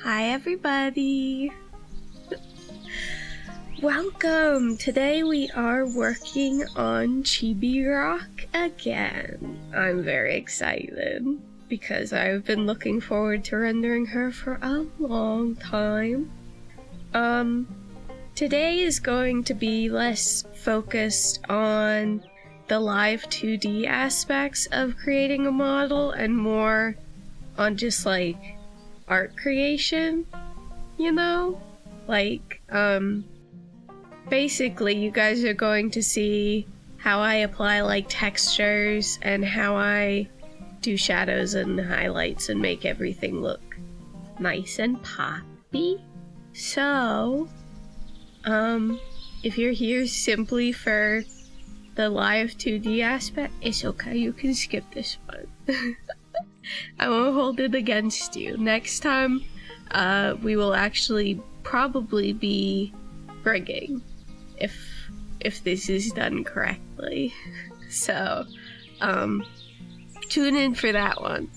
Hi everybody! Welcome! Today we are working on Chibi Rock again. I'm very excited because I've been looking forward to rendering her for a long time. Today is going to be less focused on the LIVE2D aspects of creating a model and more on just like art creation, you know? Like, basically you guys are going to see how I apply like textures and how I do shadows and highlights and make everything look nice and poppy. So, if you're here simply for the LIVE2D aspect, it's okay, you can skip this one. I won't hold it against you. Next time, we will actually probably be rigging, if this is done correctly. So, tune in for that one.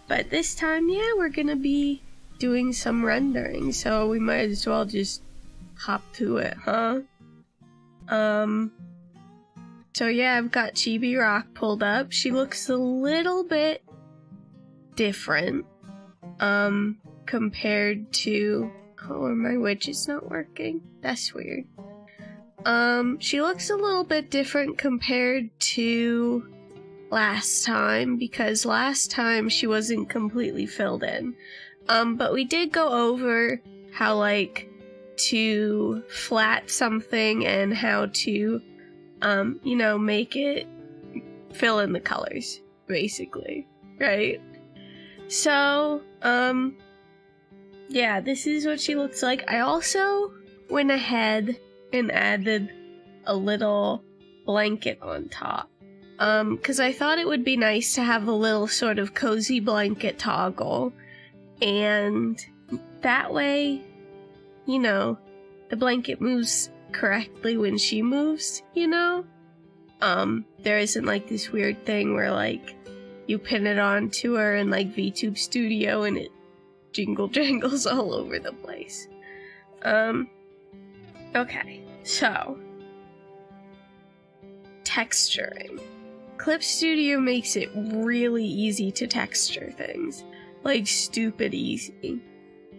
But this time, yeah, we're gonna be doing some rendering, so we might as well just hop to it, huh? So yeah, I've got Chibi Rock pulled up. She looks a little bit different, compared to... Oh, my widget's not working? That's weird. She looks a little bit different compared to last time, because last time she wasn't completely filled in. But we did go over how, like, to flat something and how to, you know, make it fill in the colors, basically, right? So, yeah, this is what she looks like. I also went ahead and added a little blanket on top, because I thought it would be nice to have a little sort of cozy blanket toggle, and that way, you know, the blanket moves correctly when she moves, you know? There isn't like this weird thing where like you pin it onto her in like VTube Studio and it jingle jangles all over the place. Okay, so texturing. Clip Studio makes it really easy to texture things. Like stupid easy.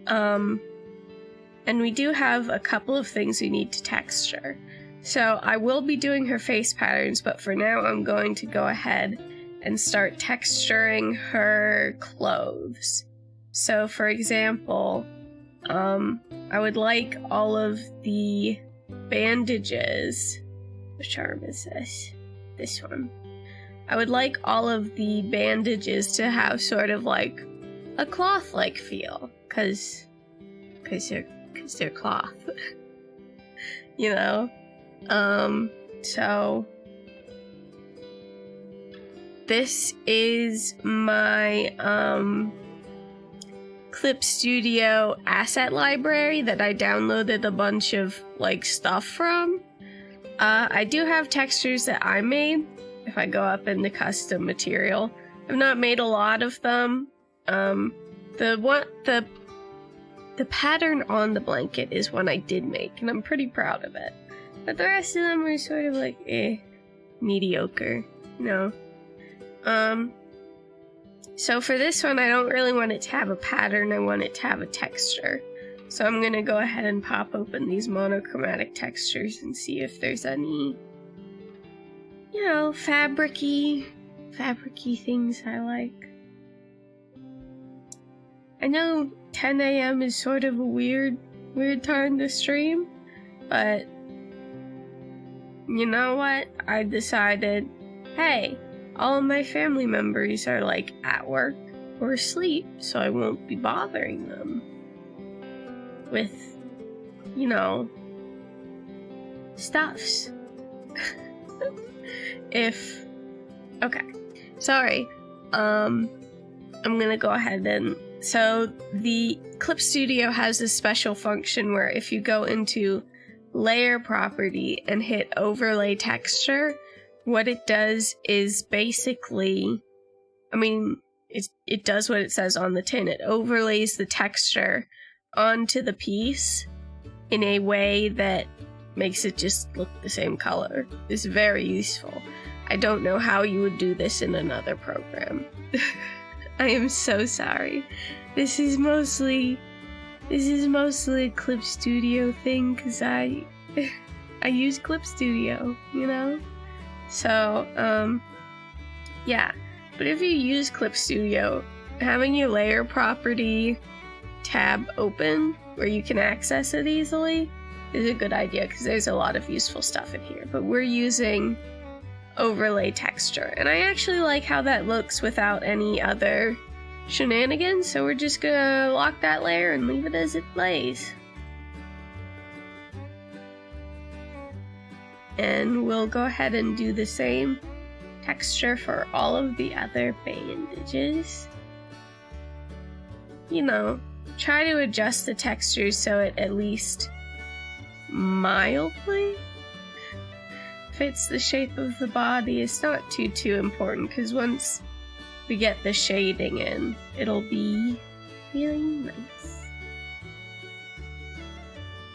And we do have a couple of things we need to texture. So I will be doing her face patterns, but for now I'm going to go ahead and start texturing her clothes. So for example, I would like all of the bandages. Which arm is this? This one. I would like all of the bandages to have sort of like a cloth-like feel, cause they're cloth. You know? So this is my Clip Studio asset library that I downloaded a bunch of like stuff from. I do have textures that I made if I go up into custom material. I've not made a lot of them. The pattern on the blanket is one I did make, and I'm pretty proud of it. But the rest of them are sort of like, mediocre, you know? So for this one, I don't really want it to have a pattern, I want it to have a texture. So I'm gonna go ahead and pop open these monochromatic textures and see if there's any, you know, fabric-y things I like. I know 10 AM is sort of a weird time to stream, but you know what? I decided, hey, all of my family members are like at work or asleep, so I won't be bothering them with, you know, stuffs. Okay, sorry. I'm gonna go ahead and, so the Clip Studio has a special function where if you go into layer property and hit overlay texture, what it does is basically, I mean, it does what it says on the tin. It overlays the texture onto the piece in a way that makes it just look the same color. It's very useful. I don't know how you would do this in another program. I am so sorry. This is mostly a Clip Studio thing, because I use Clip Studio, you know? So, yeah. But if you use Clip Studio, having your layer property tab open where you can access it easily is a good idea, because there's a lot of useful stuff in here. But we're using overlay texture, and I actually like how that looks without any other shenanigans, so we're just gonna lock that layer and leave it as it lays. And we'll go ahead and do the same texture for all of the other bandages. You know, try to adjust the textures so it at least mildly fits the shape of the body. It's not too important, because once we get the shading in, it'll be really nice.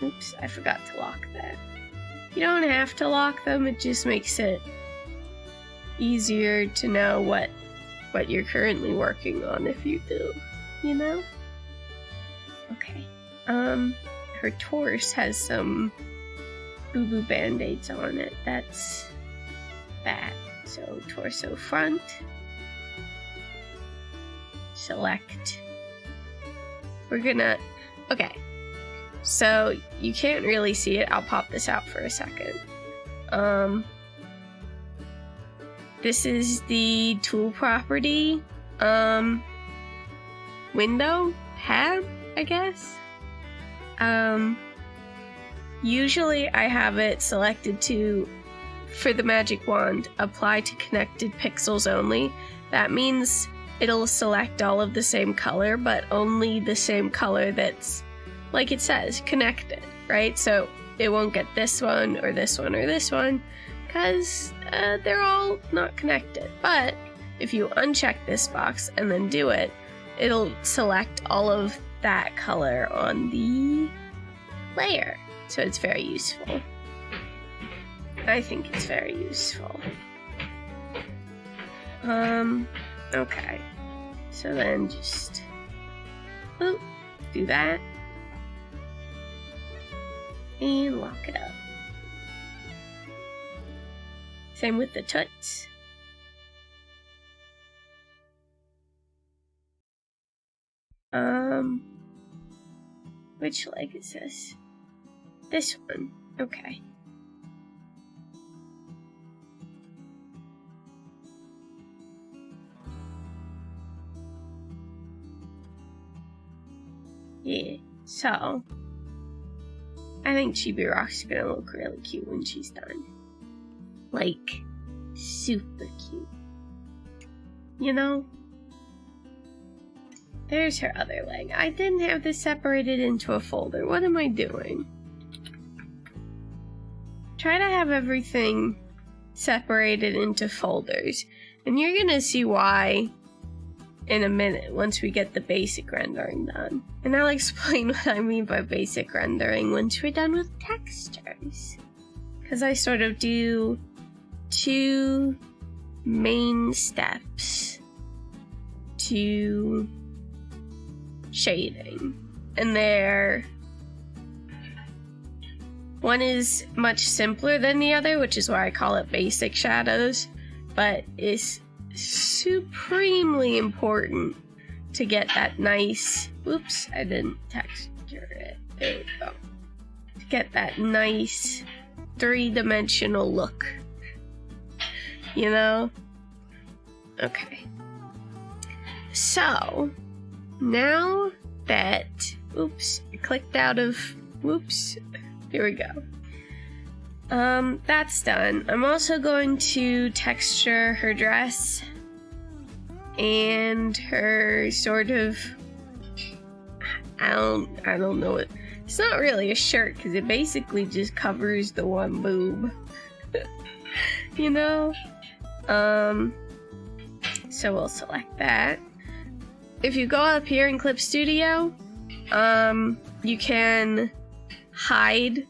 Oops, I forgot to lock that. You don't have to lock them, it just makes it easier to know what you're currently working on if you do, you know? Okay. Her torso has some boo-boo band-aids on it. That's that. So, torso front. Select. We're gonna... Okay. So, you can't really see it. I'll pop this out for a second. This is the tool property, window, tab, I guess. Usually I have it selected to, for the magic wand, apply to connected pixels only. That means it'll select all of the same color, but only the same color that's, like it says, connected, right? So it won't get this one, or this one, or this one, because they're all not connected. But if you uncheck this box and then do it, it'll select all of that color on the layer. So it's very useful. I think it's very useful. Okay. So then just do that. And lock it up. Same with the toots. Which leg is this? This one. Okay. Yeah, so I think Chibi Rock's gonna look really cute when she's done. Like, super cute. You know? There's her other leg. I didn't have this separated into a folder. What am I doing? Try to have everything separated into folders. And you're gonna see why in a minute once we get the basic rendering done. And I'll explain what I mean by basic rendering once we're done with textures. Because I sort of do 2 main steps to shading. And one is much simpler than the other, which is why I call it basic shadows, but is supremely important to get that nice, oops, I didn't texture it, there we go, to get that nice 3-dimensional look, you know? Okay, so now that, oops, I clicked out of, whoops, here we go. That's done. I'm also going to texture her dress and her sort of, I don't know it. It's not really a shirt because it basically just covers the one boob. You know? So we'll select that. if you go up here in Clip Studio, you can hide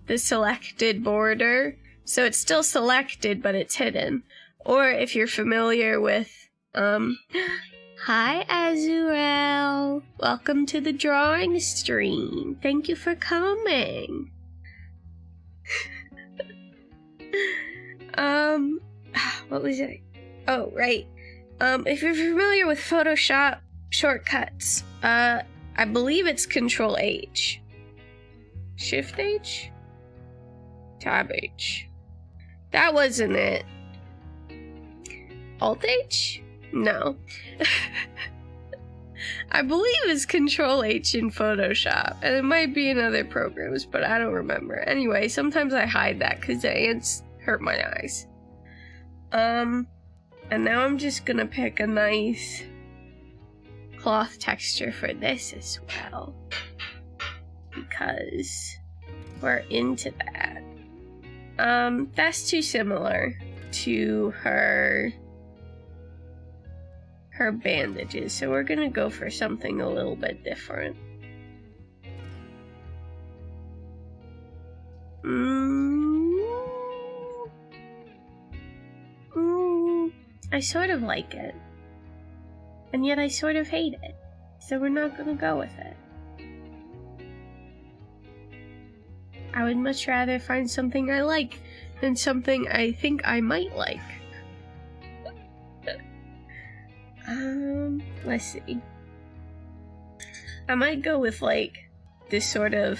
the selected border. So it's still selected, but it's hidden. Or if you're familiar with, hi Azurel, welcome to the drawing stream. Thank you for coming. What was it? Oh, right. If you're familiar with Photoshop shortcuts, I believe it's Control H. Shift H? Tab H. That wasn't it. Alt H? No. I believe it's Control H in Photoshop, and it might be in other programs, but I don't remember. Anyway, sometimes I hide that because the ants hurt my eyes. And now I'm just gonna pick a nice cloth texture for this as well, because we're into that. That's too similar to her bandages, so we're gonna go for something a little bit different. I sort of like it, and yet I sort of hate it, so we're not gonna go with it. I would much rather find something I like than something I think I might like. Let's see. I might go with like this sort of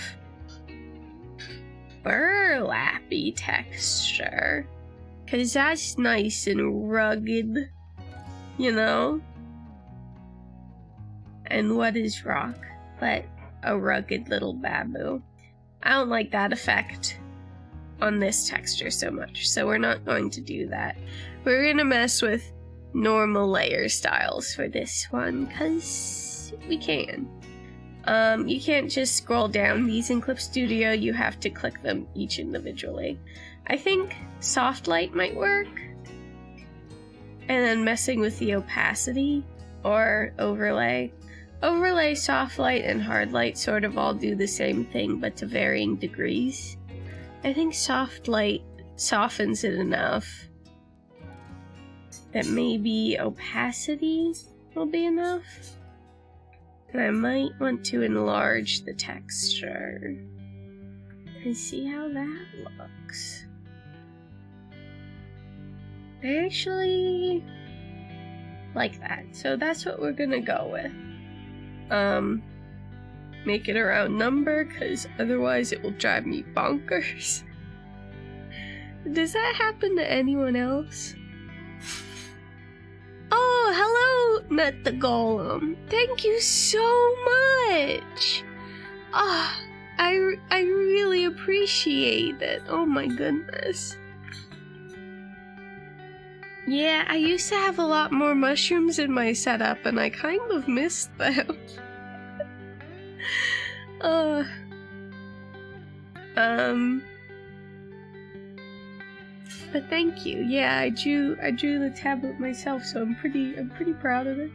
burlappy texture, cause that's nice and rugged, you know? And what is rock but a rugged little babu? I don't like that effect on this texture so much, so we're not going to do that. We're gonna mess with normal layer styles for this one, cause we can. You can't just scroll down these in Clip Studio, you have to click them each individually. I think soft light might work, and then messing with the opacity or overlay. Overlay, soft light, and hard light sort of all do the same thing, but to varying degrees. I think soft light softens it enough that maybe opacity will be enough. And I might want to enlarge the texture and see how that looks. I actually like that, so that's what we're gonna go with. Make it a round number, because otherwise it will drive me bonkers. Does that happen to anyone else? Oh, hello, Nut the Golem. Thank you so much. Ah, I really appreciate it. Oh my goodness. Yeah, I used to have a lot more mushrooms in my setup, and I kind of missed them. But thank you. Yeah, I drew the tablet myself, so I'm pretty proud of it.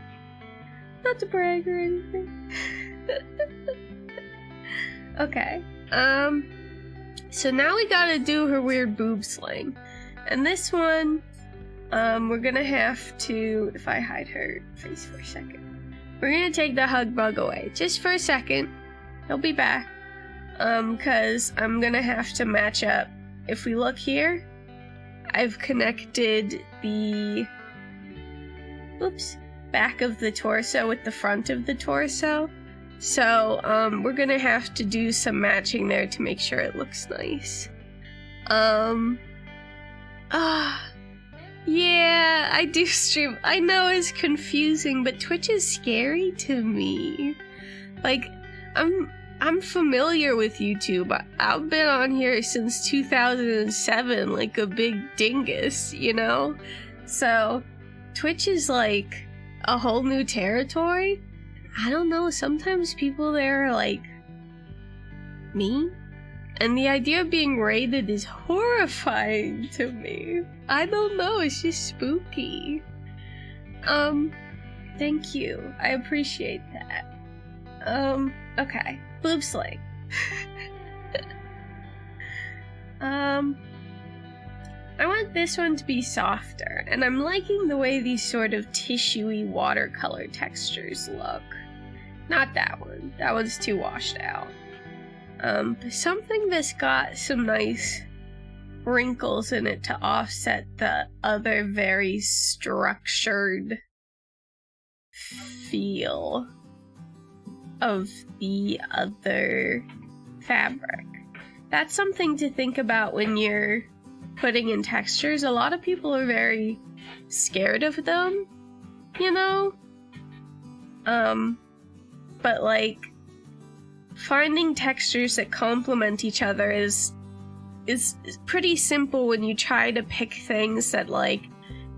Not to brag or anything. Okay. So now we gotta do her weird boob sling. And this one, we're gonna have to, if I hide her face for a second, we're gonna take the hug bug away. Just for a second. He'll be back. Cause I'm gonna have to match up. If we look here, I've connected the back of the torso with the front of the torso. So, we're gonna have to do some matching there to make sure it looks nice. Yeah, I do stream. I know it's confusing, but Twitch is scary to me. Like, I'm familiar with YouTube. I've been on here since 2007, like a big dingus, you know? So, Twitch is like a whole new territory. I don't know, sometimes people there are like me, and the idea of being raided is horrifying to me. I don't know, it's just spooky. Thank you. I appreciate that. Okay. Boob sling. I want this one to be softer, and I'm liking the way these sort of tissuey watercolor textures look. Not that one. That one's too washed out. But something that's got some nice wrinkles in it to offset the other very structured feel of the other fabric. That's something to think about when you're putting in textures. A lot of people are very scared of them, you know? But like, finding textures that complement each other is pretty simple when you try to pick things that, like,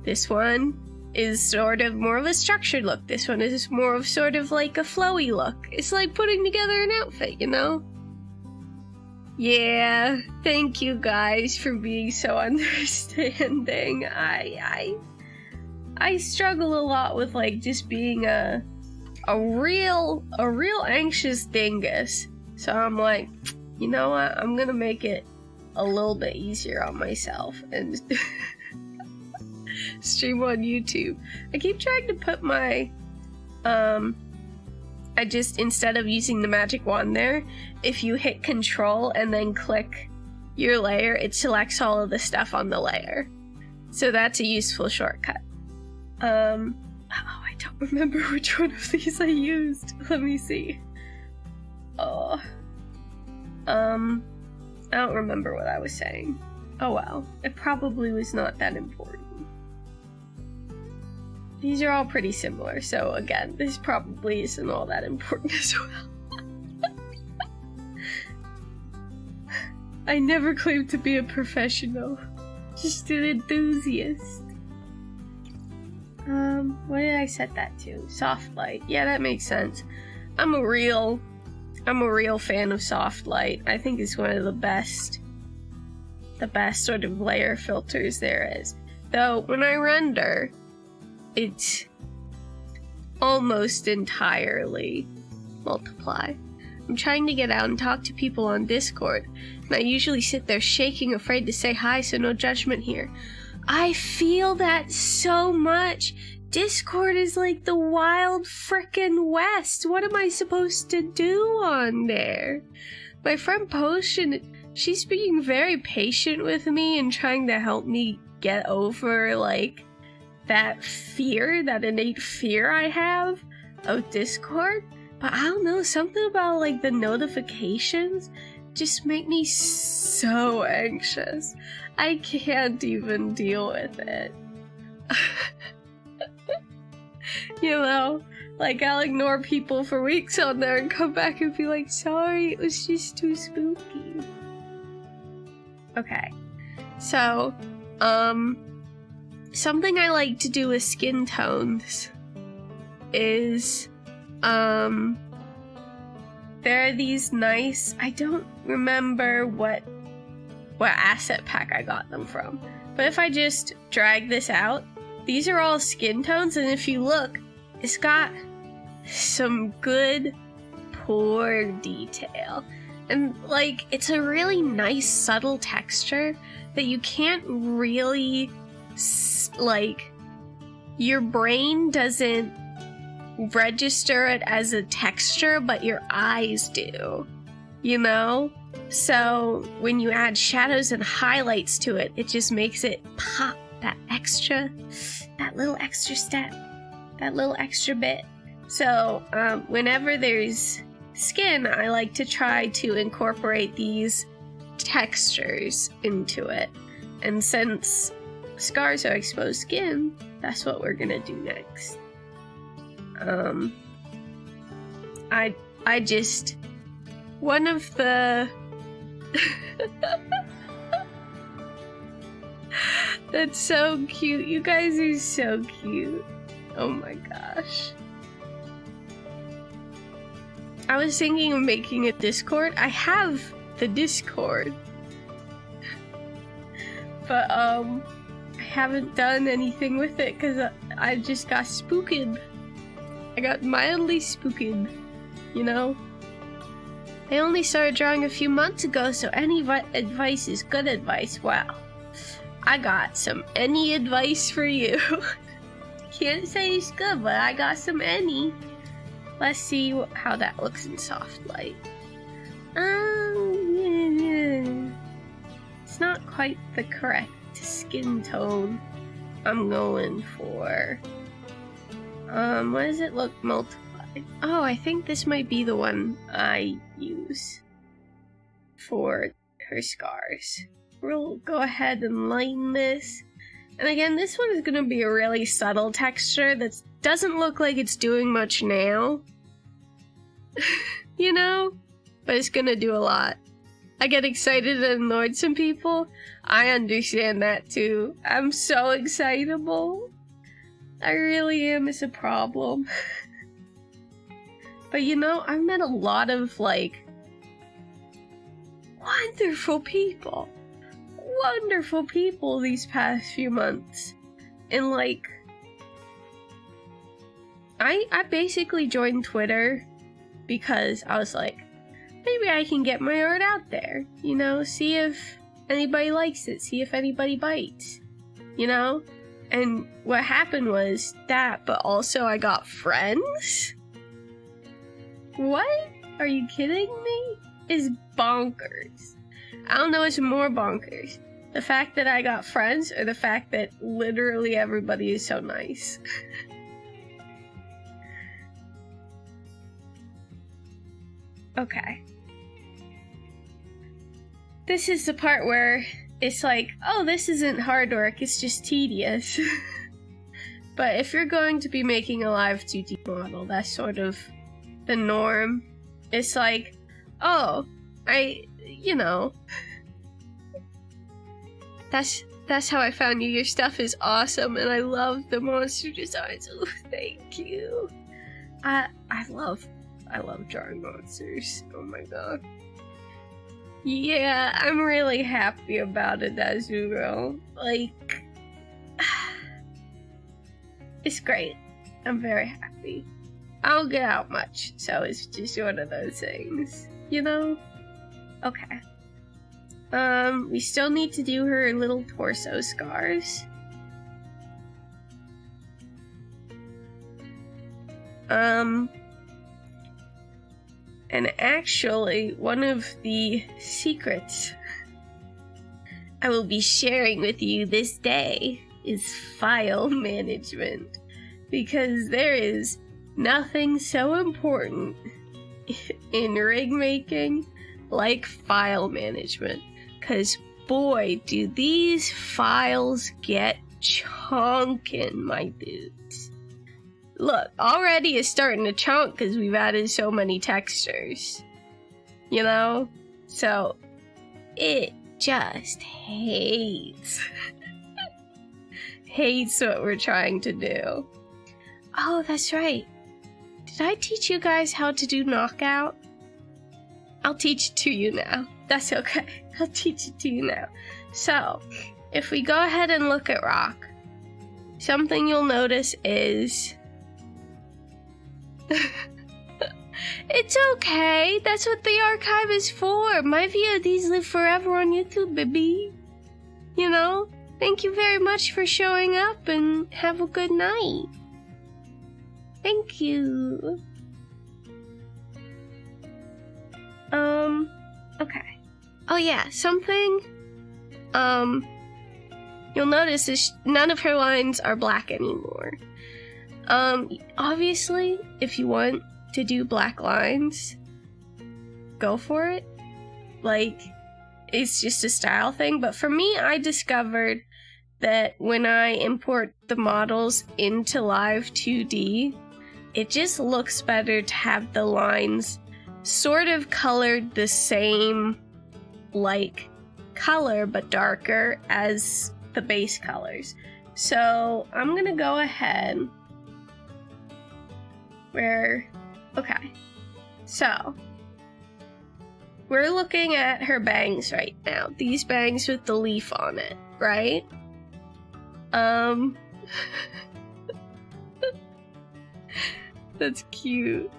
this one is sort of more of a structured look, this one is more of sort of like a flowy look. It's like putting together an outfit, you know? Yeah, thank you guys for being so understanding. I struggle a lot with, like, just being a real anxious dingus. So I'm like, you know what? I'm gonna make it a little bit easier on myself and stream on YouTube. I keep trying to put my I just, instead of using the magic wand there, if you hit Control and then click your layer, it selects all of the stuff on the layer. So that's a useful shortcut. Oh, I don't remember which one of these I used. Let me see. Oh. I don't remember what I was saying. Oh well. It probably was not that important. These are all pretty similar, so again, this probably isn't all that important as well. I never claimed to be a professional. Just an enthusiast. What did I set that to? Soft light. Yeah, that makes sense. I'm a real fan of soft light. I think it's one of the best sort of layer filters there is. Though, when I render, it's almost entirely multiply. I'm trying to get out and talk to people on Discord, and I usually sit there shaking, afraid to say hi, so no judgment here. I feel that so much. Discord is like the wild frickin' west. What am I supposed to do on there? My friend Potion, she's being very patient with me and trying to help me get over, like, that fear, that innate fear I have of Discord. But I don't know, something about, like, the notifications just make me so anxious. I can't even deal with it. You know, like, I'll ignore people for weeks on there and come back and be like, sorry, it was just too spooky. Okay, so, something I like to do with skin tones is, there are these nice, I don't remember what asset pack I got them from, but if I just drag this out, these are all skin tones, and if you look, it's got some good pore detail. And, like, it's a really nice, subtle texture that you can't really, like, your brain doesn't register it as a texture, but your eyes do, you know? So, when you add shadows and highlights to it, it just makes it pop that little extra step, that little extra bit. So, whenever there's skin, I like to try to incorporate these textures into it. And since scars are exposed skin, that's what we're gonna do next. I just, one of the that's so cute. You guys are so cute. Oh my gosh. I was thinking of making a Discord. I have the Discord. But, I haven't done anything with it because I just got spooked. I got mildly spooked, you know? I only started drawing a few months ago, so any advice is good advice. Wow. I got some any advice for you. Can't say it's good, but I got some any. Let's see how that looks in soft light. It's not quite the correct skin tone I'm going for. What does it look multiplied? Oh, I think this might be the one I use for her scars. We'll go ahead and lighten this. And again, this one is going to be a really subtle texture that doesn't look like it's doing much now. You know? But it's going to do a lot. I get excited and annoyed some people. I understand that too. I'm so excitable. I really am. It's a problem. But you know, I've met a lot of, like, wonderful people. Wonderful people these past few months. And, like, I basically joined Twitter because I was like, maybe I can get my art out there, you know, see if anybody likes it, see if anybody bites, you know? And what happened was that, but also I got friends? What? Are you kidding me? It's bonkers. I don't know what's more bonkers. The fact that I got friends, or the fact that literally everybody is so nice. Okay. This is the part where it's like, oh, this isn't hard work, it's just tedious. But if you're going to be making a LIVE2D model, that's sort of the norm. It's like, oh, you know, that's how I found you. Your stuff is awesome, and I love the monster designs. Oh, thank you. I love drawing monsters. Oh my god. Yeah, I'm really happy about it, Azuro. Like, it's great. I'm very happy. I don't get out much, so it's just one of those things, you know? Okay. We still need to do her little torso scars. And actually, one of the secrets I will be sharing with you this day is file management. Because there is nothing so important in rig making like file management. Because boy, do these files get chunkin', my dudes. Look, already it's starting to chunk because we've added so many textures. You know? So, it just hates. Hates what we're trying to do. Oh, that's right. Did I teach you guys how to do knockout? I'll teach it to you now. That's okay. I'll teach it to you now. So, if we go ahead and look at Rock, something you'll notice is... It's okay. That's what the archive is for. My VODs live forever on YouTube, baby. You know? Thank you very much for showing up and have a good night. Thank you. Okay. Oh yeah, something, you'll notice is none of her lines are black anymore. Obviously, if you want to do black lines, go for it. Like, it's just a style thing, but for me, I discovered that when I import the models into LIVE2D, it just looks better to have the lines sort of colored the same, like, color but darker as the base colors. So I'm gonna go ahead okay, so we're looking at her bangs right now, these bangs with the leaf on it, right? That's cute.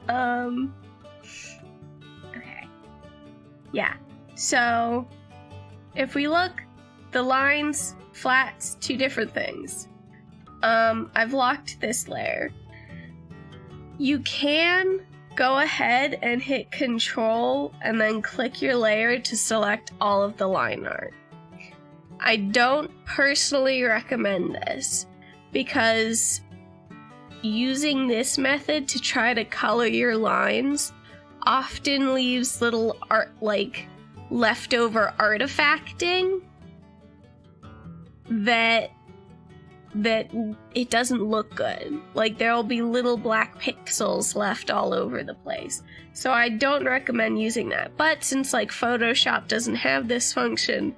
Okay. Yeah. So, if we look, the lines, flats, two different things. I've locked this layer. You can go ahead and hit Control and then click your layer to select all of the line art. I don't personally recommend this because using this method to try to color your lines often leaves little art, like leftover artifacting that it doesn't look good. Like there'll be little black pixels left all over the place. So I don't recommend using that. But since like Photoshop doesn't have this function,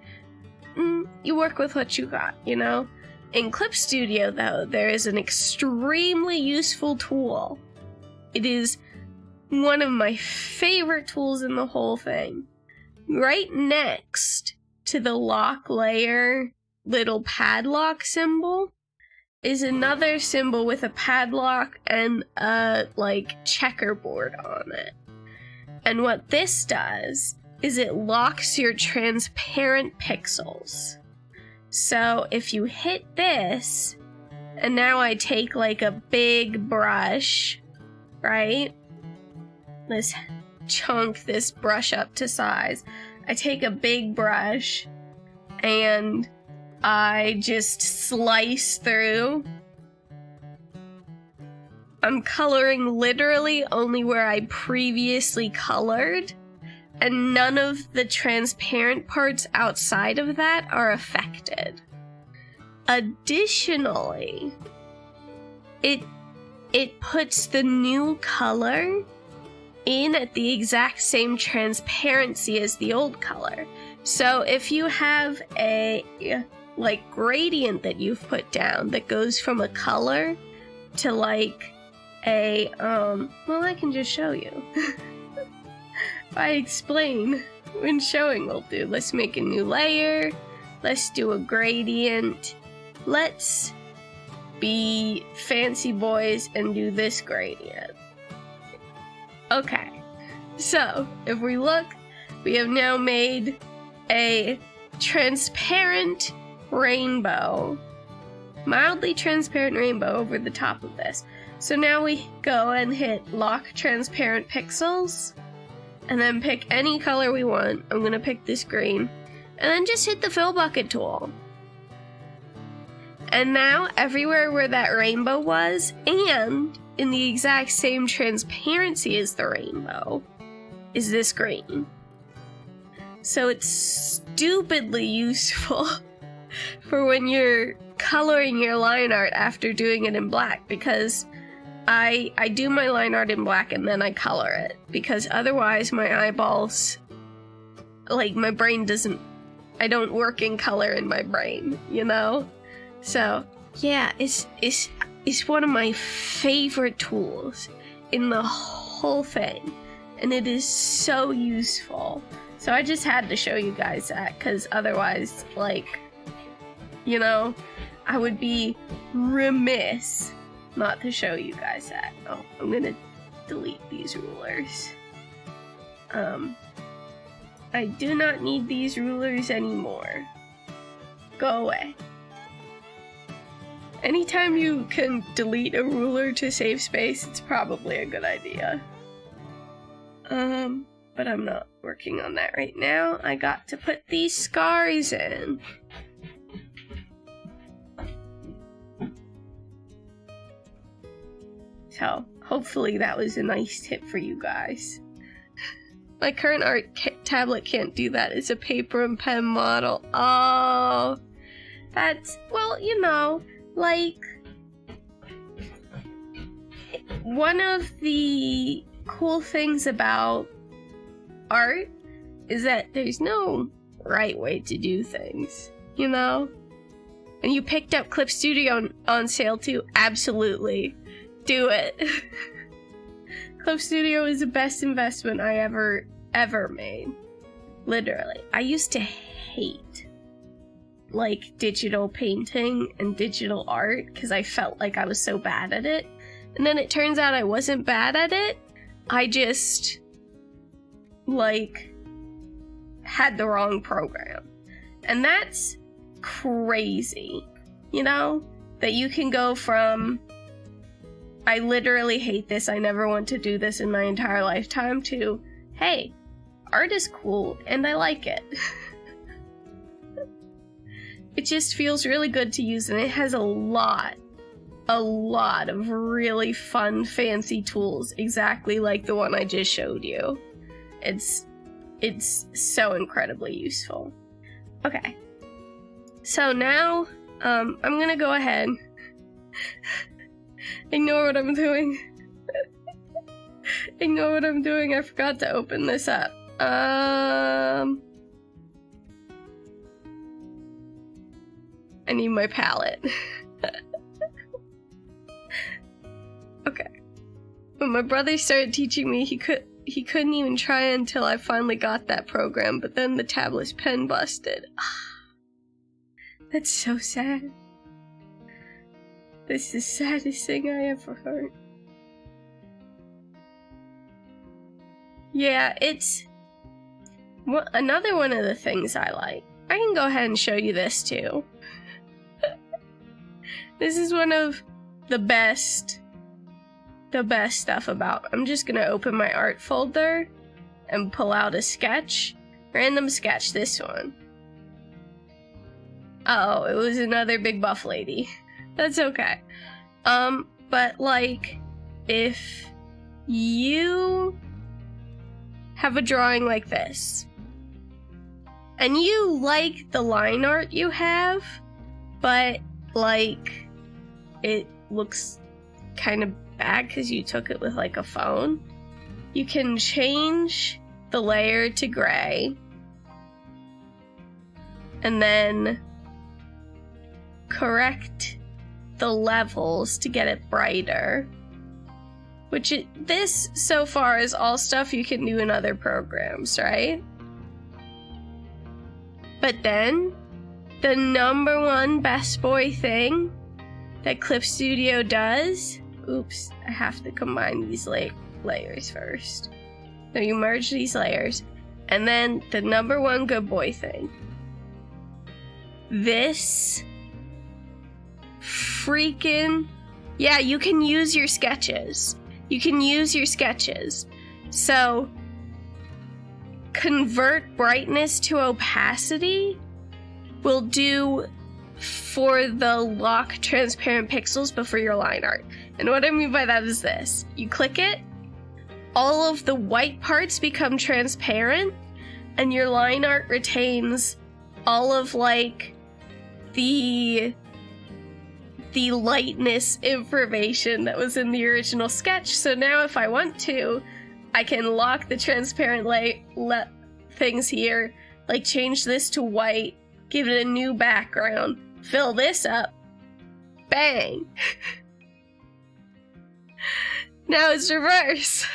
you work with what you got, you know? In Clip Studio though, there is an extremely useful tool. It is one of my favorite tools in the whole thing. Right next to the lock layer little padlock symbol is another symbol with a padlock and a like checkerboard on it. And what this does is it locks your transparent pixels. So if you hit this, and now I take like a big brush, right? Let's chunk this brush up to size. I take a big brush and I just slice through. I'm coloring literally only where I previously colored, and none of the transparent parts outside of that are affected. Additionally, it puts the new color in at the exact same transparency as the old color. So if you have a like gradient that you've put down that goes from a color to like a well, I can just show you. If I explain when showing will do. Let's make a new layer. Let's do a gradient. Let's be fancy boys and do this gradient. Okay, so if we look, we have now made a transparent rainbow, mildly transparent rainbow over the top of this. So now we go and hit lock transparent pixels and then pick any color we want. I'm gonna pick this green and then just hit the fill bucket tool. And now everywhere where that rainbow was and in the exact same transparency as the rainbow is this green. So it's stupidly useful for when you're coloring your line art after doing it in black, because I do my line art in black and then I color it, because otherwise my eyeballs, like my brain doesn't, I don't work in color in my brain, you know? So yeah, it's one of my favorite tools in the whole thing, and it is so useful. So I just had to show you guys that, because otherwise, like, you know, I would be remiss not to show you guys that. Oh, I'm gonna delete these rulers. I do not need these rulers anymore. Go away. Anytime you can delete a ruler to save space, it's probably a good idea. But I'm not working on that right now. I got to put these scars in. So, hopefully that was a nice tip for you guys. My current art tablet can't do that. It's a paper and pen model. Oh, that's, well, you know, like, one of the cool things about art is that there's no right way to do things, you know? And you picked up Clip Studio on sale too? Absolutely. Do it. Clip Studio is the best investment I ever made. Literally. I used to hate like digital painting and digital art because I felt like I was so bad at it. And then it turns out I wasn't bad at it. I just, like, had the wrong program. And that's crazy, you know? That you can go from, I literally hate this, I never want to do this in my entire lifetime, to, hey, art is cool and I like it. It just feels really good to use, and it has a lot of really fun, fancy tools, exactly like the one I just showed you. It's so incredibly useful. Okay. So now, I'm gonna go ahead. Ignore what I'm doing. Ignore what I'm doing, I forgot to open this up. I need my palette. Okay. When my brother started teaching me, he couldn't even try until I finally got that program, but then the tablet's pen busted. That's so sad. This is the saddest thing I ever heard. Yeah, it's another one of the things I like. I can go ahead and show you this too. This is one of the best stuff about. I'm just gonna open my art folder and pull out a sketch. Random sketch, this one. Oh, it was another big buff lady. That's okay. But like, if you have a drawing like this, and you like the line art you have, but like, it looks kind of bad because you took it with like a phone, you can change the layer to gray, and then correct the levels to get it brighter. This so far is all stuff you can do in other programs, right? But then, the #1 best boy thing that Clip Studio does, oops, I have to combine these layers first. So you merge these layers, and then the #1 good boy thing. This freaking, yeah, you can use your sketches. You can use your sketches. So, convert brightness to opacity will do for the lock transparent pixels but for your line art. And what I mean by that is this. You click it, all of the white parts become transparent, and your line art retains all of like the lightness information that was in the original sketch. So now if I want to, I can lock the transparent things here, like change this to white, give it a new background, fill this up, bang! Now it's reverse.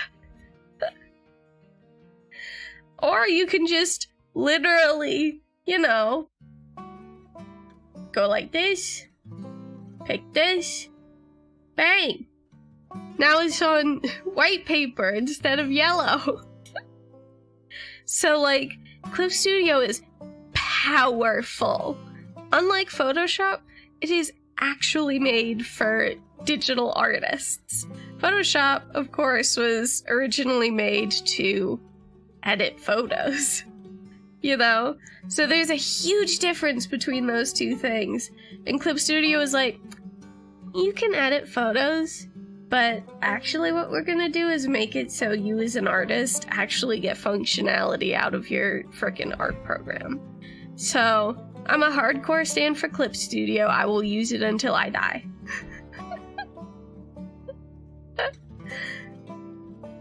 Or you can just literally, you know, go like this, pick this, bang! Now it's on white paper instead of yellow. So like, Clip Studio is powerful. Unlike Photoshop, it is actually made for digital artists. Photoshop, of course, was originally made to edit photos, you know? So there's a huge difference between those two things. And Clip Studio is like, you can edit photos, but actually what we're gonna do is make it so you as an artist actually get functionality out of your frickin' art program. So, I'm a hardcore stan for Clip Studio. I will use it until I die.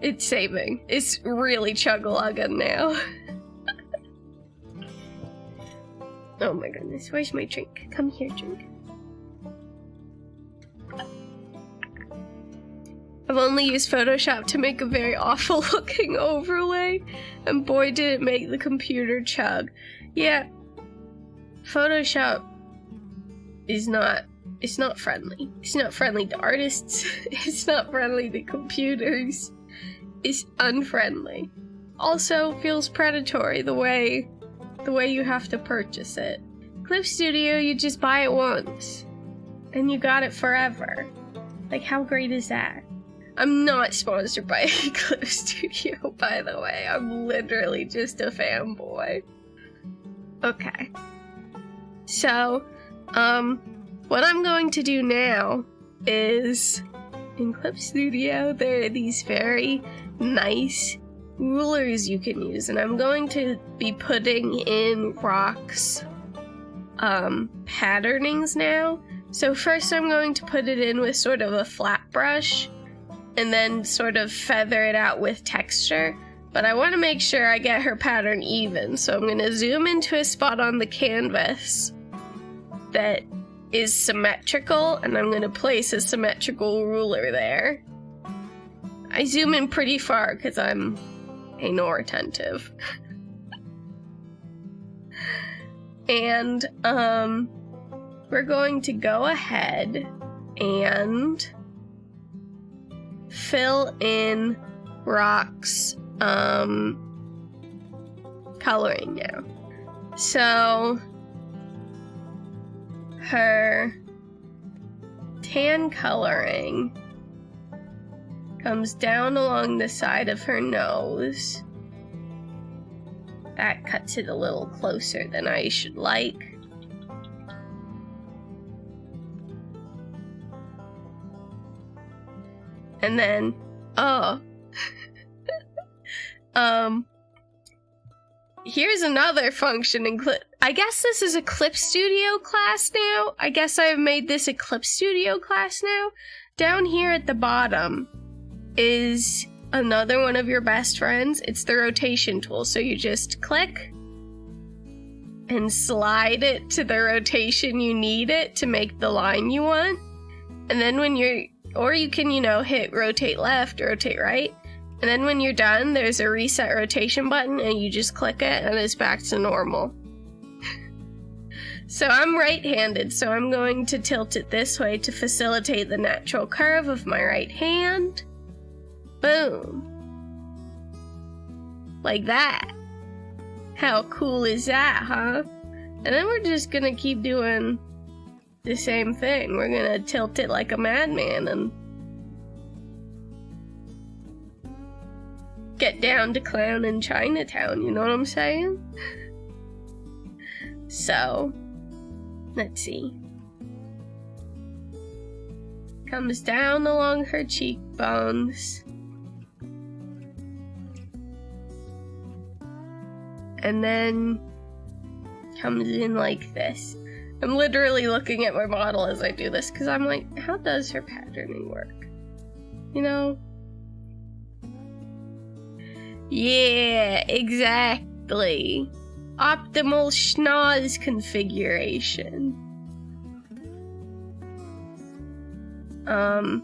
It's saving. It's really chug-a-lugging now. Oh my goodness, where's my drink? Come here, drink. I've only used Photoshop to make a very awful looking overlay, and boy did it make the computer chug. Yeah, Photoshop is not, it's not friendly. It's not friendly to artists. It's not friendly to computers. It's unfriendly. Also feels predatory the way you have to purchase it. Clip Studio, you just buy it once and you got it forever. Like, how great is that? I'm not sponsored by Clip Studio, by the way. I'm literally just a fanboy. Okay. So, what I'm going to do now is, in Clip Studio, there are these very nice rulers you can use, and I'm going to be putting in Rock's patternings now. So first I'm going to put it in with sort of a flat brush, and then sort of feather it out with texture. But I want to make sure I get her pattern even, so I'm going to zoom into a spot on the canvas that is symmetrical, and I'm going to place a symmetrical ruler there. I zoom in pretty far because I'm anal retentive. And, we're going to go ahead and fill in Rock's, coloring now. So, her tan coloring comes down along the side of her nose. That cuts it a little closer than I should like. And then, here's another function in Clip. I guess this is a Clip Studio class now. I guess I've made this a Clip Studio class now. Down here at the bottom is another one of your best friends. It's the rotation tool. So you just click and slide it to the rotation you need it to make the line you want. And then when you're, or you can, you know, hit rotate left, rotate right. And then when you're done, there's a reset rotation button and you just click it and it's back to normal. So I'm right-handed, so I'm going to tilt it this way to facilitate the natural curve of my right hand. Boom. Like that. How cool is that, huh? And then we're just gonna keep doing the same thing. We're gonna tilt it like a madman and get down to clown in Chinatown, you know what I'm saying? So, let's see. Comes down along her cheekbones. And then comes in like this. I'm literally looking at my model as I do this because I'm like, how does her patterning work? You know? Yeah, exactly. Optimal schnoz configuration. And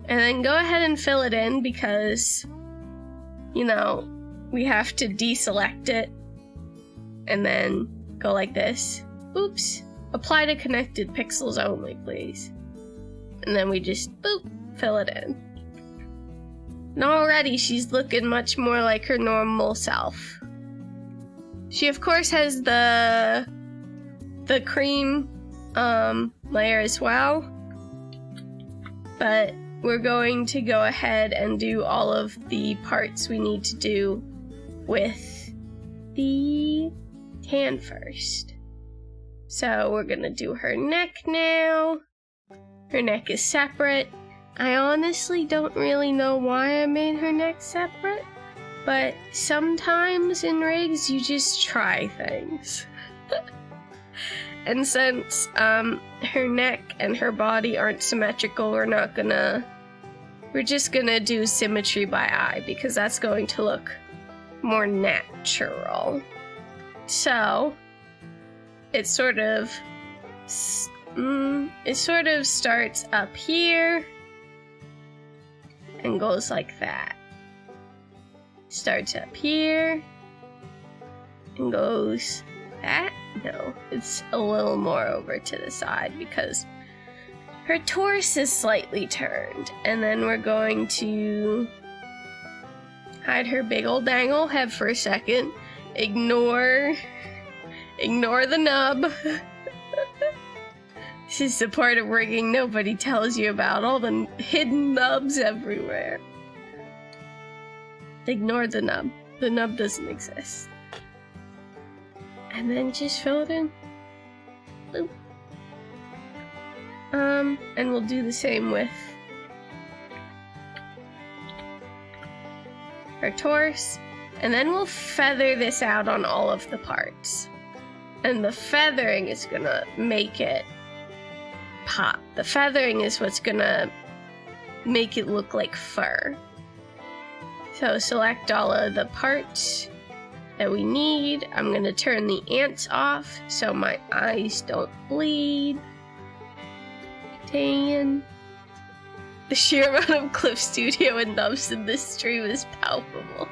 then go ahead and fill it in because, you know, we have to deselect it. And then go like this. Oops. Apply to connected pixels only, please. And then we just, boop, fill it in. And already she's looking much more like her normal self. She, of course, has the cream layer as well. But we're going to go ahead and do all of the parts we need to do with the tan first. So we're gonna do her neck now. Her neck is separate. I honestly don't really know why I made her neck separate, but sometimes in rigs you just try things. And since her neck and her body aren't symmetrical, we're just gonna do symmetry by eye because that's going to look more natural. So it sort of starts up here and goes like that. Starts up here and goes that? No. it's a little more over to the side because her torso is slightly turned. And then we're going to hide her big old dang old head for a second. Ignore the nub. This is the part of rigging nobody tells you about, all the hidden nubs everywhere. Ignore the nub. The nub doesn't exist. And then just fill it in. Boop. And we'll do the same with her torso. And then we'll feather this out on all of the parts. And the feathering is gonna make it pop. The feathering is what's gonna make it look like fur. So select all of the parts that we need. I'm gonna turn the ants off so my eyes don't bleed. Tan. The sheer amount of Clip Studio and nubs in this stream is palpable.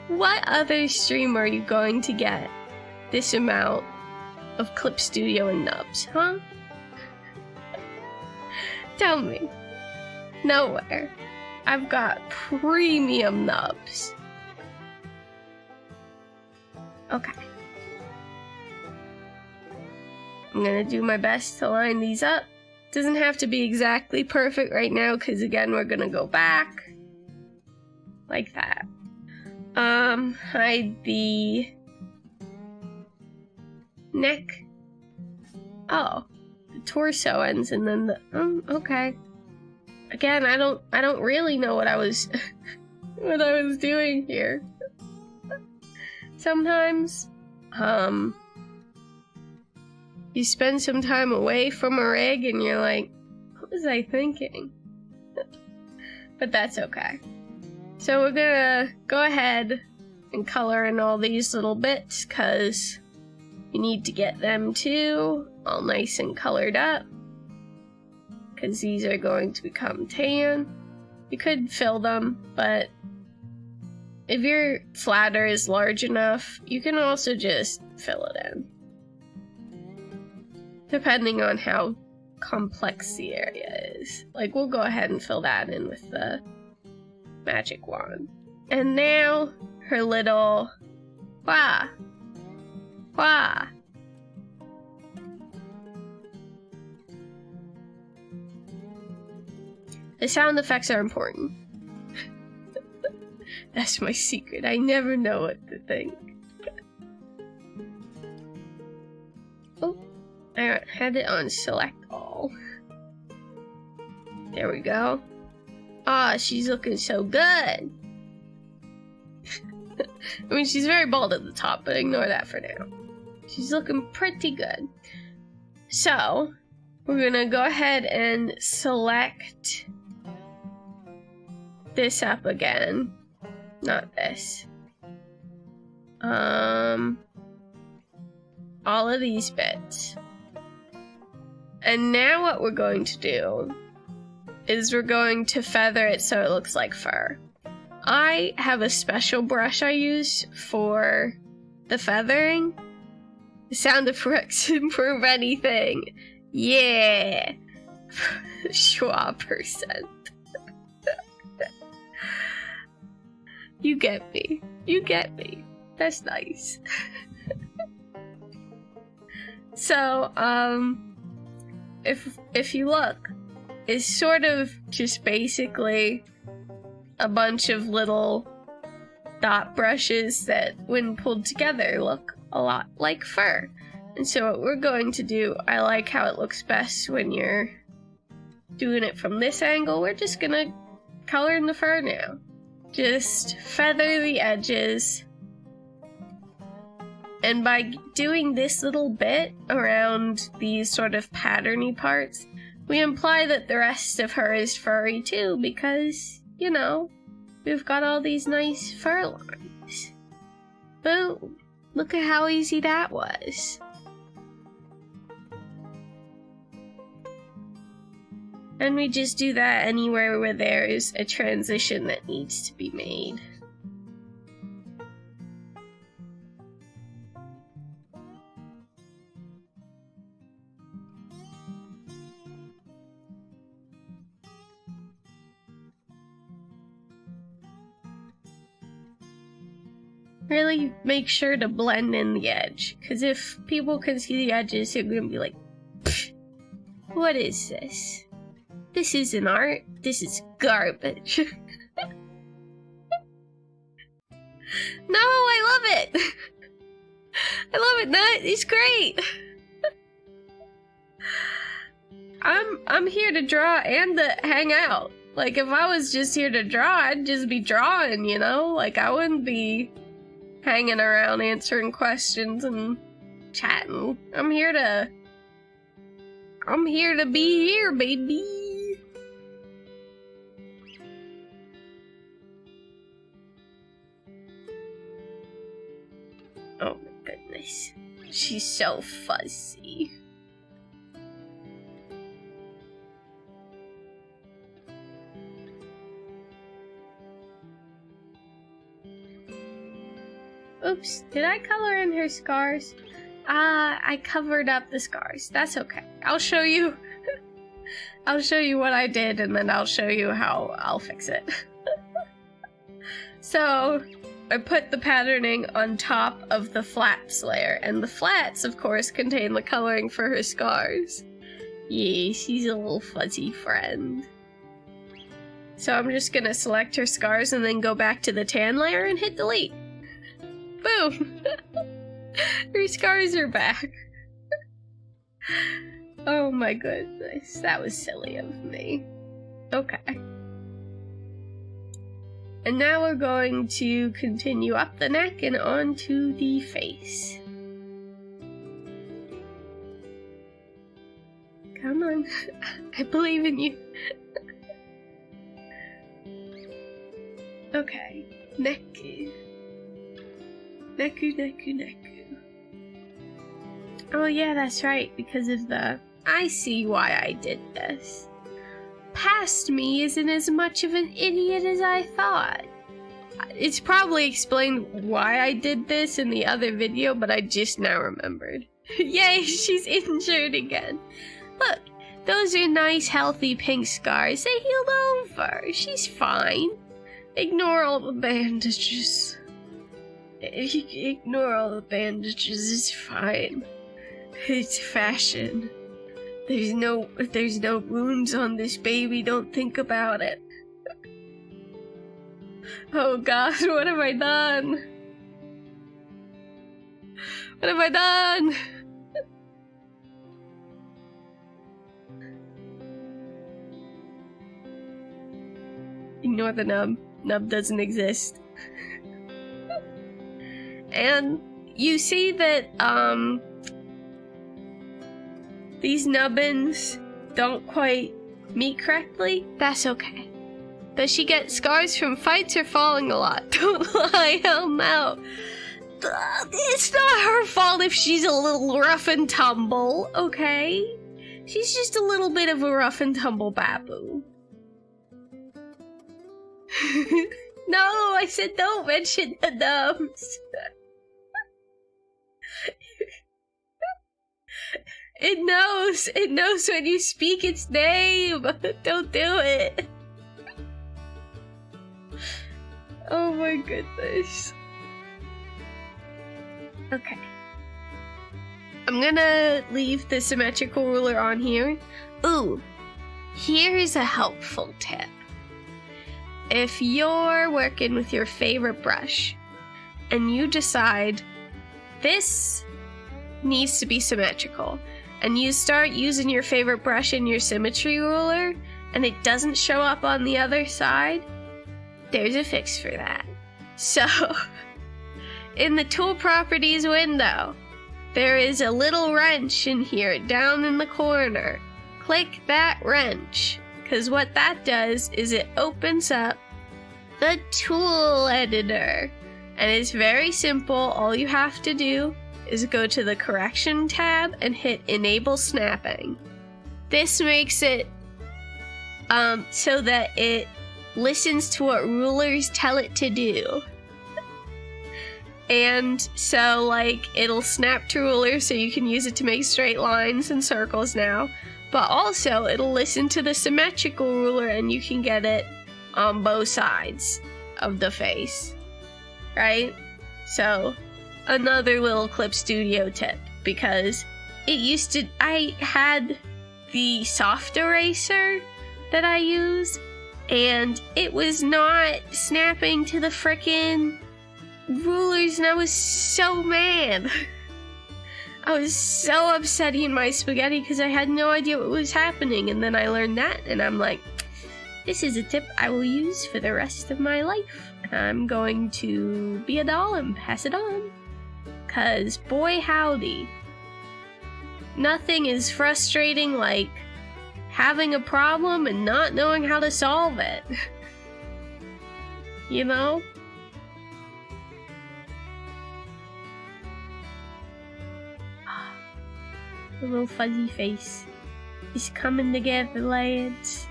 What other stream are you going to get this amount of Clip Studio and nubs, huh? Tell me. Nowhere. I've got premium nubs. Okay. I'm gonna do my best to line these up. Doesn't have to be exactly perfect right now, because again, we're gonna go back. Like that. Hide the neck. Oh, the torso ends and then the, okay. Again, I don't really know what I was what I was doing here. Sometimes, you spend some time away from a rig and you're like, what was I thinking? But that's okay. So we're gonna go ahead and color in all these little bits because we need to get them too all nice and colored up because these are going to become tan. You could fill them, but if your flatter is large enough, you can also just fill it in. Depending on how complex the area is. Like, we'll go ahead and fill that in with the magic wand. And now, her little wah, wah. The sound effects are important. That's my secret. I never know what to think. Oh, I had it on select all. There we go. Ah, she's looking so good. I mean, she's very bald at the top, but ignore that for now. She's looking pretty good. So, we're gonna go ahead and select this up again. Not this. All of these bits. And now what we're going to do is we're going to feather it so it looks like fur. I have a special brush I use for the feathering. The sound effects improve anything. Yeah. Schwa %. You get me. You get me. That's nice. So, if you look, it's sort of just basically a bunch of little dot brushes that, when pulled together, look a lot like fur. And so what we're going to do, I like how it looks best when you're doing it from this angle. We're just gonna color in the fur now. Just feather the edges. And by doing this little bit around these sort of patterny parts, we imply that the rest of her is furry too, because, you know, we've got all these nice fur lines. Boom! Look at how easy that was. And we just do that anywhere where there is a transition that needs to be made. Really make sure to blend in the edge, because if people can see the edges, they're gonna be like, what is this? This isn't art, this is garbage. No, I love it! I love it, Nut, it's great! I'm here to draw and to hang out. Like, if I was just here to draw, I'd just be drawing, you know? Like, I wouldn't be hanging around answering questions and chatting. I'm here to be here, baby. Oh my goodness. She's so fuzzy. Oops, did I color in her scars? I covered up the scars. That's okay. I'll show you. I'll show you what I did, and then I'll show you how I'll fix it. So, I put the patterning on top of the flats layer, and the flats, of course, contain the coloring for her scars. Yeah, she's a little fuzzy friend. So I'm just gonna select her scars and then go back to the tan layer and hit delete. Boom! Her scars are back. Oh my goodness, that was silly of me. Okay. And now we're going to continue up the neck and onto the face. Come on, I believe in you. Okay, neku. Neku. Oh yeah, that's right, because of the... I see why I did this. Past me isn't as much of an idiot as I thought. It's probably explained why I did this in the other video, but I just now remembered. Yay, she's injured again. Look, those are nice, healthy pink scars. They healed over. She's fine. Ignore all the bandages. Ignore all the bandages, it's fine. It's fashion. There's no wounds on this baby, don't think about it. Oh gosh, what have I done? What have I done? Ignore the nub. Nub doesn't exist. And you see that, these nubbins don't quite meet correctly? That's okay. Does she get scars from fights or falling a lot? Don't lie, help out. It's not her fault if she's a little rough and tumble, okay? She's just a little bit of a rough and tumble babu. No, I said don't mention the nubs. It knows when you speak its name. Don't do it. Oh my goodness. Okay. I'm gonna leave the symmetrical ruler on here. Ooh, here's a helpful tip. If you're working with your favorite brush and you decide this needs to be symmetrical, and you start using your favorite brush in your symmetry ruler, and it doesn't show up on the other side, there's a fix for that. So, in the tool properties window, there is a little wrench in here down in the corner. Click that wrench, because what that does is it opens up the tool editor. And it's very simple. All you have to do is go to the correction tab and hit enable snapping. This makes it so that it listens to what rulers tell it to do. And so, like, it'll snap to rulers so you can use it to make straight lines and circles now. But also, it'll listen to the symmetrical ruler and you can get it on both sides of the face. Right? So, another little Clip Studio tip, because I had the soft eraser that I use, and it was not snapping to the frickin' rulers, and I was so mad. I was so upset eating my spaghetti because I had no idea what was happening, and then I learned that, and I'm like, this is a tip I will use for the rest of my life. I'm going to be a doll and pass it on. Cause boy howdy, nothing is frustrating like having a problem and not knowing how to solve it. You know? The little fuzzy face is coming together, lads.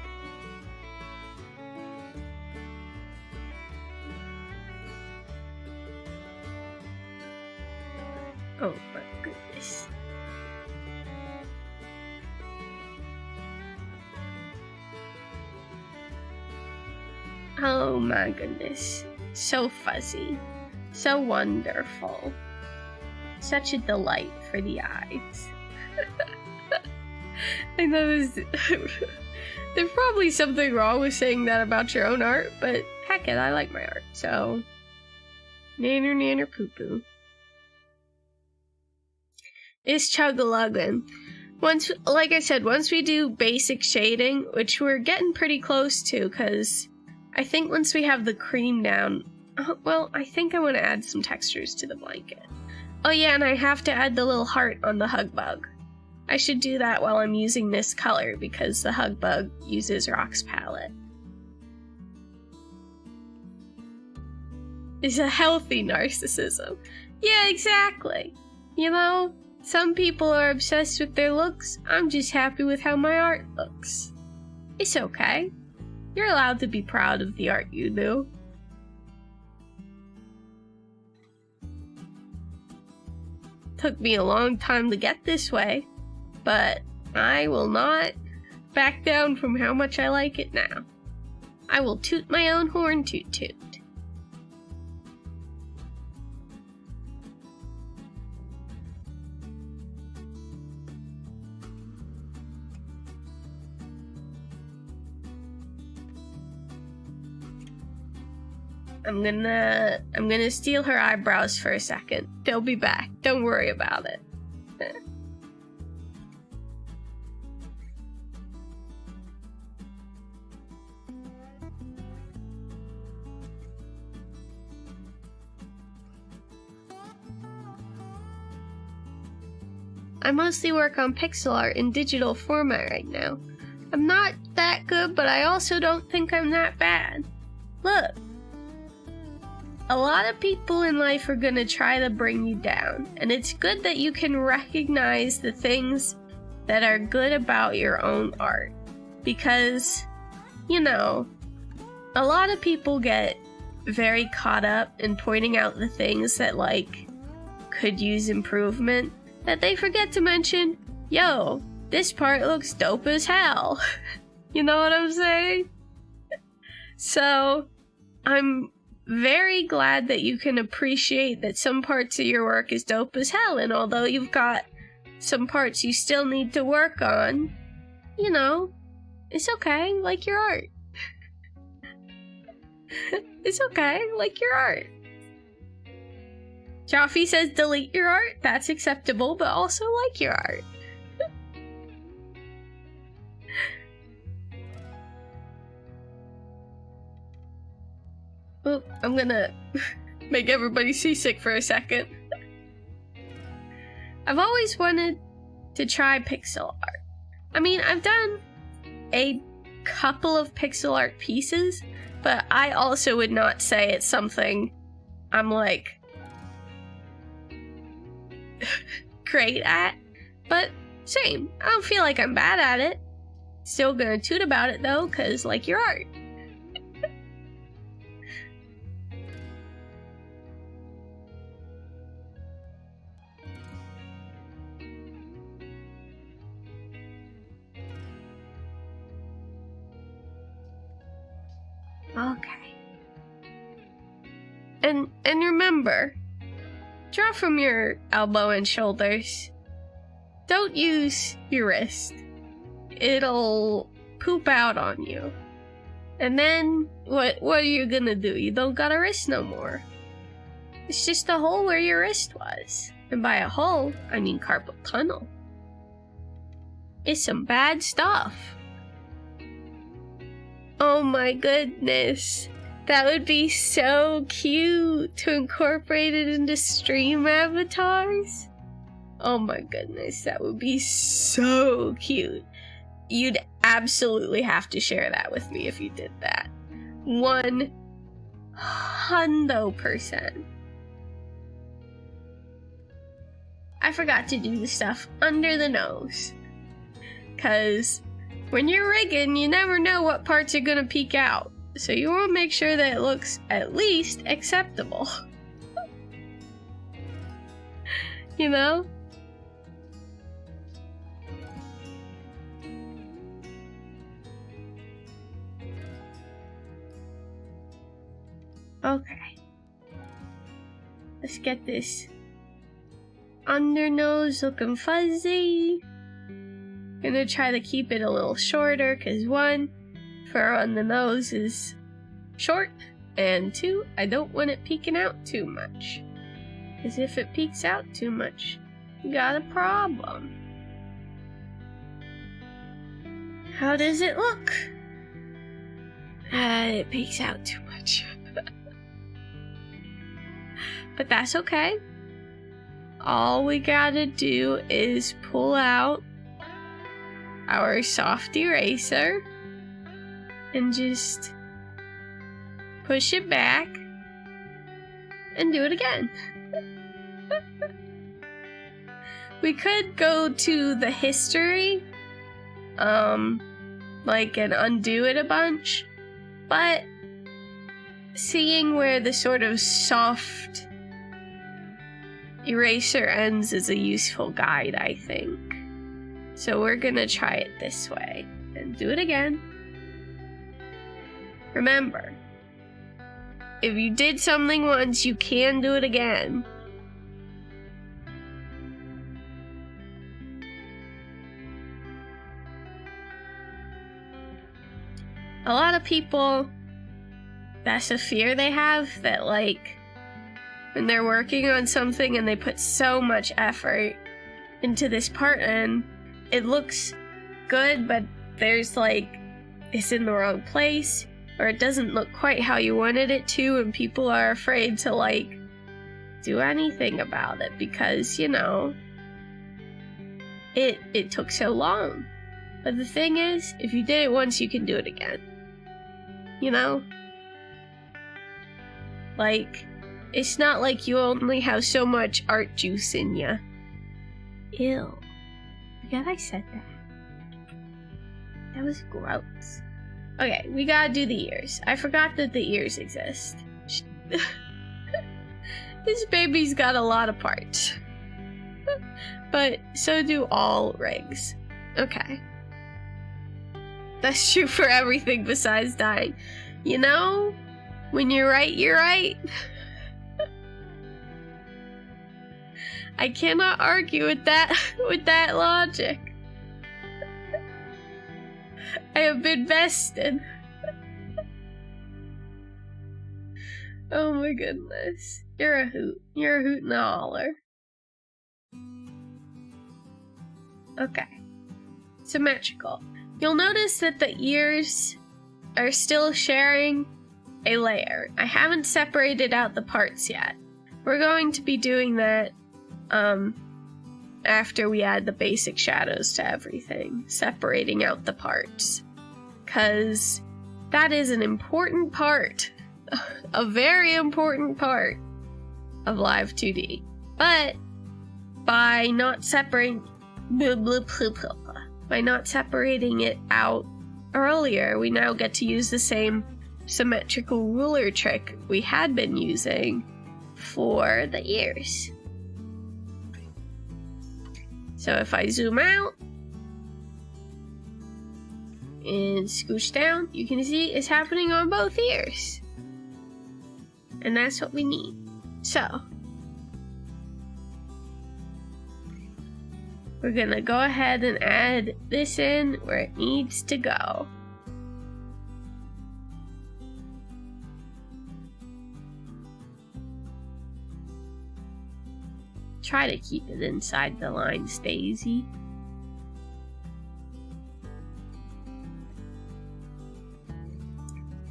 Oh my goodness. Oh my goodness. So fuzzy. So wonderful. Such a delight for the eyes. I know there's probably something wrong with saying that about your own art, but heck it, I like my art, so nanner nanner poo poo. It's chug-a-luggin'. Like I said, once we do basic shading, which we're getting pretty close to, because I think once we have the cream down, well, I think I want to add some textures to the blanket. Oh yeah, and I have to add the little heart on the hug bug. I should do that while I'm using this color, because the hug bug uses Rock's palette. It's a healthy narcissism. Yeah, exactly. You know? Some people are obsessed with their looks. I'm just happy with how my art looks. It's okay. You're allowed to be proud of the art you do. Took me a long time to get this way, but I will not back down from how much I like it now. I will toot my own horn, toot toot. I'm gonna steal her eyebrows for a second. They'll be back. Don't worry about it. I mostly work on pixel art in digital format right now. I'm not that good, but I also don't think I'm that bad. Look. A lot of people in life are gonna try to bring you down, and it's good that you can recognize the things that are good about your own art. Because, you know, a lot of people get very caught up in pointing out the things that, like, could use improvement, that they forget to mention, yo, this part looks dope as hell. You know what I'm saying? So, I'm very glad that you can appreciate that some parts of your work is dope as hell, and although you've got some parts you still need to work on, you know, it's okay, like your art. It's okay, like your art. Joffy says delete your art, that's acceptable, but also like your art. Oop, I'm gonna make everybody seasick for a second. I've always wanted to try pixel art. I mean, I've done a couple of pixel art pieces, but I also would not say it's something I'm like great at. But same, I don't feel like I'm bad at it. Still gonna toot about it though, cause like your art. Okay. And remember, draw from your elbow and shoulders. Don't use your wrist. It'll poop out on you. And then, what are you gonna do? You don't got a wrist no more. It's just a hole where your wrist was. And by a hole, I mean carpal tunnel. It's some bad stuff. Oh my goodness. That would be so cute to incorporate it into stream avatars. Oh my goodness, that would be so cute. You'd absolutely have to share that with me if you did that. 100%. I forgot to do the stuff under the nose. 'Cause when you're rigging, you never know what parts are gonna peek out. So you want to make sure that it looks at least acceptable. You know? Okay. Let's get this under nose looking fuzzy. Gonna try to keep it a little shorter, because 1, fur on the nose is short, and 2, I don't want it peeking out too much. Because if it peeks out too much, you got a problem. How does it look? It peeks out too much. But that's okay. All we gotta do is pull out our soft eraser and just push it back and do it again. We could go to the history, like, and undo it a bunch, but seeing where the sort of soft eraser ends is a useful guide, I think. So we're gonna try it this way and do it again. Remember, if you did something once, you can do it again. A lot of people, that's a fear they have, that like when they're working on something and they put so much effort into this part and it looks good, but there's like, it's in the wrong place, or it doesn't look quite how you wanted it to, and people are afraid to like do anything about it because, you know, it took so long. But the thing is, if you did it once, you can do it again. You know? Like, it's not like you only have so much art juice in you. Ew. Forget I said that. That was gross. Okay, we gotta do the ears. I forgot that the ears exist. This baby's got a lot of parts. But so do all rigs. Okay. That's true for everything besides dying. You know, when you're right, you're right. I cannot argue with that logic. I have been vested. Oh my goodness. You're a hoot. You're a hoot and a holler. Okay. Symmetrical. You'll notice that the ears are still sharing a layer. I haven't separated out the parts yet. We're going to be doing that after we add the basic shadows to everything, separating out the parts. 'Cause that is an important part, a very important part of Live2D. But by not separating it out earlier, we now get to use the same symmetrical ruler trick we had been using for the ears. So if I zoom out and scooch down, you can see it's happening on both ears. And that's what we need. So, we're gonna go ahead and add this in where it needs to go. Try to keep it inside the lines, Daisy.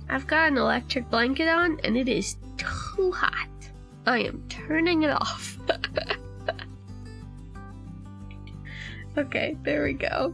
I've got an electric blanket on and it is too hot. I am turning it off. Okay, there we go.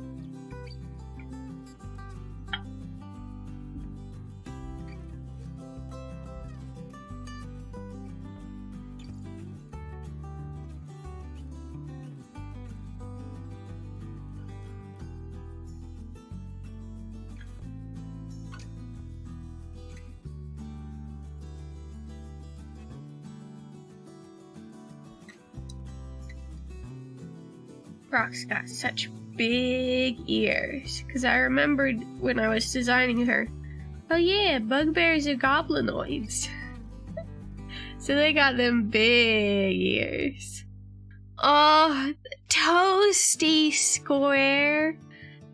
Rock's got such big ears, because I remembered when I was designing her, oh yeah, bugbears are goblinoids. So they got them big ears. Oh, Toasty Square.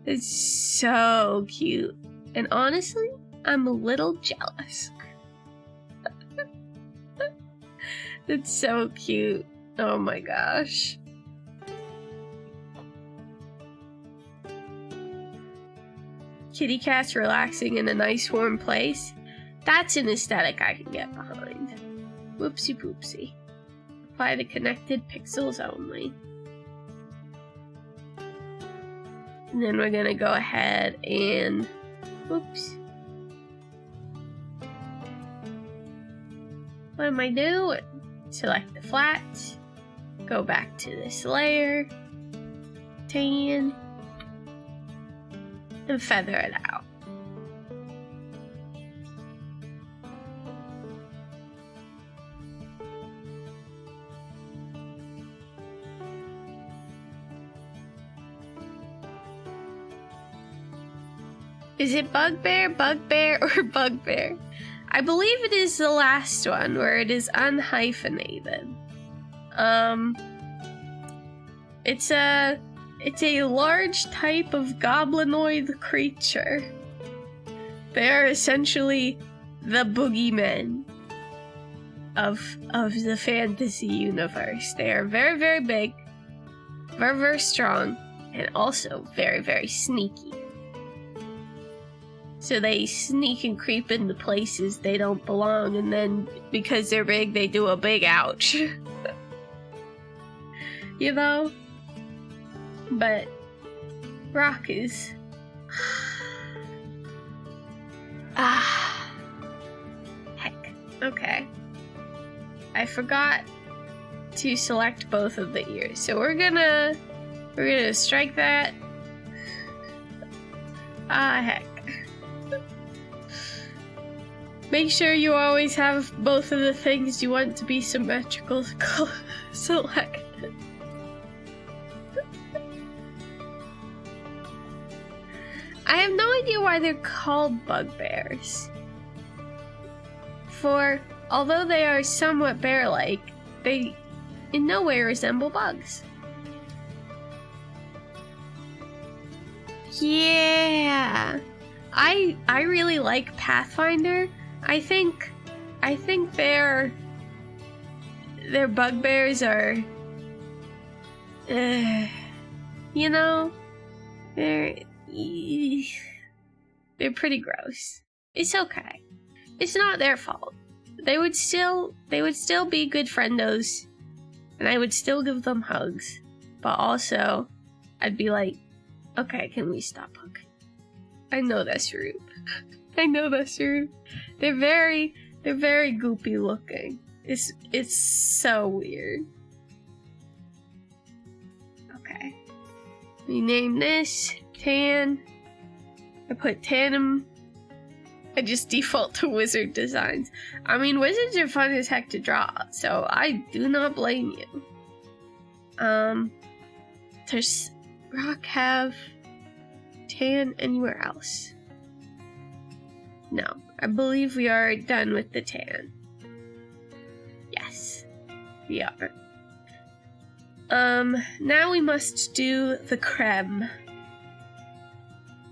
It's so cute. And honestly, I'm a little jealous. It's so cute. Oh my gosh. Kitty cat's relaxing in a nice warm place. That's an aesthetic I can get behind. Whoopsie poopsie. Apply the connected pixels only. And then we're gonna go ahead and, whoops. What am I doing? Select the flat, go back to this layer, tan, and feather it out. Is it bugbear, bugbear, or bugbear? I believe it is the last one where it is unhyphenated. It's a large type of goblinoid creature. They are essentially the boogeymen of the fantasy universe. They are very, very big, very, very strong, and also very, very sneaky. So they sneak and creep into places they don't belong, and then because they're big, they do a big ouch. You know? But Rock is... Heck. Okay. I forgot to select both of the ears, so we're gonna strike that. Heck. Make sure you always have both of the things you want to be symmetrical selected. I have no idea why they're called bugbears. For, although they are somewhat bear-like, they in no way resemble bugs. Yeah! I really like Pathfinder. I think their bugbears are, you know, they're pretty gross. It's okay. It's not their fault. They would still be good friendos, and I would still give them hugs. But also, I'd be like, okay, can we stop hugging? I know that's rude. I know that's rude. They're very goopy looking. It's so weird. Okay. We name this Tan. I put Tanim. I just default to wizard designs. I mean, wizards are fun as heck to draw, so I do not blame you. Does Rock have tan anywhere else? No, I believe we are done with the tan. Yes, we are. Now we must do the creme.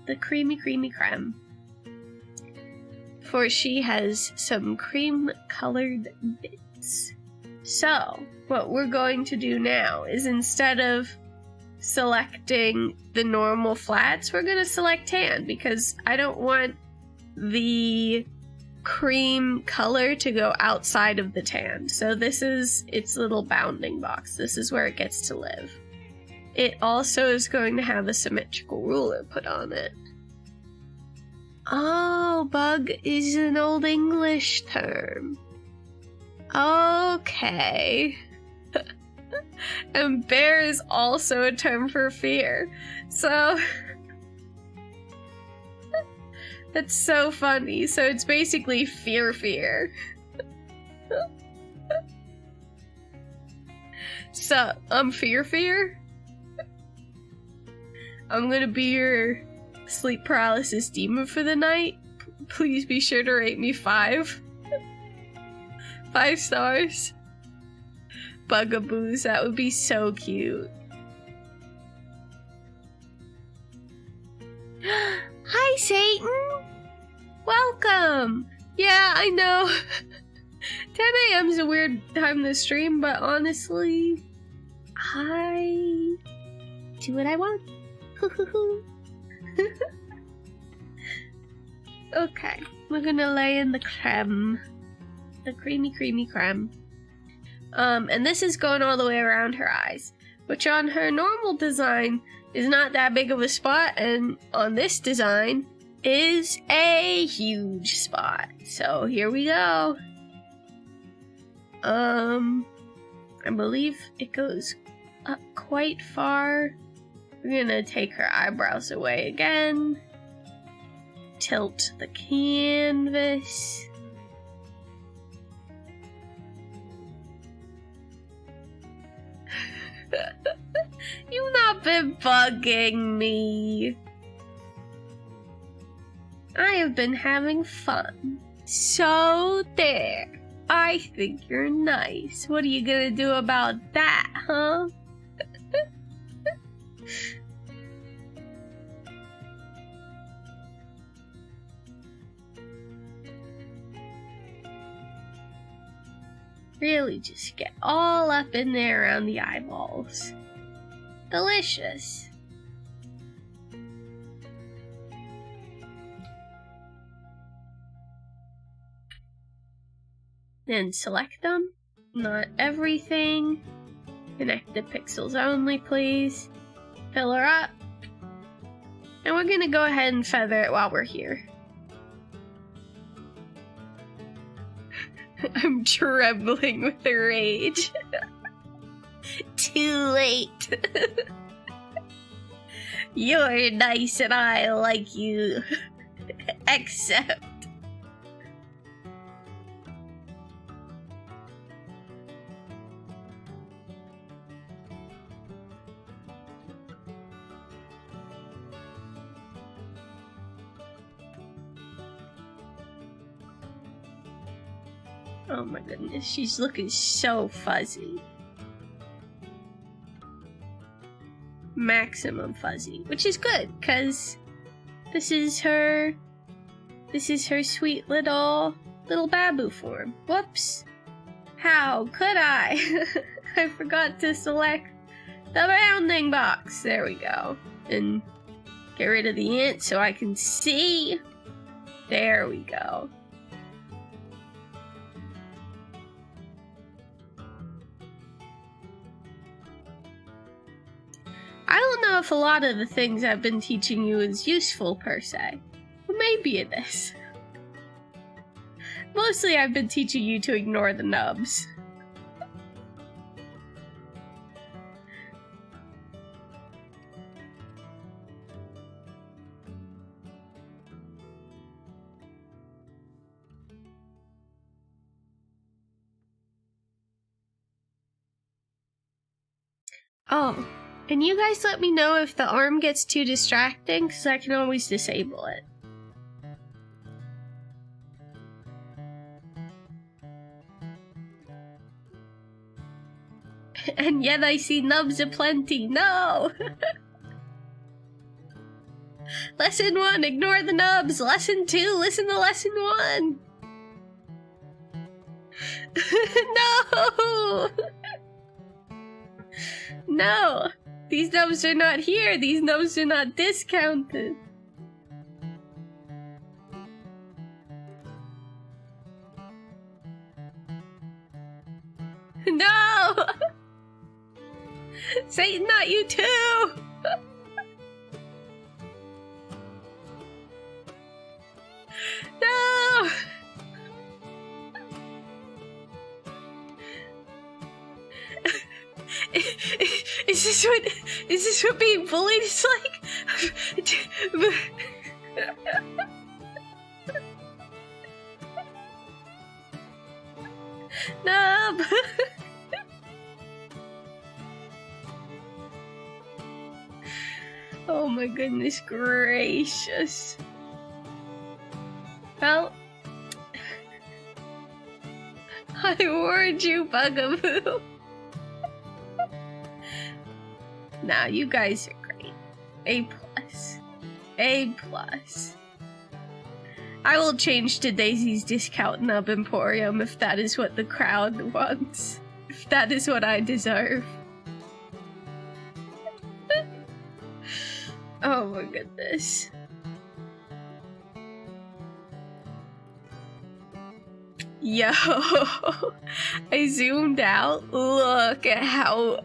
The creamy creme. For she has some cream-colored bits. So, what we're going to do now is instead of selecting the normal flats, we're going to select tan because I don't want the cream color to go outside of the tan. So this is its little bounding box. This is where it gets to live. It also is going to have a symmetrical ruler put on it. Oh, bug is an Old English term. Okay. And bear is also a term for fear. So that's so funny. So it's basically fear. So, fear. I'm gonna be your sleep paralysis demon for the night. Please be sure to rate me 5. 5 stars. Bugaboos, that would be so cute. Hi, Satan! Welcome! Yeah, I know. 10 a.m. is a weird time to stream, but honestly, I do what I want. Okay, we're gonna lay in the creme. The creamy creme. And this is going all the way around her eyes, which on her normal design is not that big of a spot, and on this design is a huge spot. So here we go. I believe it goes up quite far. We're gonna take her eyebrows away again. Tilt the canvas. You've not been bugging me. I have been having fun. So there. I think you're nice. What are you gonna do about that, huh? Really just get all up in there around the eyeballs. Delicious. Then select them. Not everything. Connect the pixels only, please. Fill her up. And we're gonna go ahead and feather it while we're here. I'm trembling with rage. Too late. You're nice and I like you. Except. Oh my goodness, she's looking so fuzzy. Maximum fuzzy, which is good, because this is her sweet little babu form. Whoops. How could I? I forgot to select the bounding box. There we go. And get rid of the ant so I can see. There we go. I don't know if a lot of the things I've been teaching you is useful per se, but maybe it is. Mostly I've been teaching you to ignore the nubs. Oh. And you guys let me know if the arm gets too distracting, because I can always disable it. And yet I see nubs aplenty. No! Lesson 1, ignore the nubs. Lesson 2, listen to lesson 1. No! No! These nubs are not here. These nubs are not discounted. No! Satan, not you too! No! Is this what being bullied is like? Nub! Oh my goodness gracious. Well, I warned you, Bugaboo. Nah, you guys are great. A+. A+. I will change to Daisy's Discount Nub Emporium if that is what the crowd wants. If that is what I deserve. Oh my goodness. Yo, I zoomed out. Look at how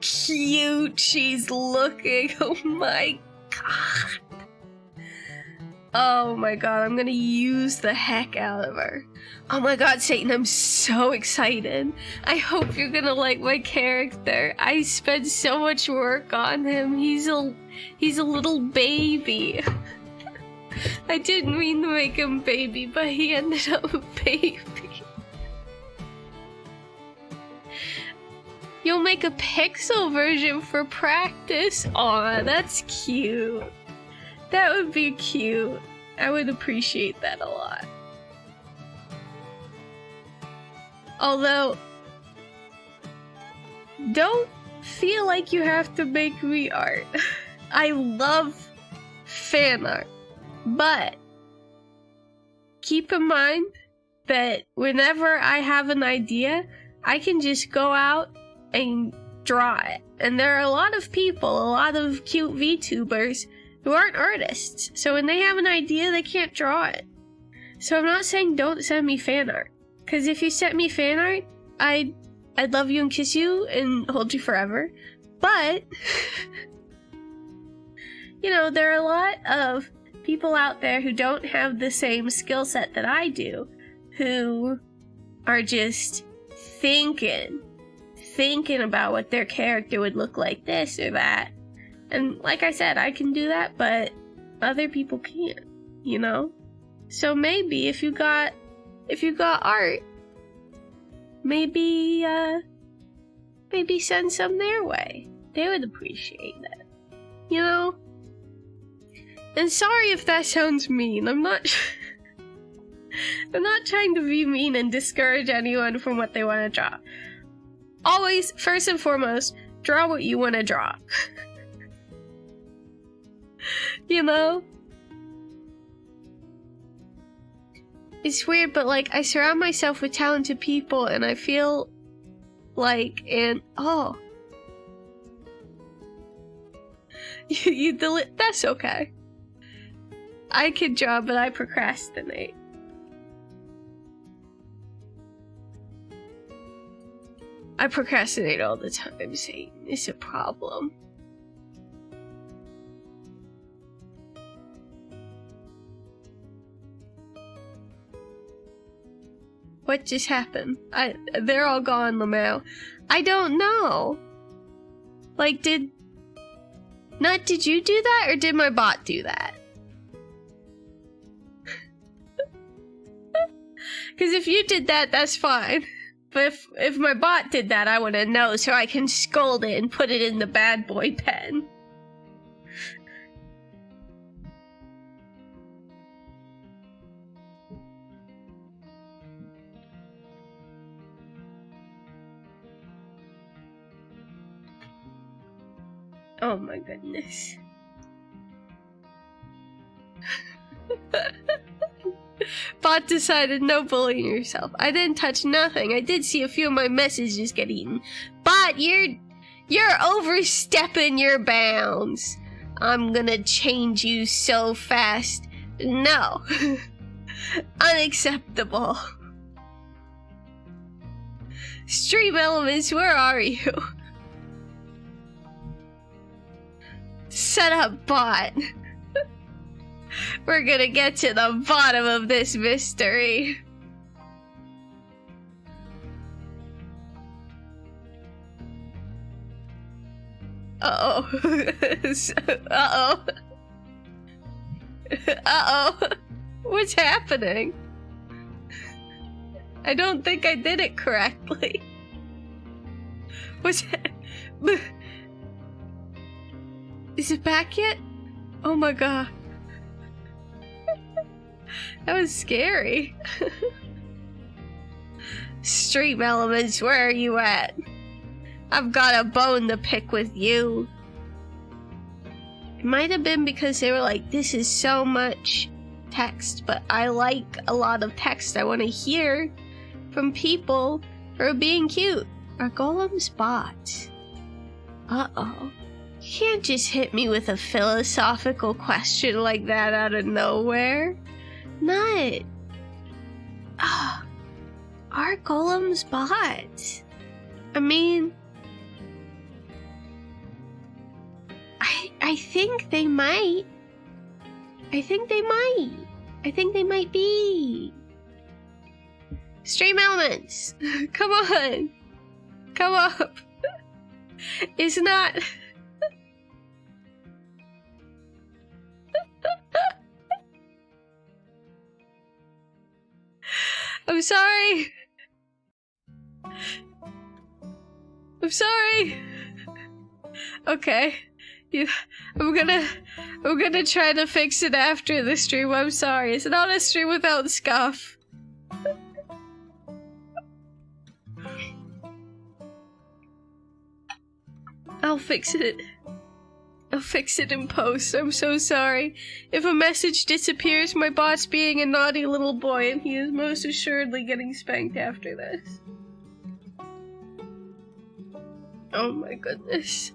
cute she's looking. Oh my god. Oh my god, I'm gonna use the heck out of her. Oh my god, Satan, I'm so excited. I hope you're gonna like my character. I spent so much work on him. He's a little baby. I didn't mean to make him baby, but he ended up a baby. You'll make a pixel version for practice? Aw, that's cute. That would be cute. I would appreciate that a lot. Although, don't feel like you have to make me art. I love fan art, but keep in mind that whenever I have an idea, I can just go out and draw it. And there are a lot of people, a lot of cute VTubers who aren't artists. So when they have an idea, they can't draw it. So I'm not saying don't send me fan art. Because if you sent me fan art, I'd love you and kiss you and hold you forever. But, you know, there are a lot of people out there who don't have the same skill set that I do, who are just thinking about what their character would look like this or that. And like I said, I can do that, but other people can't, you know? So maybe if you got art, maybe send some their way. They would appreciate it, you know? And sorry if that sounds mean. I'm not trying to be mean and discourage anyone from what they want to draw. Always, first and foremost, draw what you want to draw. You know? It's weird, but like, I surround myself with talented people and I feel like, oh. You delete, that's okay. I can draw, but I procrastinate. I procrastinate all the time, Satan. It's a problem. What just happened? They're all gone, Lamau. I don't know. Like, did you do that, or did my bot do that? Because if you did that, that's fine. But if my bot did that, I want to know so I can scold it and put it in the bad boy pen. Oh my goodness. Bot decided no bullying yourself. I didn't touch nothing. I did see a few of my messages get eaten. Bot, you're overstepping your bounds. I'm gonna change you so fast. No. Unacceptable. Stream Elements, where are you? Shut up, bot. We're gonna get to the bottom of this mystery. Uh-oh. Uh-oh. Uh-oh. What's happening? I don't think I did it correctly. What's Is it back yet? Oh my god. That was scary. Stream Elements, where are you at? I've got a bone to pick with you. It might have been because they were like, this is so much text, but I like a lot of text. I want to hear from people who are being cute. Are golems bots? Uh-oh. You can't just hit me with a philosophical question like that out of nowhere. Nut. Ah, are golems bots? I mean, I think they might. I think they might. I think they might be. Stream Elements, come on. Come up. It's not... I'm sorry. I'm sorry. Okay. I'm gonna try to fix it after the stream. I'm sorry. It's not a stream without scuff. I'll fix it. I'll fix it in post. I'm so sorry. If a message disappears, my bot's being a naughty little boy, and he is most assuredly getting spanked after this. Oh my goodness.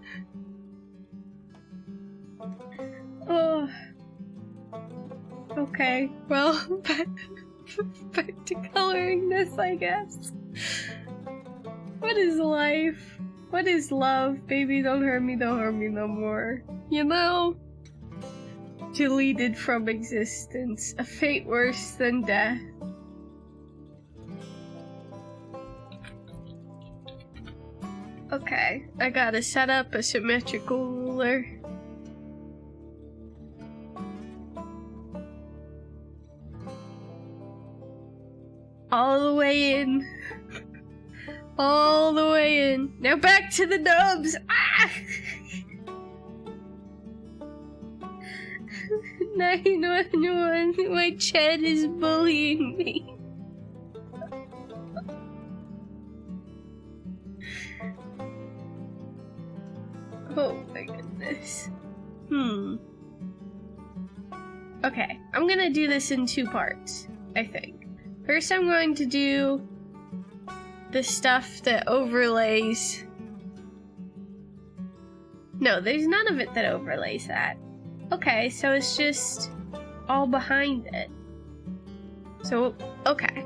Oh. Okay, well, back to coloring this, I guess. What is life? What is love? Baby, don't hurt me no more. You know? Deleted from existence. A fate worse than death. Okay, I gotta set up a symmetrical ruler. All the way in. All the way in. Now back to the nubs! Ah! 911, my Ched is bullying me. Oh my goodness. Okay, I'm gonna do this in 2 parts, I think. First I'm going to do the stuff that overlays... No, there's none of it that overlays that. Okay, so it's just all behind it. So, okay.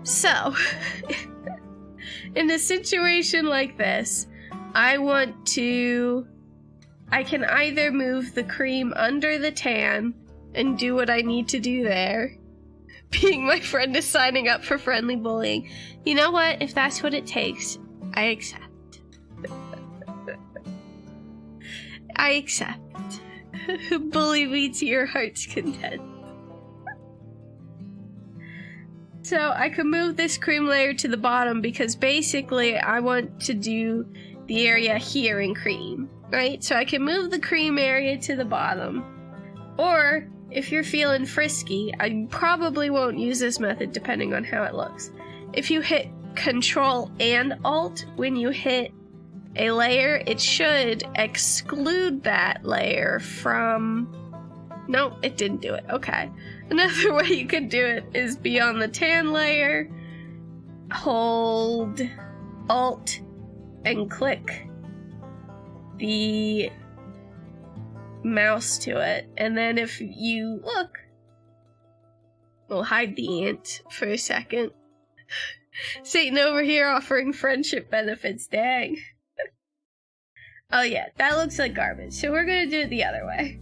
So, in a situation like this, I can either move the cream under the tan and do what I need to do there. Being my friend is signing up for friendly bullying. You know what? If that's what it takes, I accept. I accept. Bully me to your heart's content. So I can move this cream layer to the bottom because basically I want to do the area here in cream, right? So I can move the cream area to the bottom. Or, if you're feeling frisky, I probably won't use this method depending on how it looks. If you hit Control and Alt when you hit a layer, it should exclude that layer from... No, it didn't do it. Okay. Another way you could do it is be on the tan layer, hold Alt, and click the mouse to it. And then if you look, we'll hide the ant for a second. Satan over here offering friendship benefits, dang. Oh yeah, that looks like garbage. So we're gonna do it the other way.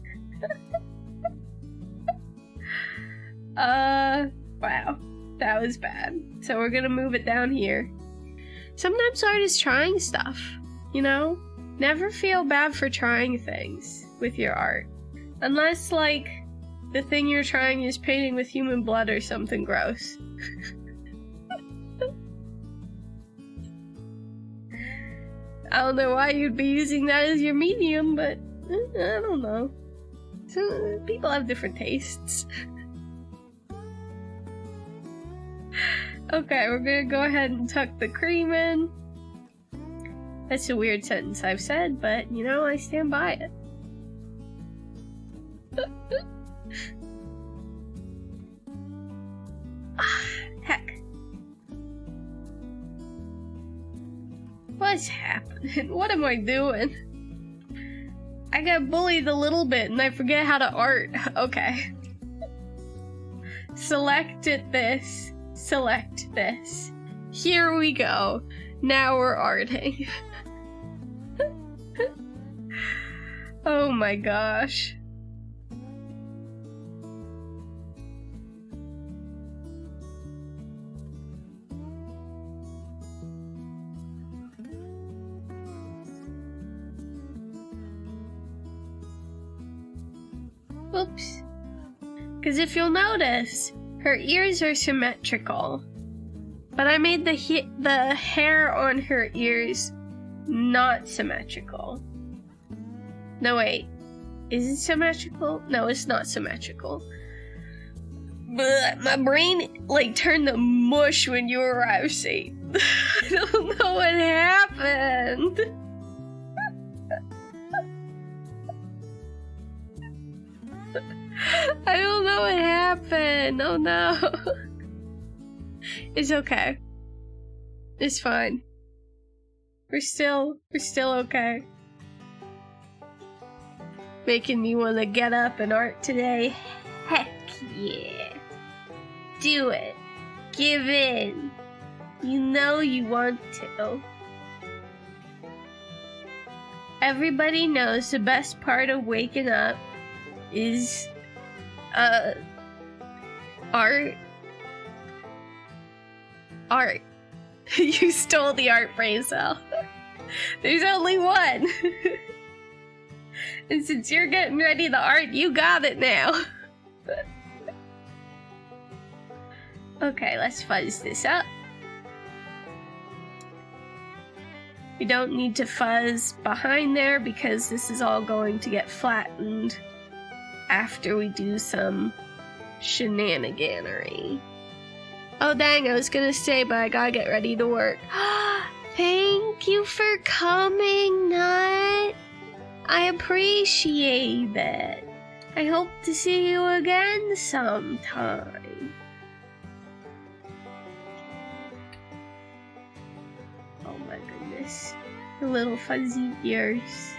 Wow. That was bad. So we're gonna move it down here. Sometimes art is trying stuff, you know? Never feel bad for trying things with your art. Unless, like, the thing you're trying is painting with human blood or something gross. I don't know why you'd be using that as your medium, but I don't know. So, people have different tastes. Okay, we're gonna go ahead and tuck the cream in. That's a weird sentence I've said, but, you know, I stand by it. Heck. What's happening? What am I doing? I got bullied a little bit and I forget how to art. Okay. Select this. Select this. Here we go. Now we're arting. Oh my gosh. Oops. Because if you'll notice, her ears are symmetrical. But I made the hair on her ears not symmetrical. No, wait. Is it symmetrical? No, it's not symmetrical. But my brain, like, turned to mush when you arrived, Satan. I don't know what happened. I don't know what happened. Oh no. It's okay. It's fine. We're still okay. Making me want to get up and art today. Heck yeah. Do it. Give in. You know you want to. Everybody knows the best part of waking up is art. Art. You stole the art phrase, Al. There's only one. And since you're getting ready to art, you got it now. Okay, let's fuzz this up. We don't need to fuzz behind there because this is all going to get flattened after we do some shenaniganery. Oh dang, I was gonna say, but I gotta get ready to work. Thank you for coming, Nut. I appreciate it. I hope to see you again sometime. Oh my goodness. Her little fuzzy ears.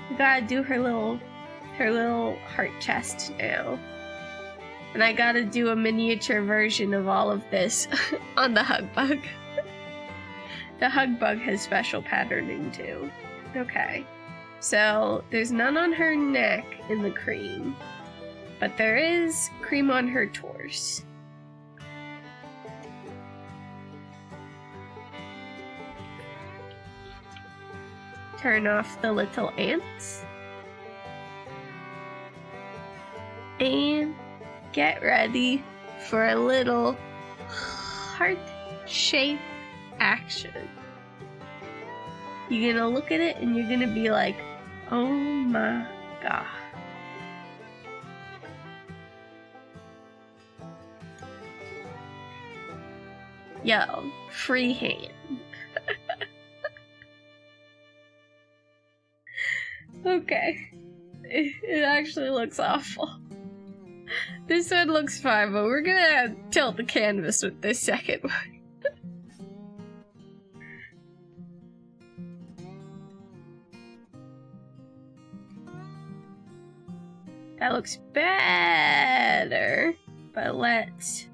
We gotta do her little heart chest now. And I gotta do a miniature version of all of this on the hug bug. The hug bug has special patterning too. Okay. So there's none on her neck in the cream, but there is cream on her torso. Turn off the little ants. And get ready for a little heart-shaped action. You're gonna look at it and you're gonna be like, oh my god. Yo, free hand. Okay. It actually looks awful. This one looks fine, but we're gonna tilt the canvas with this second one. That looks better, but let's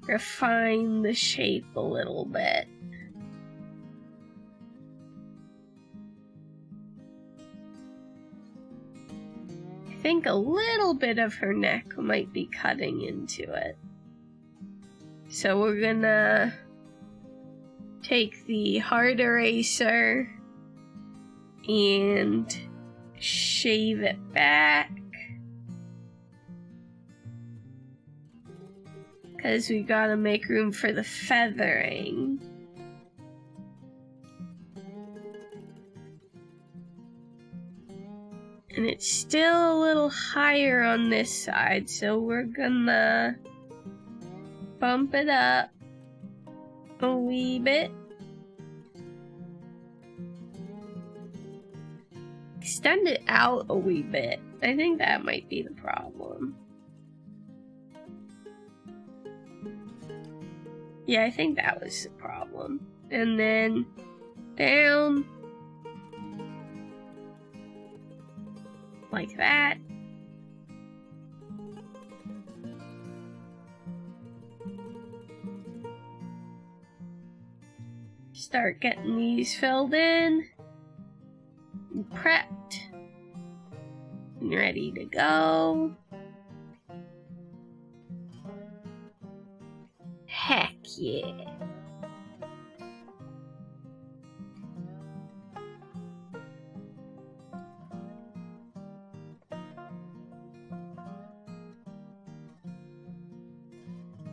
refine the shape a little bit. I think a little bit of her neck might be cutting into it. So we're gonna take the hard eraser and shave it back. Because we gotta make room for the feathering. And it's still a little higher on this side, so we're gonna bump it up a wee bit. Extend it out a wee bit. I think that might be the problem. Yeah, I think that was the problem. And then down. Like that. Start getting these filled in. And prepped. And ready to go. Heck yeah.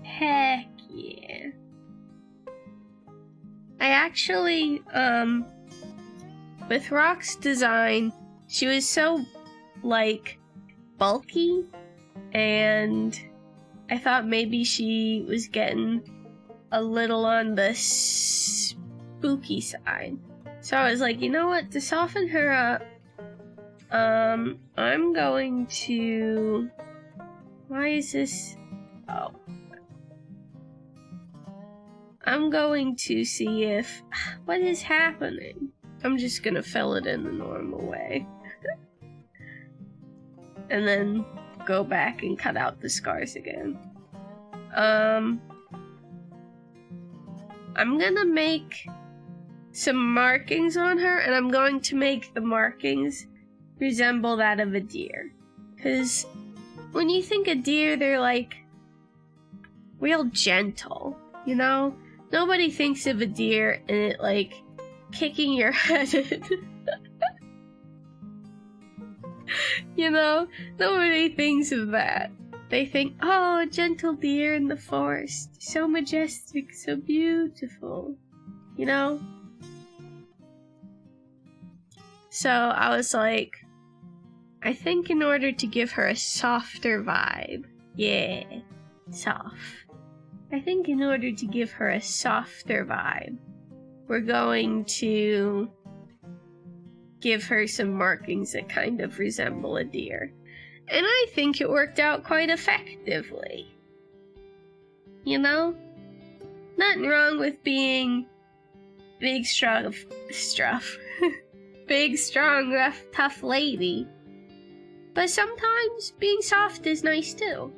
Heck yeah. I actually, with Rock's design, she was so, like, bulky, and I thought maybe she was getting a little on the spooky side. So I was like, you know what, to soften her up, I'm going to... Why is this... Oh. I'm going to see if... What is happening? I'm just gonna fill it in the normal way. And then go back and cut out the scars again. I'm gonna make some markings on her, and I'm going to make the markings resemble that of a deer. Because when you think of deer, they're like real gentle, you know? Nobody thinks of a deer and it like kicking your head in. You know? Nobody thinks of that. They think, oh, a gentle deer in the forest. So majestic, so beautiful. You know? So I was like, I think in order to give her a softer vibe, yeah, soft. I think in order to give her a softer vibe, we're going to give her some markings that kind of resemble a deer. And I think it worked out quite effectively. You know? Nothing wrong with being big, strong, big, strong, rough, tough lady. But sometimes being soft is nice too.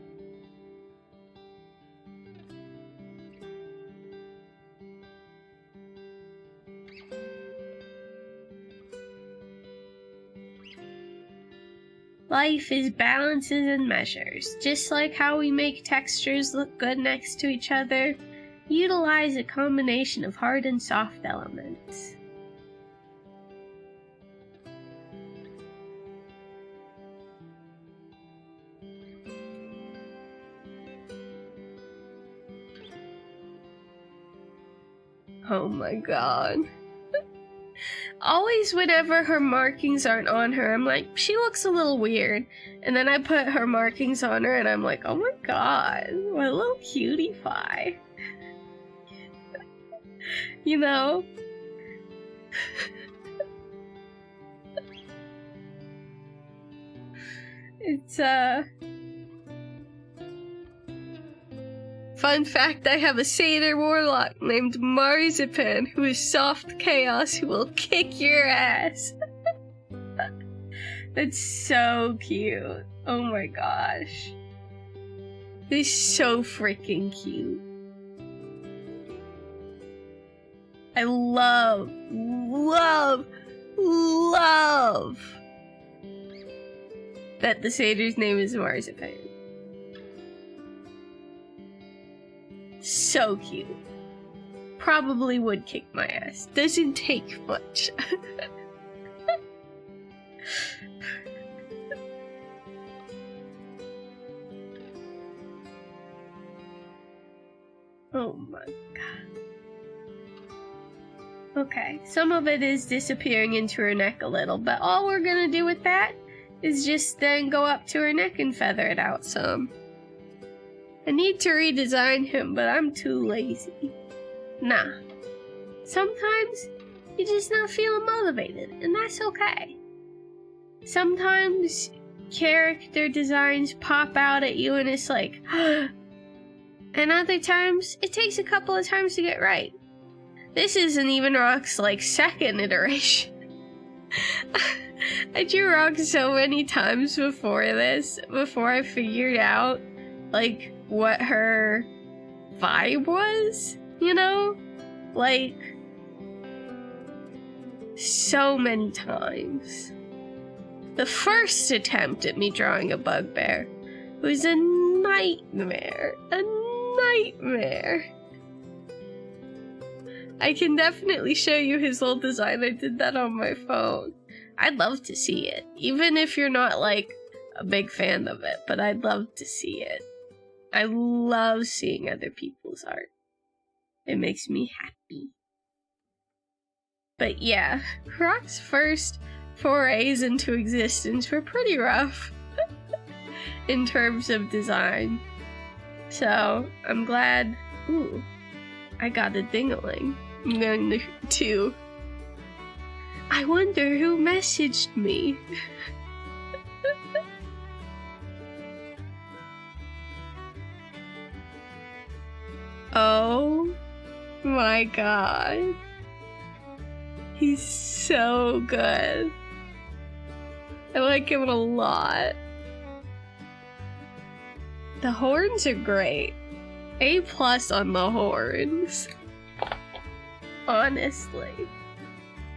Life is balances and measures. Just like how we make textures look good next to each other, utilize a combination of hard and soft elements. Oh my god. Always whenever her markings aren't on her, I'm like, she looks a little weird. And then I put her markings on her and I'm like, oh my god, what a little cutie pie. You know? It's, fun fact, I have a satyr warlock named Marzipan who is soft chaos who will kick your ass. That's so cute. Oh my gosh. He's so freaking cute. I love that the satyr's name is Marzipan. So cute. Probably would kick my ass. Doesn't take much. Oh my god. Okay, some of it is disappearing into her neck a little, but all we're gonna do with that is just then go up to her neck and feather it out some. I need to redesign him, but I'm too lazy. Nah. Sometimes you're just not feeling motivated, and that's okay. Sometimes character designs pop out at you and it's like, and other times it takes a couple of times to get right. This isn't even Rock's like second iteration. I drew Rock so many times before this, before I figured out like what her vibe was, you know? Like, so many times. The first attempt at me drawing a bugbear was a nightmare. A nightmare. I can definitely show you his old design. I did that on my phone. I'd love to see it. Even if you're not, like, a big fan of it. But I'd love to see it. I love seeing other people's art. It makes me happy. But yeah, Rock's first forays into existence were pretty rough. In terms of design. So, I'm glad... Ooh, I got a ding-a-ling. I'm going to... I wonder who messaged me. Oh my god. He's so good. I like him a lot. The horns are great. A+ on the horns. Honestly.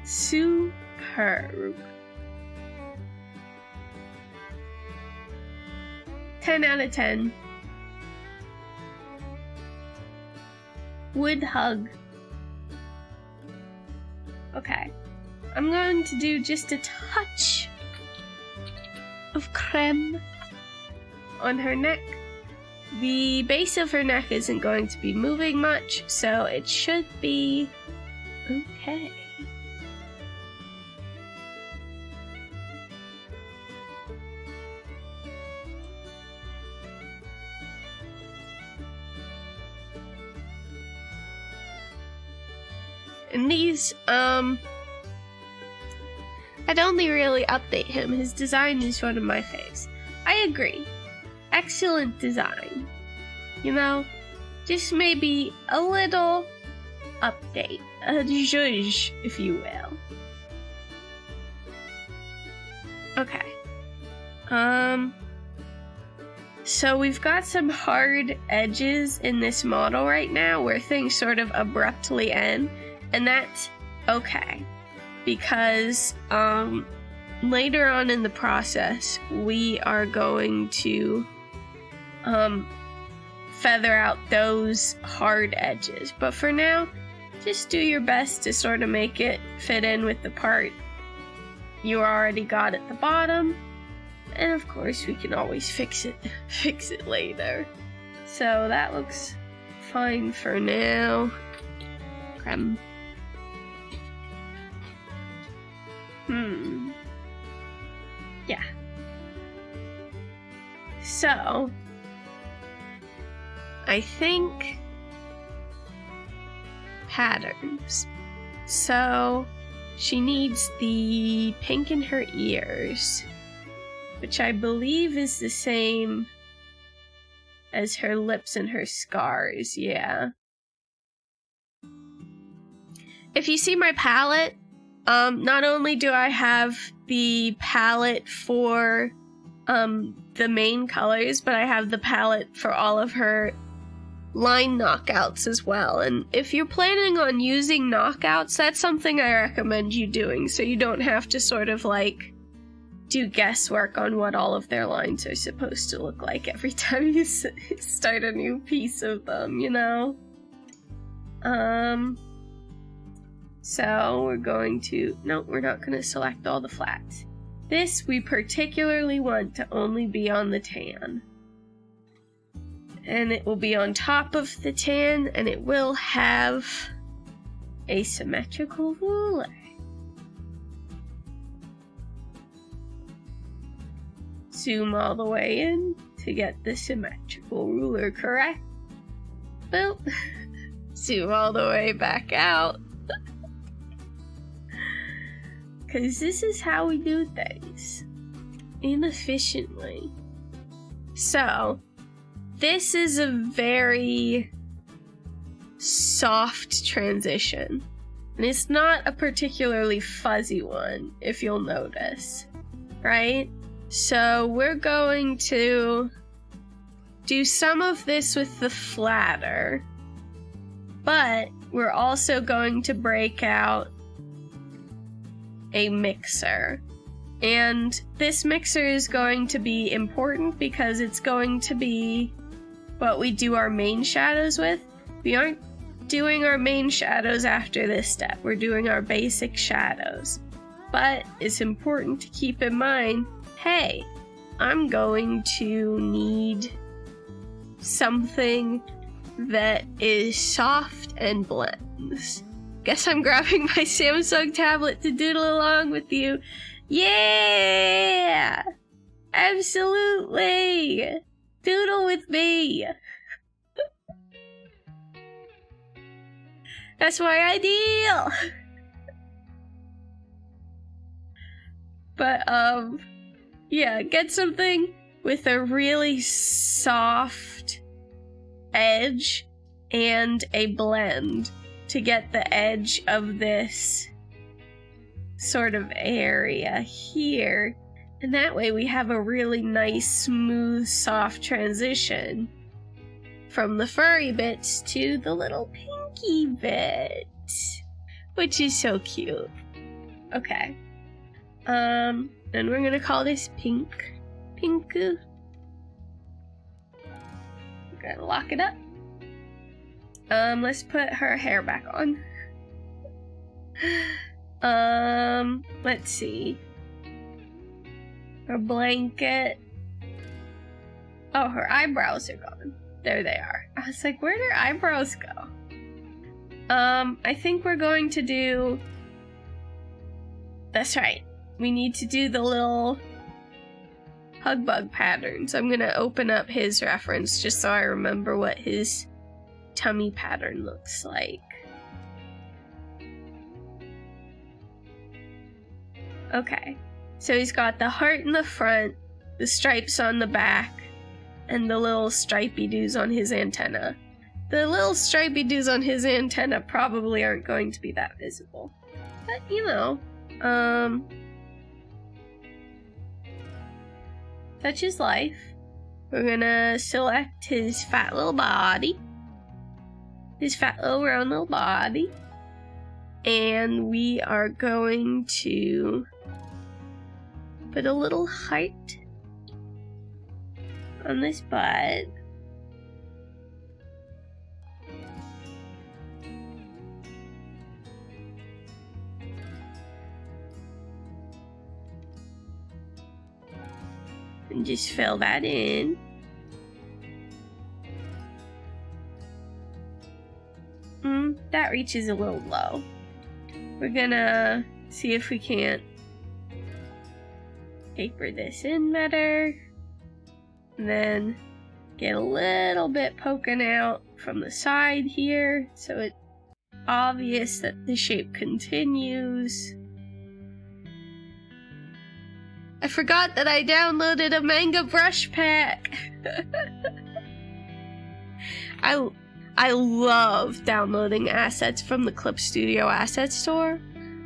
Superb. 10 out of 10. Would hug. Okay. I'm going to do just a touch of creme on her neck. The base of her neck isn't going to be moving much, so it should be okay. And these, I'd only really update him. His design is one of my faves. I agree. Excellent design. You know, just maybe a little update. A zhuzh, if you will. Okay. So we've got some hard edges in this model right now where things sort of abruptly end. And that's okay. Because, later on in the process, we are going to, feather out those hard edges. But for now, just do your best to sort of make it fit in with the part you already got at the bottom. And of course, we can always fix it later. So that looks fine for now. Creme. Yeah. So, I think patterns. So, she needs the pink in her ears. which I believe is the same as her lips and her scars, yeah. If you see my palette, not only do I have the palette for the main colors, but I have the palette for all of her line knockouts as well. And if you're planning on using knockouts, that's something I recommend you doing, so you don't have to sort of like do guesswork on what all of their lines are supposed to look like every time you start a new piece of them, you know? So we're going to, no, we're not going to select all the flats. This we particularly want to only be on the tan. And it will be on top of the tan, and it will have a symmetrical ruler. Zoom all the way in to get the symmetrical ruler correct. Boop. Zoom all the way back out. Because this is how we do things. Inefficiently. So, this is a very soft transition. And it's not a particularly fuzzy one, if you'll notice. Right? So we're going to do some of this with the flatter, but we're also going to break out a mixer. And this mixer is going to be important because it's going to be what we do our main shadows with. We aren't doing our main shadows after this step. We're doing our basic shadows. But it's important to keep in mind, hey, I'm going to need something that is soft and blends. Guess I'm grabbing my Samsung tablet to doodle along with you. Yeah! Absolutely! Doodle with me! That's my ideal! But, yeah, get something with a really soft edge and a blend to get the edge of this sort of area here. And that way we have a really nice, smooth, soft transition from the furry bits to the little pinky bits, which is so cute. Okay. And we're gonna call this Pink. Pinku. We're gonna lock it up. Let's put her hair back on. Let's see. Her blanket. Oh, her eyebrows are gone. There they are. I was like, where'd her eyebrows go? I think we're going to do... That's right. We need to do the little hug bug pattern. So I'm gonna open up his reference just so I remember what his tummy pattern looks like. Okay, so he's got the heart in the front, the stripes on the back, and the little stripey doos on his antenna. The little stripey doos on his antenna probably aren't going to be that visible. But, you know, such is life. We're gonna select his fat little body. His fat little round little body. And we are going to put a little heart on this butt. And just fill that in. That reaches a little low. We're gonna see if we can't taper this in better. And then get a little bit poking out from the side here so it's obvious that the shape continues. I forgot that I downloaded a manga brush pack. I love downloading assets from the Clip Studio Asset Store.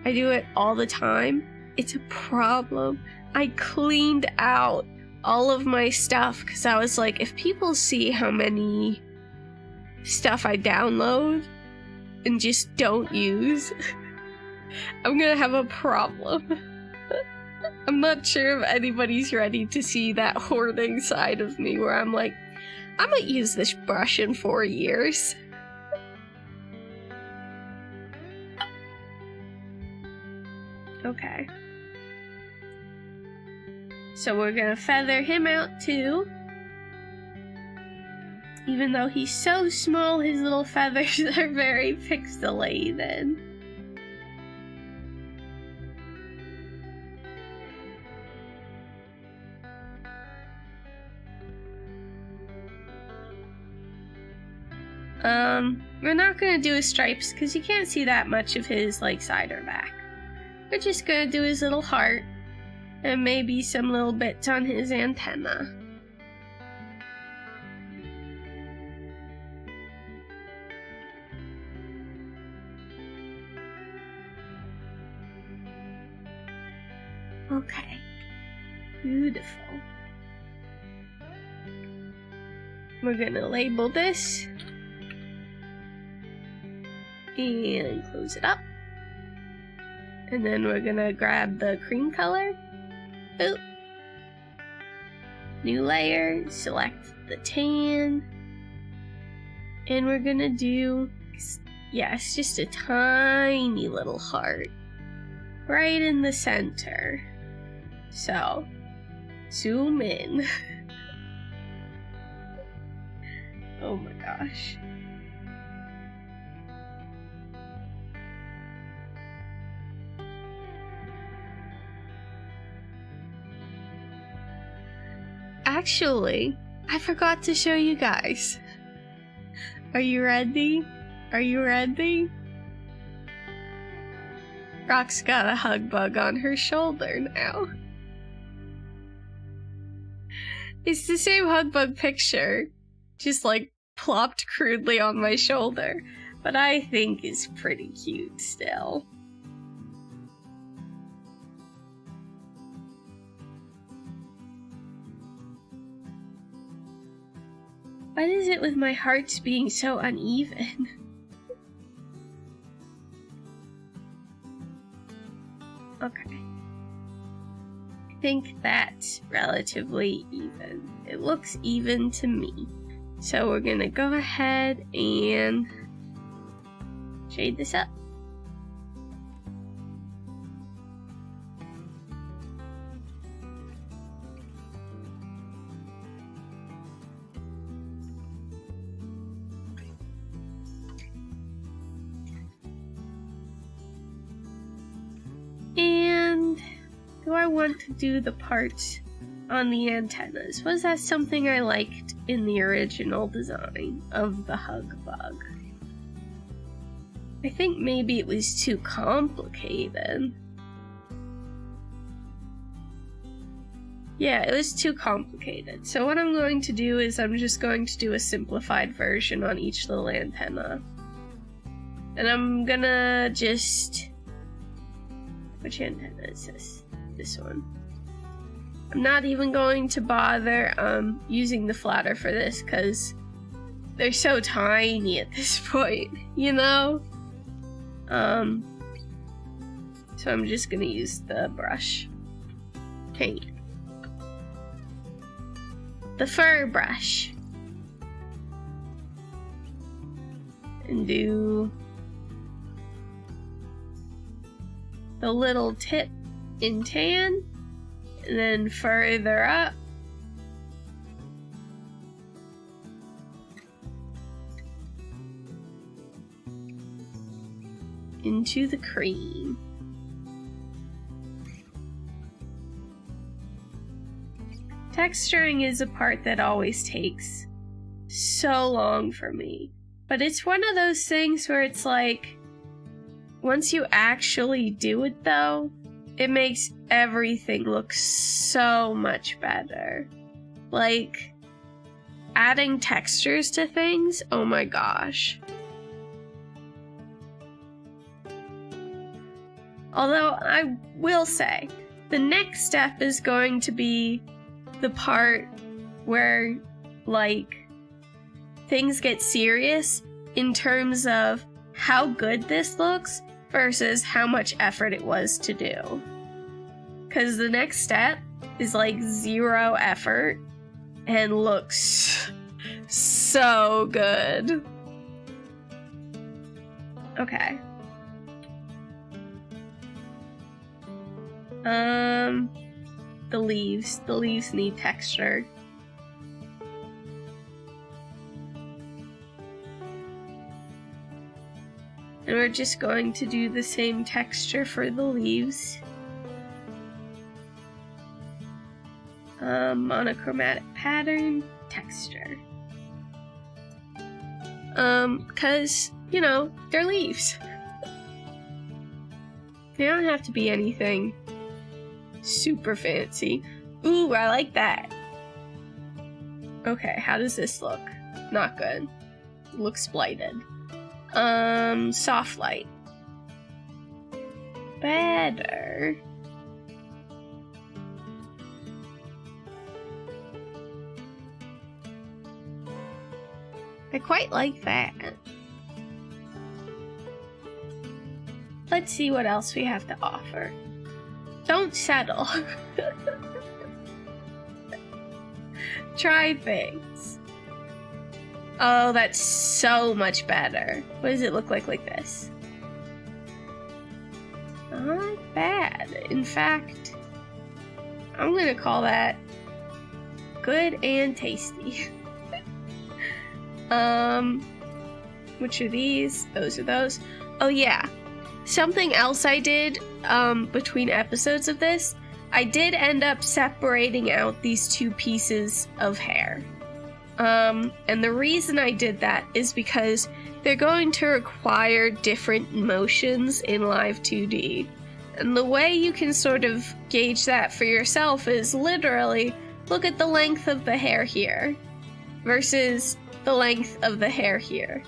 I do it all the time. It's a problem. I cleaned out all of my stuff because I was like, if people see how many stuff I download and just don't use, I'm gonna have a problem. I'm not sure if anybody's ready to see that hoarding side of me where I'm like, I might use this brush in 4 years. Okay. So we're gonna feather him out too. Even though he's so small, his little feathers are very pixelated. We're not gonna do his stripes because you can't see that much of his like side or back. We're just gonna do his little heart and maybe some little bits on his antenna. Okay, beautiful. We're gonna label this and close it up. And then we're gonna grab the cream color. Oop. New layer, select the tan. And we're gonna do, yeah, it's just a tiny little heart right in the center. So, zoom in. Oh my gosh. Actually, I forgot to show you guys. Are you ready? Are you ready? Rock's got a hug bug on her shoulder now. It's the same hug bug picture, just like plopped crudely on my shoulder, but I think it's pretty cute still. What is it with my hearts being so uneven? Okay. I think that's relatively even. It looks even to me. So we're gonna go ahead and shade this up. And do I want to do the parts on the antennas? Was that something I liked in the original design of the hug bug? I think maybe it was too complicated. Yeah, it was too complicated. So what I'm going to do is I'm just going to do a simplified version on each little antenna. And I'm gonna just... Which antenna is this? This one. I'm not even going to bother using the flatter for this because they're so tiny at this point, you know? So I'm just gonna use the brush. Paint. The fur brush. And do the little tip in tan, and then further up into the cream. Texturing is a part that always takes so long for me, but it's one of those things where it's like, once you actually do it though, it makes everything look so much better. Like, adding textures to things, oh my gosh. Although I will say, the next step is going to be the part where, like, things get serious in terms of how good this looks versus how much effort it was to do. Because the next step is like 0 effort and looks so good. Okay. The leaves. The leaves need texture. And we're just going to do the same texture for the leaves. Monochromatic pattern, texture. Cause, you know, they're leaves. They don't have to be anything super fancy. Ooh, I like that. Okay, how does this look? Not good. Looks blighted. Soft light. Better. I quite like that. Let's see what else we have to offer. Don't settle. Try things. Oh, that's so much better. What does it look like this? Not bad. In fact, I'm gonna call that good and tasty. Which are these? Those are those. Oh yeah. Something else I did, between episodes of this, I did end up separating out these 2 pieces of hair. And the reason I did that is because they're going to require different motions in LIVE2D. And the way you can sort of gauge that for yourself is literally look at the length of the hair here versus the length of the hair here.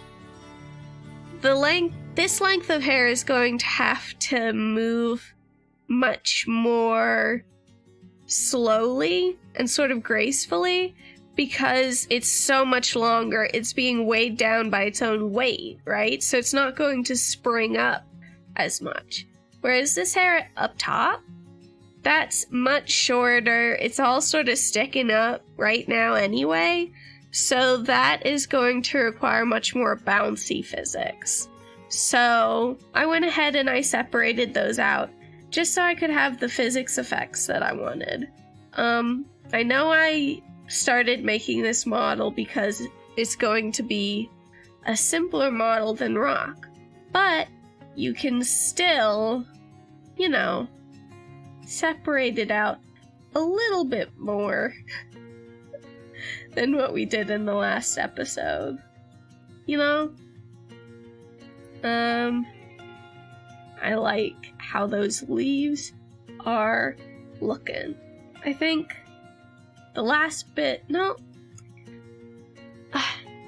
This length of hair is going to have to move much more slowly and sort of gracefully because it's so much longer. It's being weighed down by its own weight, right? So it's not going to spring up as much. Whereas this hair up top, that's much shorter. It's all sort of sticking up right now anyway. So that is going to require much more bouncy physics. So I went ahead and I separated those out just so I could have the physics effects that I wanted. I know I started making this model because it's going to be a simpler model than Rock, but you can still, you know, separate it out a little bit more than what we did in the last episode, you know? I like how those leaves are looking. I think the last bit, no,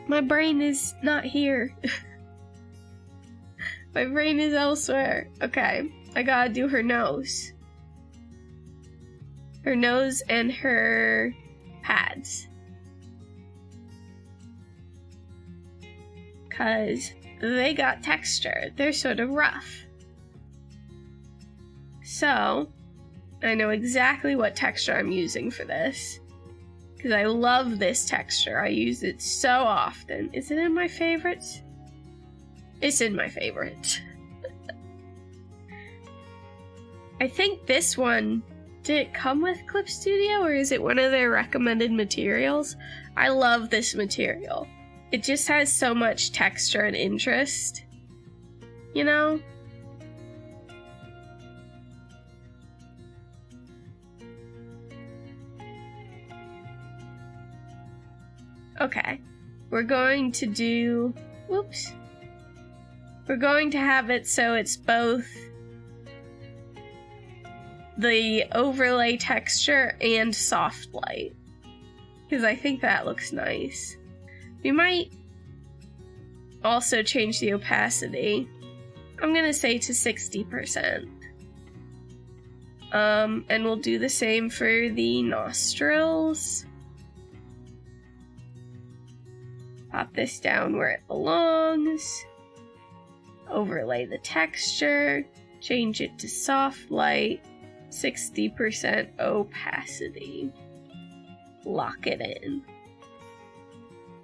my brain is not here. My brain is elsewhere. Okay, I gotta do her nose. Her nose and her pads. 'Cause they got texture. They're sort of rough. So, I know exactly what texture I'm using for this. Because I love this texture. I use it so often. Is it in my favorites? It's in my favorites. I think this one, did it come with Clip Studio or is it one of their recommended materials? I love this material. It just has so much texture and interest, you know? Okay, we're going to do, whoops. We're going to have it so it's both the overlay texture and soft light, because I think that looks nice. We might also change the opacity. I'm gonna say to 60%. And we'll do the same for the nostrils. Pop this down where it belongs. Overlay the texture. Change it to soft light. 60% opacity. Lock it in.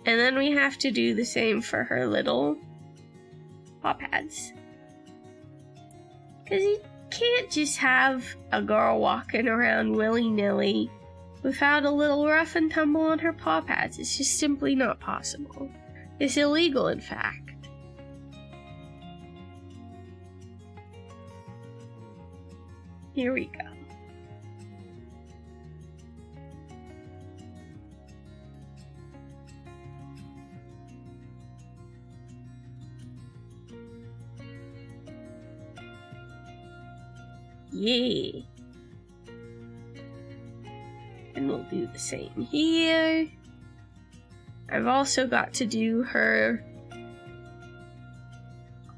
And then we have to do the same for her little paw pads. Because you can't just have a girl walking around willy-nilly without a little rough and tumble on her paw pads. It's just simply not possible. It's illegal, in fact. Here we go. Yeah. And we'll do the same here. I've also got to do her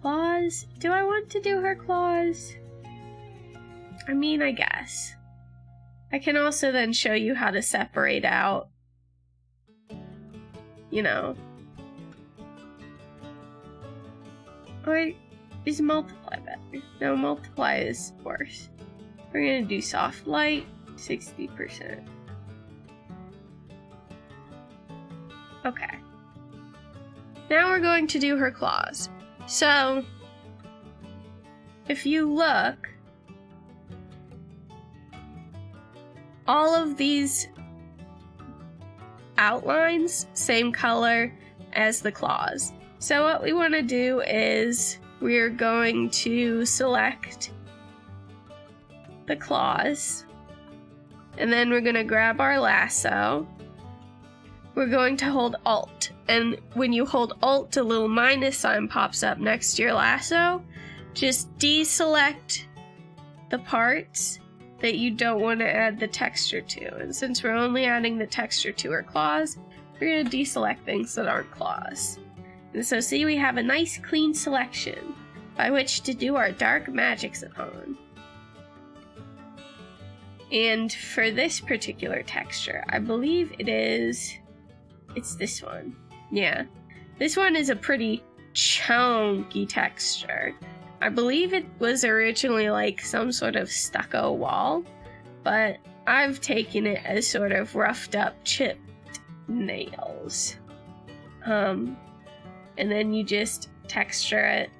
claws. Do I want to do her claws? I mean, I guess. I can also then show you how to separate out, you know. Or is multiply better? No, multiply is worse. We're gonna do soft light, 60%. Okay. Now we're going to do her claws. So, if you look, all of these outlines, same color as the claws. So what we want to do is we're going to select the claws, and then we're going to grab our lasso. We're going to hold Alt, and when you hold Alt, a little minus sign pops up next to your lasso. Just deselect the parts that you don't want to add the texture to. And since we're only adding the texture to her claws, we're going to deselect things that aren't claws. And so see, we have a nice clean selection by which to do our dark magics upon. And for this particular texture, I believe it's this one. Yeah. This one is a pretty chunky texture. I believe it was originally like some sort of stucco wall, but I've taken it as sort of roughed up chipped nails. And then you just texture it.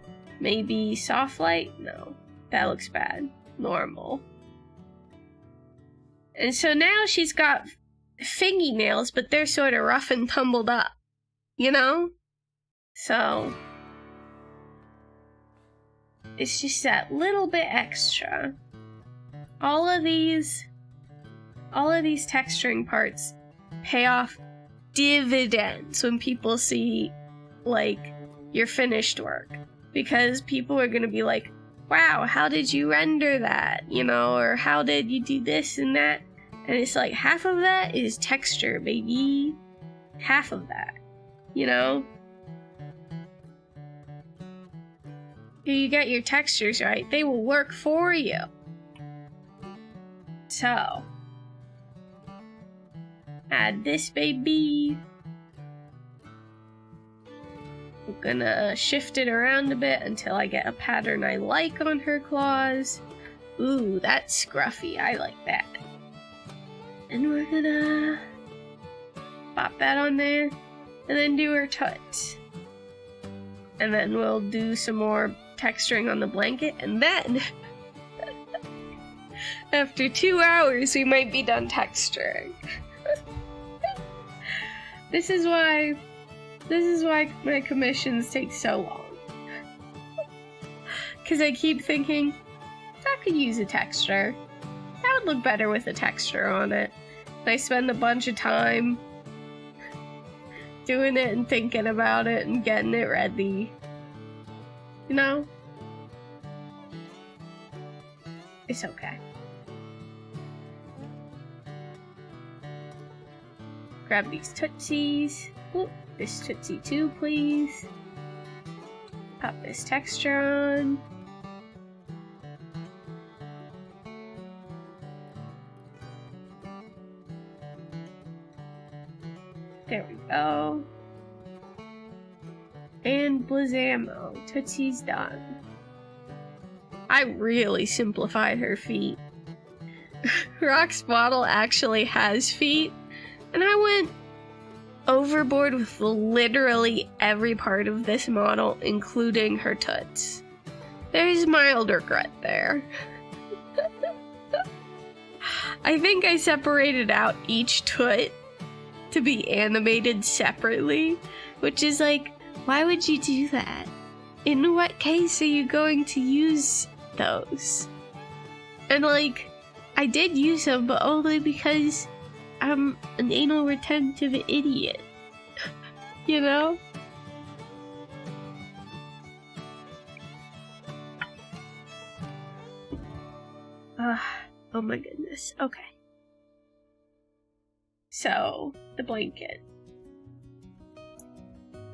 Maybe soft light? No, that looks bad. Normal. And so now she's got fingernails, but they're sort of rough and tumbled up, you know? So it's just that little bit extra. All of these texturing parts pay off dividends when people see, like, your finished work. Because people are gonna be like, wow, how did you render that? You know, or how did you do this and that? And it's like, half of that is texture, baby. Half of that, you know? If you get your textures right, they will work for you. So, add this, baby. I'm gonna shift it around a bit until I get a pattern I like on her claws. Ooh, that's scruffy. I like that. And we're gonna pop that on there, and then do her toots. And then we'll do some more texturing on the blanket, and then after 2 hours we might be done texturing. This is why my commissions take so long. Because I keep thinking, I could use a texture. That would look better with a texture on it. And I spend a bunch of time doing it and thinking about it and getting it ready. You know? It's okay. Grab these Tootsies. Oop, this Tootsie too, please. Pop this texture on. There we go. And Blizamo. Tootsie's done. I really simplified her feet. Rock's model actually has feet, and I went overboard with literally every part of this model, including her toots. There's mild regret there. I think I separated out each toot to be animated separately, which is like, why would you do that? In what case are you going to use those? And like, I did use them, but only because I'm an anal retentive idiot. You know? Oh my goodness. Okay. So, the blanket.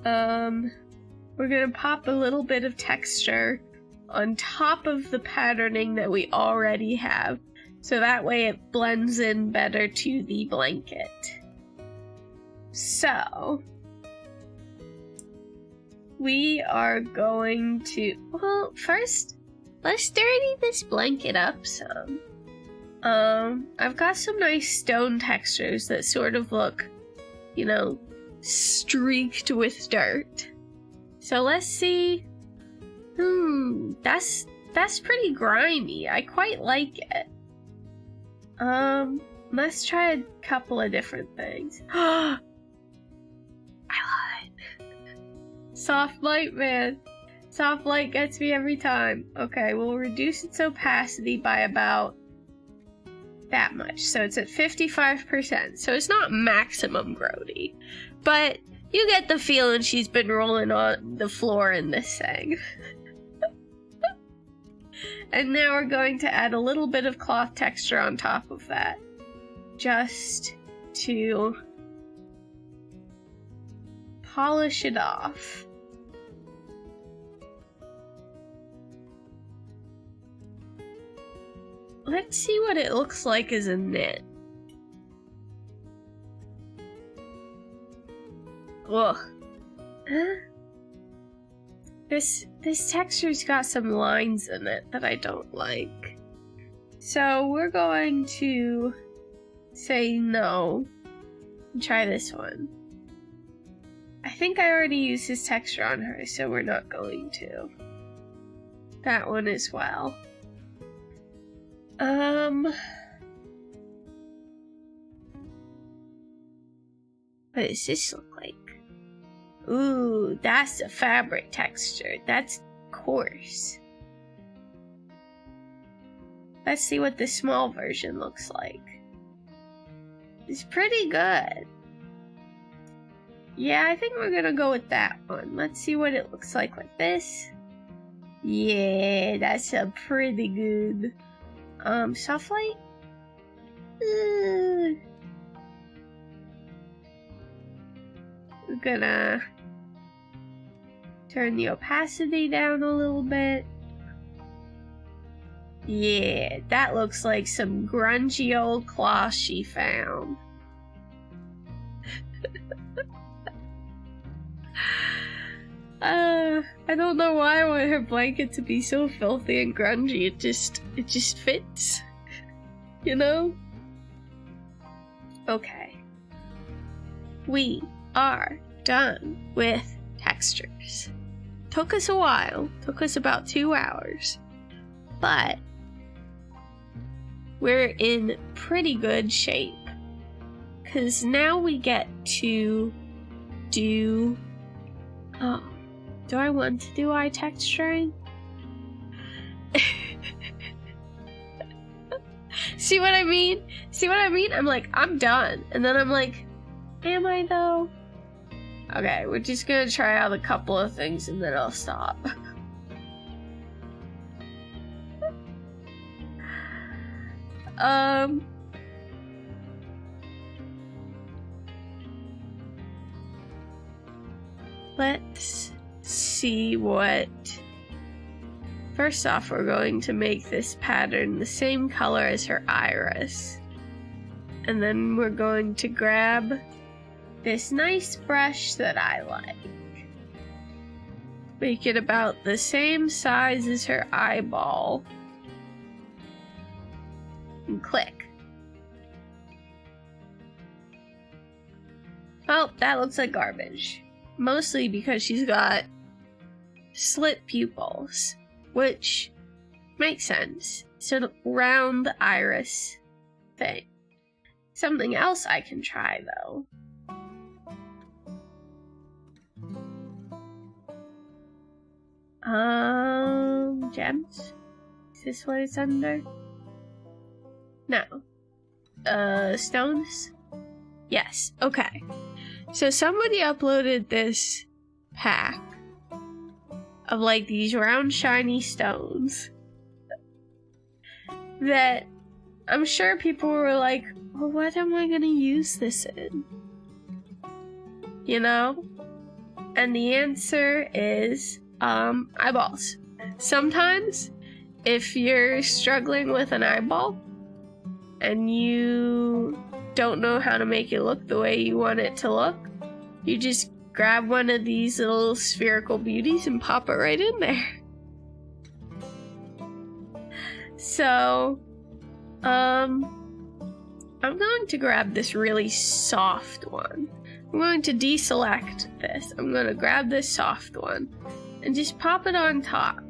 We're gonna pop a little bit of texture on top of the patterning that we already have, so that way it blends in better to the blanket. So, we are going to, well, first, let's dirty this blanket up some. I've got some nice stone textures that sort of look, you know, streaked with dirt. So let's see. That's pretty grimy. I quite like it. Let's try a couple of different things. I love it. Soft light, man. Soft light gets me every time. Okay, we'll reduce its opacity by about that much. So it's at 55%. So it's not maximum grody. But you get the feeling she's been rolling on the floor in this thing. And now we're going to add a little bit of cloth texture on top of that. Just to polish it off. Let's see what it looks like as a knit. Ugh. This texture's got some lines in it that I don't like. So we're going to say no and try this one. I think I already used this texture on her, so we're not going to. That one as well. What does this look like? Ooh, that's a fabric texture. That's coarse. Let's see what the small version looks like. It's pretty good. Yeah, I think we're gonna go with that one. Let's see what it looks like this. Yeah, that's a pretty good. Soft light? We're gonna turn the opacity down a little bit. Yeah, that looks like some grungy old cloth she found. I don't know why I want her blanket to be so filthy and grungy. It just fits. You know? Okay. We are done with textures. Took us a while. Took us about 2 hours. But we're in pretty good shape. 'Cause now we get to do... Oh. Do I want to do eye texturing? See what I mean? See what I mean? I'm like, I'm done. And then I'm like, am I though? Okay, we're just gonna try out a couple of things and then I'll stop. let's see what... First off, we're going to make this pattern the same color as her iris. And then we're going to grab this nice brush that I like. Make it about the same size as her eyeball. And click. Oh, that looks like garbage. Mostly because she's got slit pupils, which makes sense. So round the iris thing. Something else I can try though. Gems? Is this what it's under? No. Stones? Yes, okay. So somebody uploaded this pack of like these round shiny stones that I'm sure people were like, well, what am I gonna use this in? You know? And the answer is eyeballs. Sometimes if you're struggling with an eyeball and you don't know how to make it look the way you want it to look, you just grab one of these little spherical beauties and pop it right in there. So, I'm going to grab this really soft one. I'm going to deselect this. I'm going to grab this soft one and just pop it on top.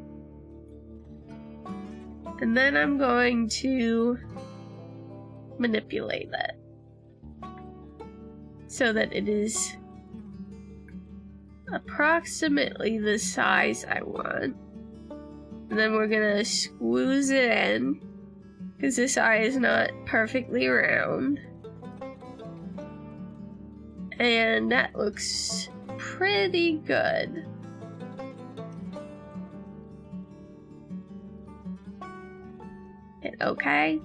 And then I'm going to manipulate it so that it is approximately the size I want. And then we're gonna squeeze it in because this eye is not perfectly round. And that looks pretty good. Hit OK.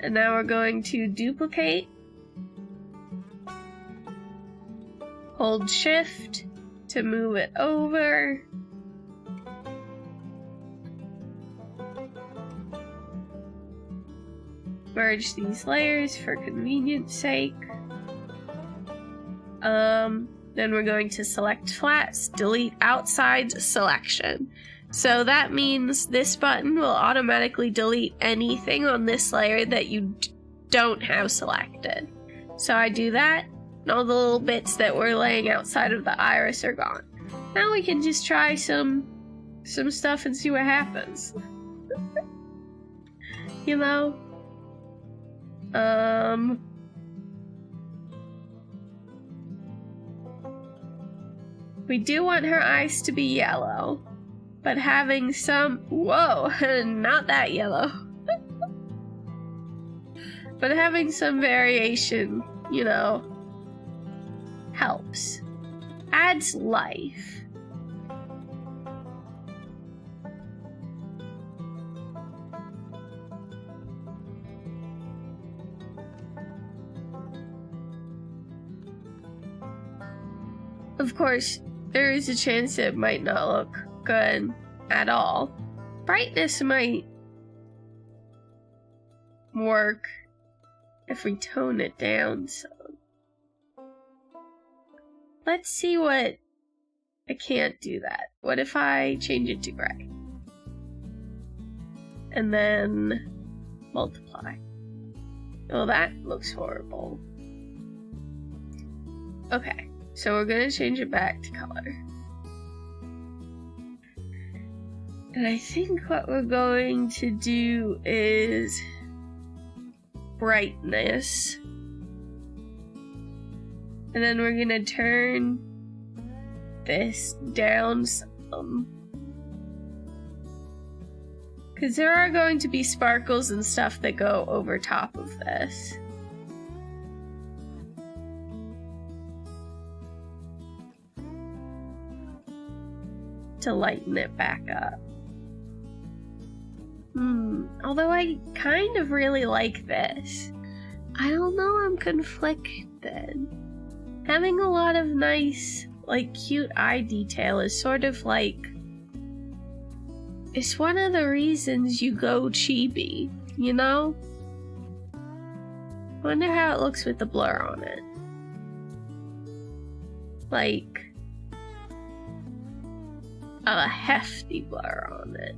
And now we're going to duplicate. Hold Shift to move it over. Merge these layers for convenience sake. Then we're going to select flats, delete outside selection. So that means this button will automatically delete anything on this layer that you don't have selected. So I do that, and all the little bits that were laying outside of the iris are gone. Now we can just try some stuff and see what happens. You know? We do want her eyes to be yellow, but having some, whoa, not that yellow. But having some variation, you know, helps. Adds life. Of course, there is a chance it might not look good at all. Brightness might work if we tone it down some. Let's see what... I can't do that. What if I change it to gray? And then multiply. Oh, that looks horrible. Okay. So we're going to change it back to color. And I think what we're going to do is brightness. And then we're going to turn this down some. Because there are going to be sparkles and stuff that go over top of this. To lighten it back up. Although I kind of really like this. I don't know, I'm conflicted. Having a lot of nice, like, cute eye detail is sort of like... It's one of the reasons you go chibi, you know? Wonder how it looks with the blur on it. Like... a hefty blur on it.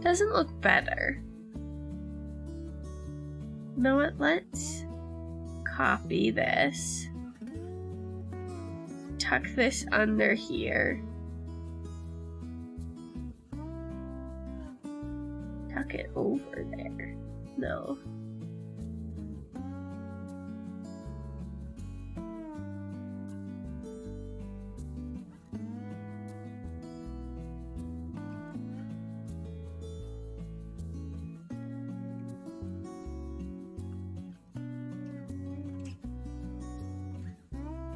Doesn't look better. You know what? Let's copy this. Tuck this under here. Tuck it over there. No.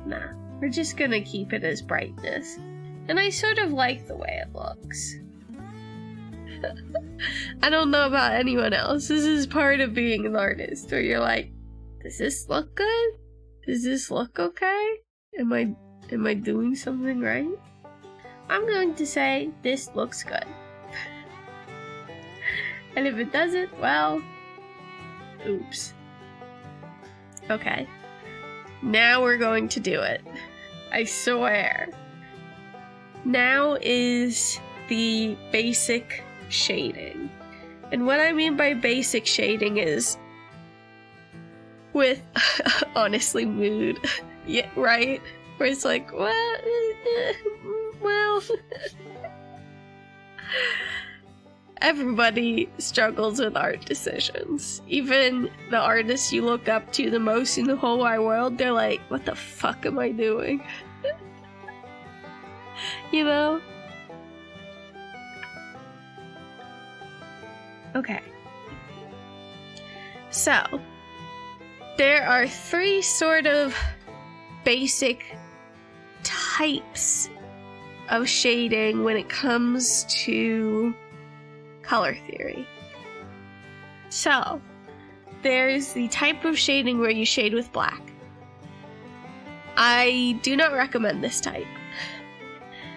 Nah, we're just gonna keep it as brightness. And I sort of like the way it looks. I don't know about anyone else. This is part of being an artist, where you're like, does this look good? Does this look okay? Am I doing something right? I'm going to say this looks good. And if it doesn't, well, oops. Okay. Now we're going to do it. I swear. Now is the basic shading. And what I mean by basic shading is with, honestly, mood. Yeah, right? Where it's like, well... Everybody struggles with art decisions. Even the artists you look up to the most in the whole wide world, they're like, what the fuck am I doing? You know? Okay. So, there are 3 sort of basic types of shading when it comes to color theory. So, there's the type of shading where you shade with black. I do not recommend this type,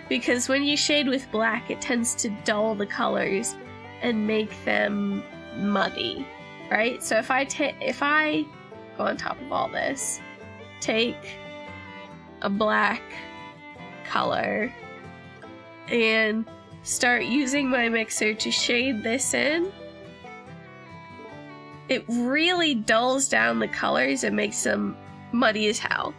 because when you shade with black, it tends to dull the colors and make them muddy, right? So if I go on top of all this, take a black color and start using my mixer to shade this in, it really dulls down the colors and makes them muddy as hell.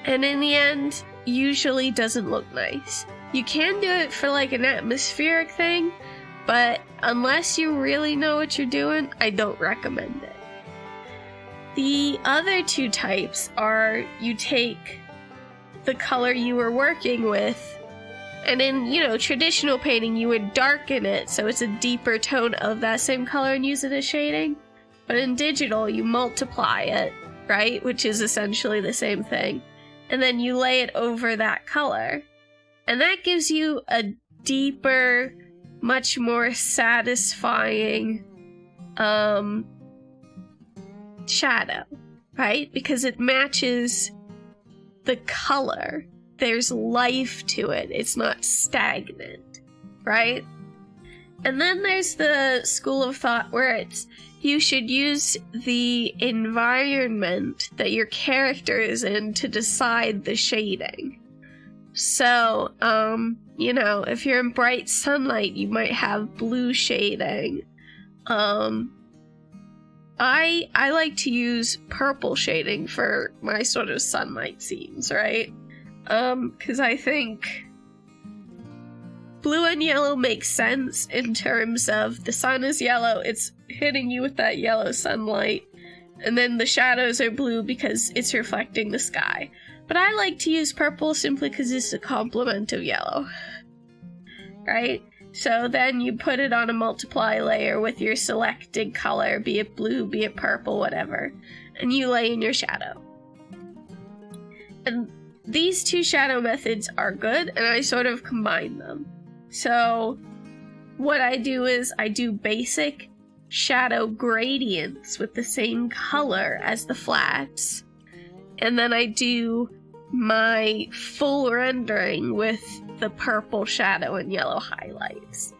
And in the end, usually doesn't look nice. You can do it for like an atmospheric thing, but unless you really know what you're doing, I don't recommend it. The other 2 types are you take the color you were working with, and in, you know, traditional painting, you would darken it so it's a deeper tone of that same color and use it as shading. But in digital, you multiply it, right? Which is essentially the same thing. And then you lay it over that color. And that gives you a deeper, much more satisfying shadow, right? Because it matches the color. There's life to it. It's not stagnant, right? And then there's the school of thought where it's you should use the environment that your character is in to decide the shading. So, you know, if you're in bright sunlight, you might have blue shading. I like to use purple shading for my sort of sunlight scenes, right? Because I think blue and yellow makes sense in terms of the sun is yellow, it's hitting you with that yellow sunlight, and then the shadows are blue because it's reflecting the sky. But I like to use purple simply because it's a complement of yellow, right? So then you put it on a multiply layer with your selected color, be it blue, be it purple, whatever, and you lay in your shadow. And these 2 shadow methods are good, and I sort of combine them. So what I do is I do basic shadow gradients with the same color as the flats, and then I do my full rendering with the purple shadow and yellow highlights.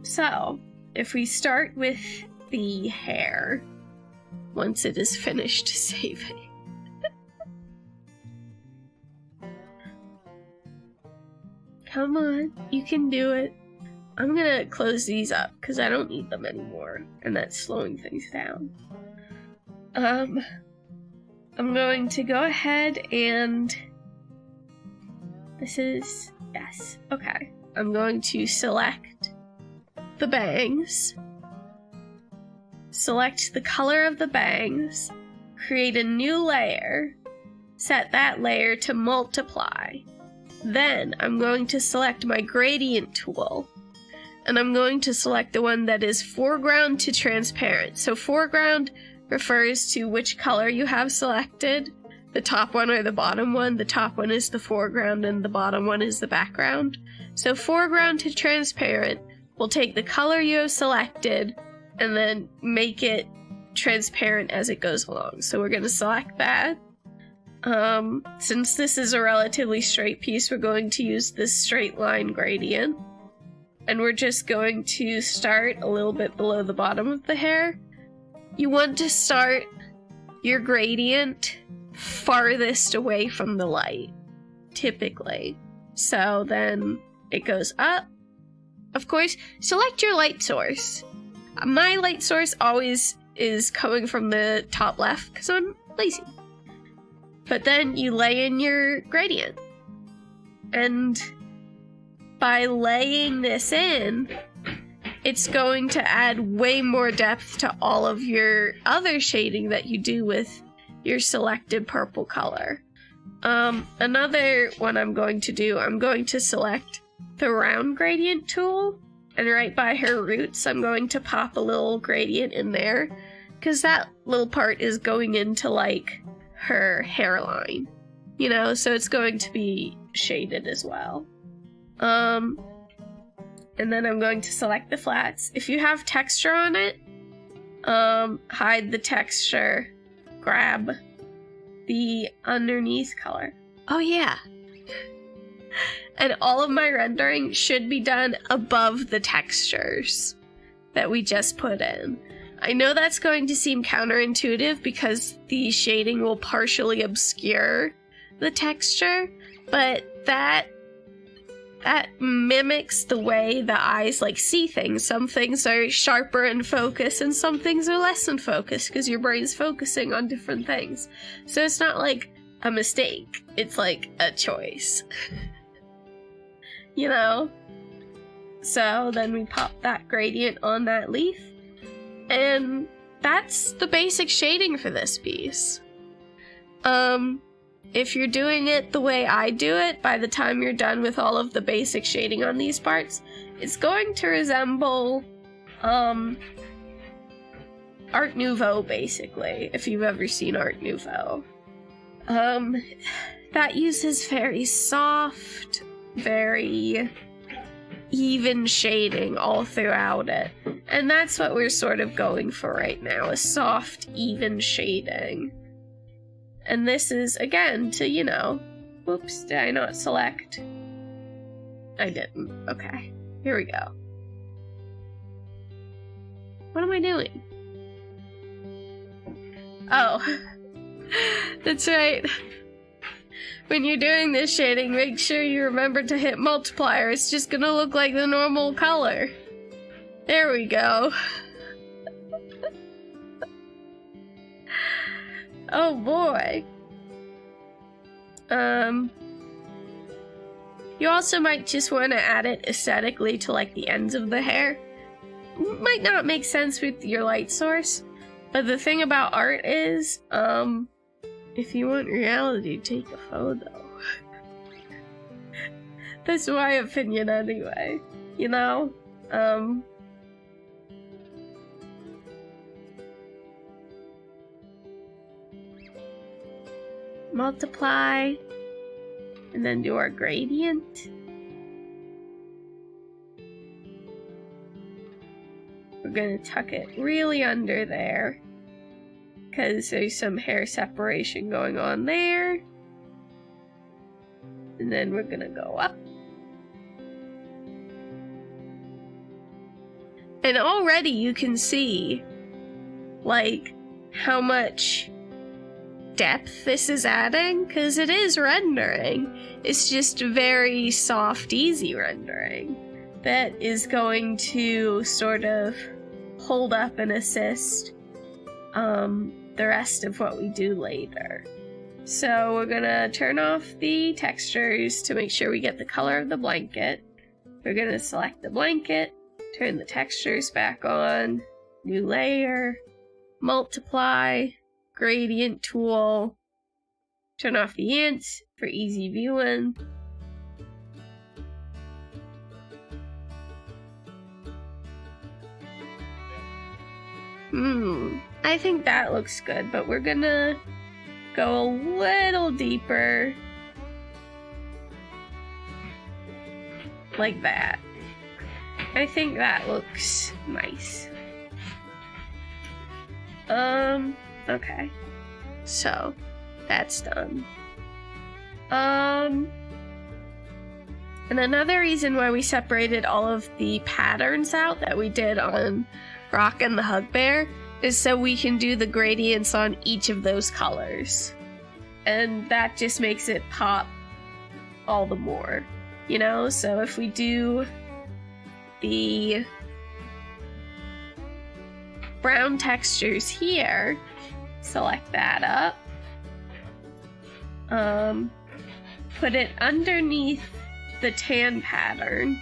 So, if we start with the hair, once it is finished saving. Come on, you can do it. I'm gonna close these up because I don't need them anymore, and that's slowing things down. I'm going to go ahead and yes, okay. I'm going to select the bangs, select the color of the bangs, create a new layer, set that layer to multiply. Then I'm going to select my gradient tool, and I'm going to select the one that is foreground to transparent. So foreground refers to which color you have selected, the top one or the bottom one. The top one is the foreground and the bottom one is the background. So foreground to transparent will take the color you have selected and then make it transparent as it goes along. So we're going to select that. Since this is a relatively straight piece, we're going to use this straight line gradient. And we're just going to start a little bit below the bottom of the hair. You want to start your gradient farthest away from the light, typically. So then it goes up. Of course, select your light source. My light source always is coming from the top left because I'm lazy. But then you lay in your gradient. And by laying this in, it's going to add way more depth to all of your other shading that you do with your selected purple color. Another one I'm going to select the round gradient tool, and right by her roots, I'm going to pop a little gradient in there, because that little part is going into, like, her hairline, you know, so it's going to be shaded as well. And then I'm going to select the flats. If you have texture on it, hide the texture, grab the underneath color. Oh yeah. And all of my rendering should be done above the textures that we just put in. I know that's going to seem counterintuitive because the shading will partially obscure the texture, but that mimics the way the eyes like see things. Some things are sharper in focus and some things are less in focus because your brain's focusing on different things. So it's not like a mistake, it's like a choice. You know? So then we pop that gradient on that leaf, and that's the basic shading for this piece. If you're doing it the way I do it, by the time you're done with all of the basic shading on these parts, it's going to resemble Art Nouveau, basically, if you've ever seen Art Nouveau. That uses very soft, very even shading all throughout it. And that's what we're sort of going for right now, a soft, even shading. And this is, again, to, you know... Whoops, did I not select? I didn't. Okay, here we go. What am I doing? Oh, that's right. When you're doing this shading, make sure you remember to hit multiplier. It's just gonna look like the normal color. There we go. Oh boy. You also might just want to add it aesthetically to like the ends of the hair. Might not make sense with your light source, but the thing about art is, if you want reality, take a photo. That's my opinion anyway, you know? Multiply, and then do our gradient. We're gonna tuck it really under there, because there's some hair separation going on there. And then we're gonna go up. And already you can see, like, how much depth this is adding, because it is rendering. It's just very soft, easy rendering that is going to sort of hold up and assist the rest of what we do later. So we're gonna turn off the textures to make sure we get the color of the blanket. We're gonna select the blanket, turn the textures back on, new layer, multiply, gradient tool, turn off the ants for easy viewing. I think that looks good, but we're gonna go a little deeper. Like that. I think that looks nice. Okay. So, that's done. And another reason why we separated all of the patterns out that we did on Rock and the Hug Bear is so we can do the gradients on each of those colors. And that just makes it pop all the more, you know? So if we do the brown textures here, select that up, put it underneath the tan pattern,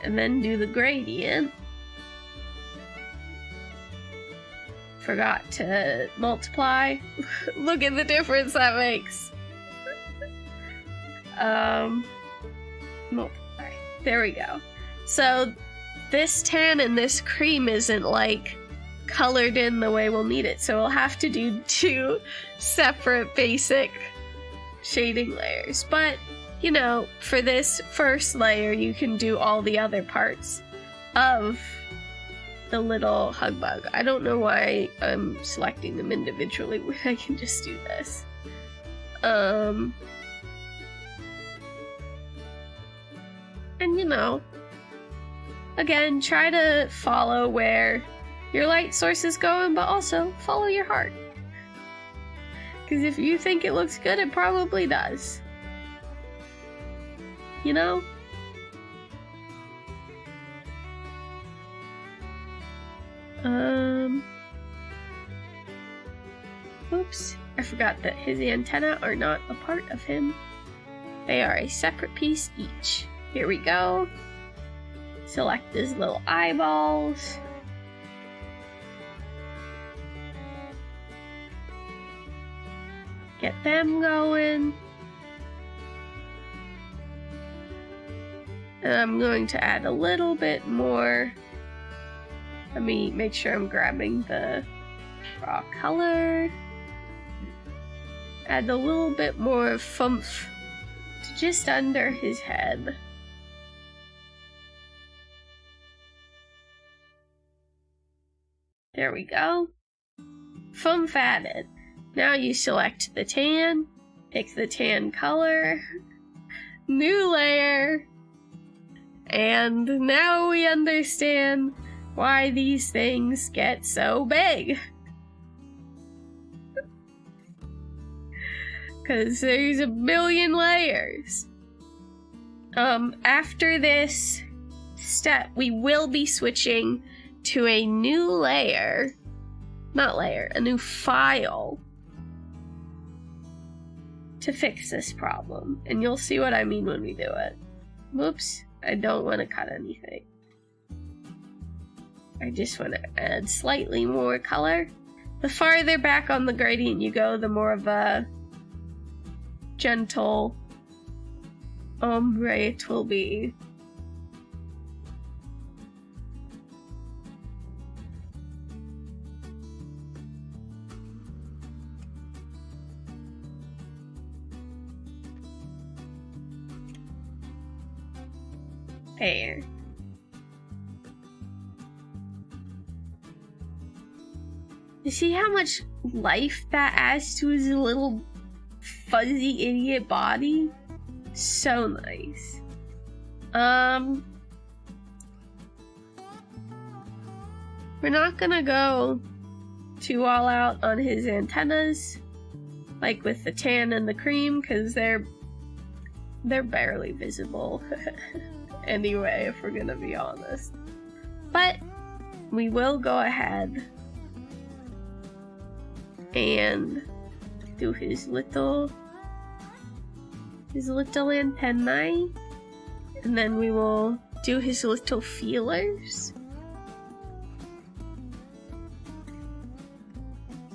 and then do the gradient. Forgot to multiply. Look at the difference that makes. Multiply. There we go. So this tan and this cream isn't like colored in the way we'll need it, so we'll have to do two separate basic shading layers. But you know, for this first layer, you can do all the other parts of the little hug bug. I don't know why I'm selecting them individually when I can just do this. And you know, again, try to follow where your light source is going, but also follow your heart. Because if you think it looks good, it probably does. You know? Oops. I forgot that his antennae are not a part of him. They are a separate piece each. Here we go. Select his little eyeballs. Get them going. And I'm going to add a little bit more. Let me make sure I'm grabbing the raw color. Add a little bit more foomph to just under his head. There we go. Foomph added. Now you select the tan, pick the tan color, new layer, and now we understand why these things get so big. Because there's a billion layers. After this step, we will be switching to a new layer. Not layer, a new file to fix this problem. And you'll see what I mean when we do it. Whoops, I don't want to cut anything. I just want to add slightly more color. The farther back on the gradient you go, the more of a gentle ombre it will be. There. You see how much life that adds to his little fuzzy idiot body? So nice. We're not gonna go too all out on his antennas, like with the tan and the cream, because they're barely visible anyway, if we're gonna be honest. But we will go ahead and do his little antennae, and then we will do his little feelers.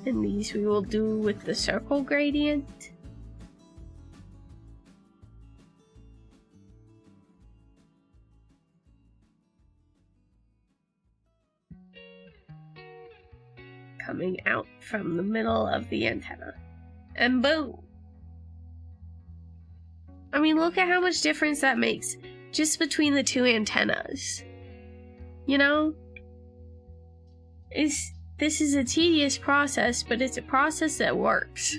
And these we will do with the circle gradient. Coming out from the middle of the antenna. And boom! I mean, look at how much difference that makes just between the two antennas. You know? This is a tedious process, but it's a process that works.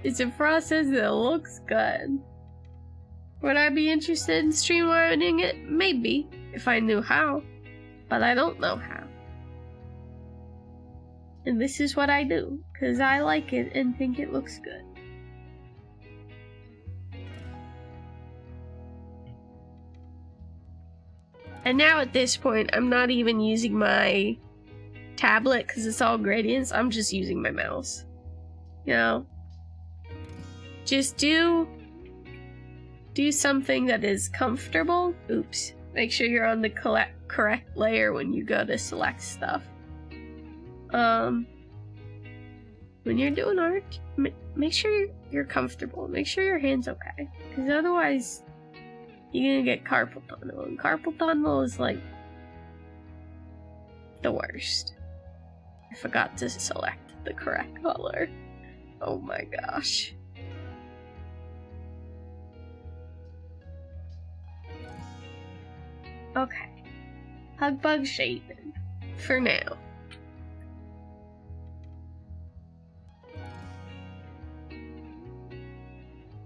It's a process that looks good. Would I be interested in streamlining it? Maybe, if I knew how. But I don't know how. And this is what I do, because I like it and think it looks good. And now at this point, I'm not even using my tablet because it's all gradients. I'm just using my mouse. You know? Just do something that is comfortable. Oops. Make sure you're on the correct layer when you go to select stuff. When you're doing art, make sure you're comfortable. Make sure your hand's okay. Because otherwise, you're gonna get carpal tunnel. And carpal tunnel is like the worst. I forgot to select the correct color. Oh my gosh. Okay. Hug bug shading. For now.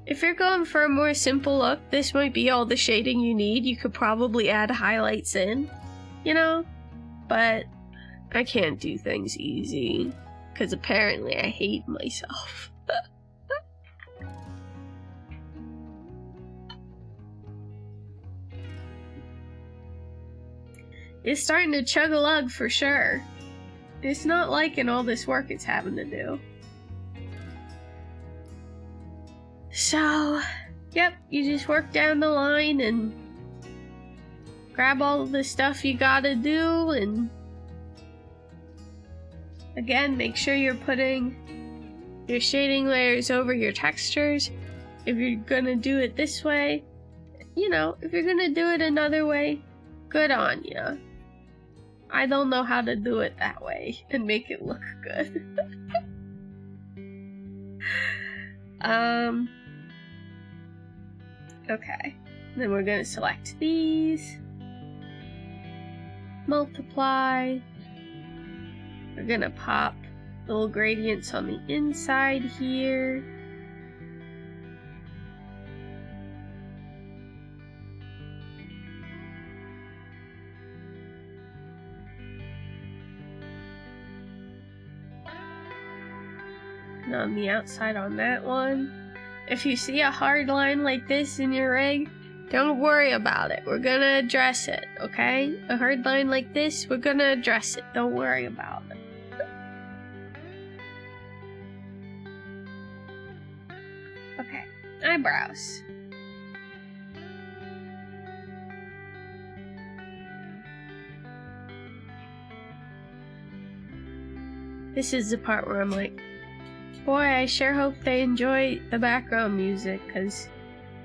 If you're going for a more simple look, this might be all the shading you need. You could probably add highlights in, you know? But I can't do things easy, because apparently I hate myself. It's starting to chug-a-lug for sure. It's not liking all this work it's having to do. So, yep, you just work down the line and grab all of the stuff you gotta do, and again, make sure you're putting your shading layers over your textures. If you're gonna do it this way, you know, if you're gonna do it another way, good on ya. I don't know how to do it that way and make it look good. Okay, then we're gonna select these, multiply, we're gonna pop little gradients on the inside here, and on the outside on that one. If you see a hard line like this in your rig, don't worry about it. We're gonna address it, okay? A hard line like this, we're gonna address it. Don't worry about it. Okay, eyebrows. This is the part where I'm like, boy, I sure hope they enjoy the background music, because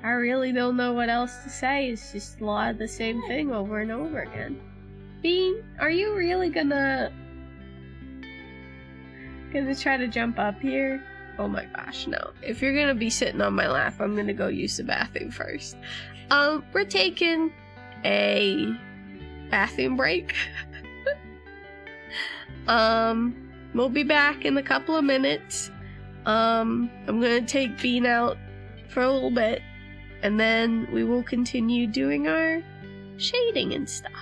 I really don't know what else to say. It's just a lot of the same thing over and over again. Bean, are you really gonna try to jump up here? Oh my gosh, no. If you're gonna be sitting on my lap, I'm gonna go use the bathroom first. We're taking a bathroom break. we'll be back in a couple of minutes. I'm gonna take Bean out for a little bit, and then we will continue doing our shading and stuff.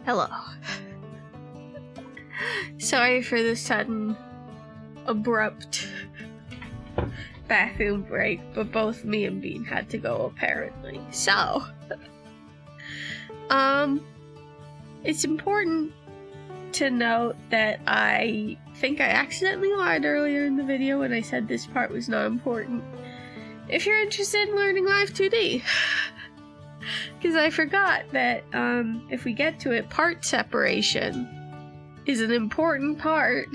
Hello. Sorry for the sudden, abrupt bathroom break, but both me and Bean had to go apparently. So, it's important to note that I think I accidentally lied earlier in the video when I said this part was not important. If you're interested in learning LIVE2D, because I forgot that if we get to it, part separation is an important part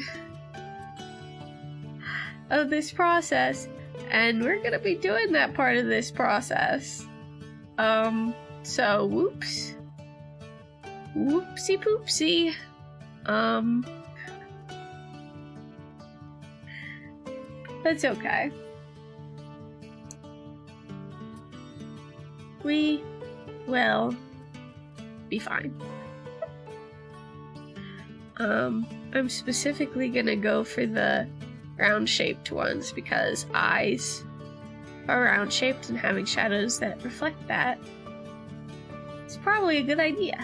of this process, and we're gonna be doing that part of this process. So whoops. Whoopsie poopsie. That's okay. We will be fine. I'm specifically gonna go for the round-shaped ones because eyes are round-shaped and having shadows that reflect that is probably a good idea.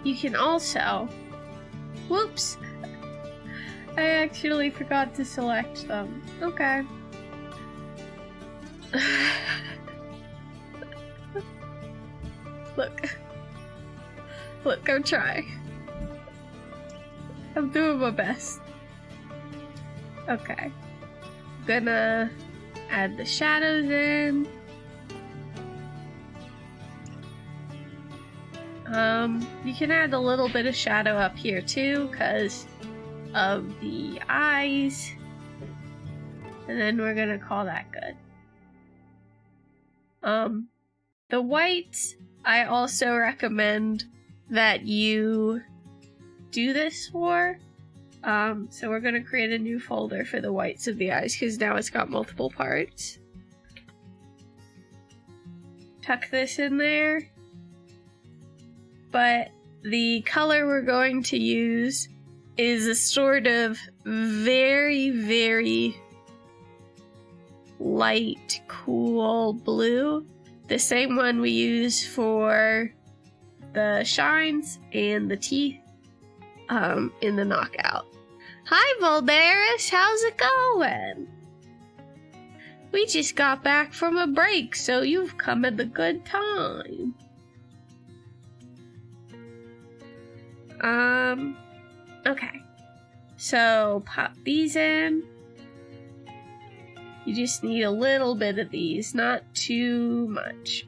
You can also... Whoops! I actually forgot to select them. Okay. Look. Look, I'm trying. I'm doing my best. Okay. Gonna add the shadows in. You can add a little bit of shadow up here too, because of the eyes. And then we're gonna call that good. The whites, I also recommend that you do this for. So we're gonna create a new folder for the whites of the eyes, because now it's got multiple parts. Tuck this in there. But the color we're going to use is a sort of very, very light, cool blue. The same one we use for the shines and the teeth in the knockout. Hi, Voldaris! How's it going? We just got back from a break, so you've come at the good time. Okay. So, pop these in. You just need a little bit of these, not too much.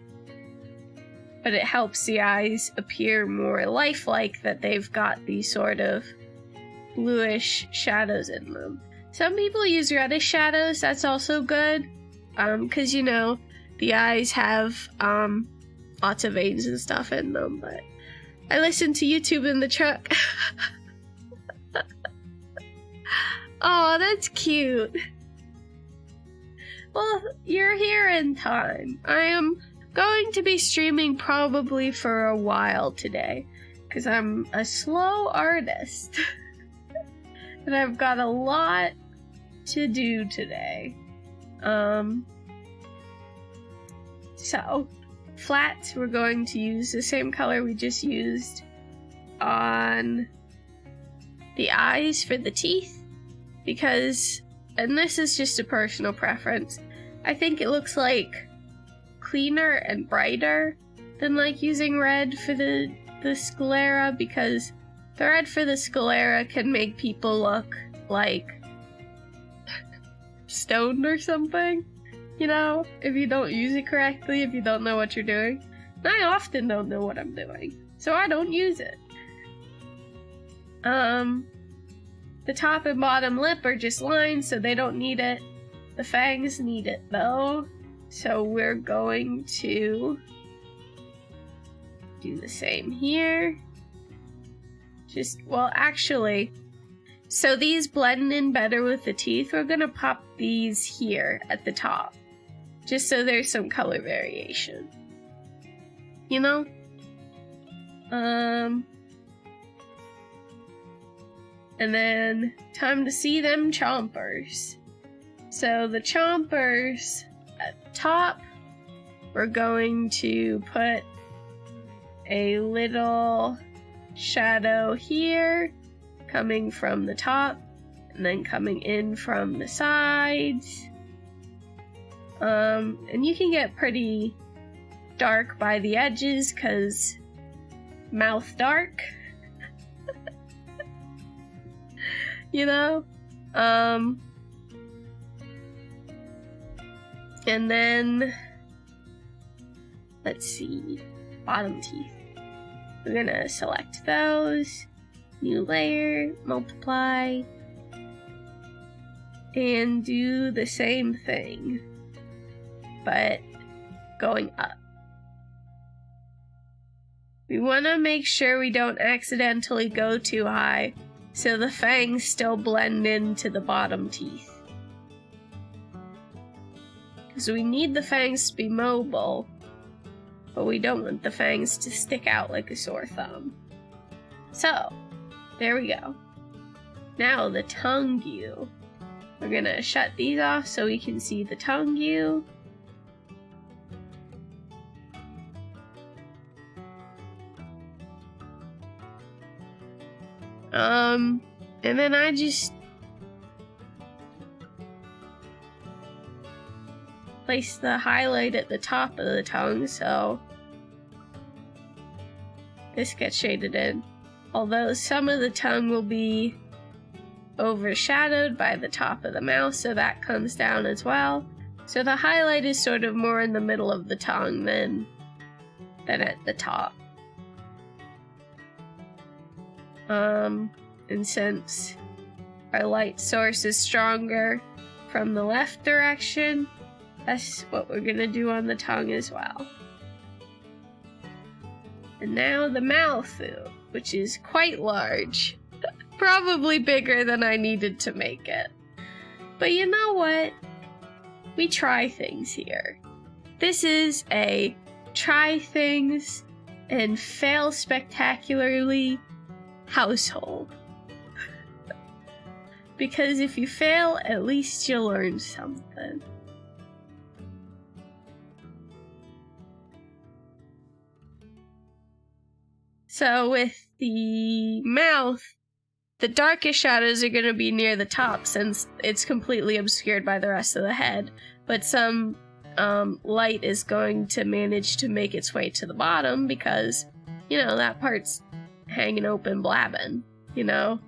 But it helps the eyes appear more lifelike, that they've got these sort of bluish shadows in them. Some people use reddish shadows, that's also good. Because, you know, the eyes have, lots of veins and stuff in them, but I listen to YouTube in the truck. Oh, that's cute. Well, you're here in time. I am going to be streaming probably for a while today, because I'm a slow artist. And I've got a lot to do today. So, flats, we're going to use the same color we just used on the eyes for the teeth, because, and this is just a personal preference, I think it looks like cleaner and brighter than like using red for the sclera, because the red for the sclera can make people look like stoned or something, you know, if you don't use it correctly, if you don't know what you're doing. And I often don't know what I'm doing, so I don't use it. The top and bottom lip are just lines, so they don't need it. The fangs need it though, so we're going to do the same here. Just, well, actually, so these blend in better with the teeth. We're gonna pop these here at the top, just so there's some color variation, you know? And then, time to see them chompers. So the chompers at the top, we're going to put a little shadow here, coming from the top, and then coming in from the sides. And you can get pretty dark by the edges, cause mouth dark. You know? And then, let's see, bottom teeth. We're gonna select those, new layer, multiply, and do the same thing. but going up. We want to make sure we don't accidentally go too high, so the fangs still blend into the bottom teeth. Because we need the fangs to be mobile, but we don't want the fangs to stick out like a sore thumb. So, there we go. Now the tongue view. We're gonna shut these off so we can see the tongue view. And then I just place the highlight at the top of the tongue, so this gets shaded in. Although some of the tongue will be overshadowed by the top of the mouth, so that comes down as well. So the highlight is sort of more in the middle of the tongue than at the top. And since our light source is stronger from the left direction, that's what we're gonna do on the tongue as well. And now the mouth, which is quite large. Probably bigger than I needed to make it. But you know what? We try things here. This is a try things and fail spectacularly household. Because if you fail, at least you'll learn something. So with the mouth, the darkest shadows are going to be near the top since it's completely obscured by the rest of the head, but some light is going to manage to make its way to the bottom because, you know, that part's hanging open blabbing, you know?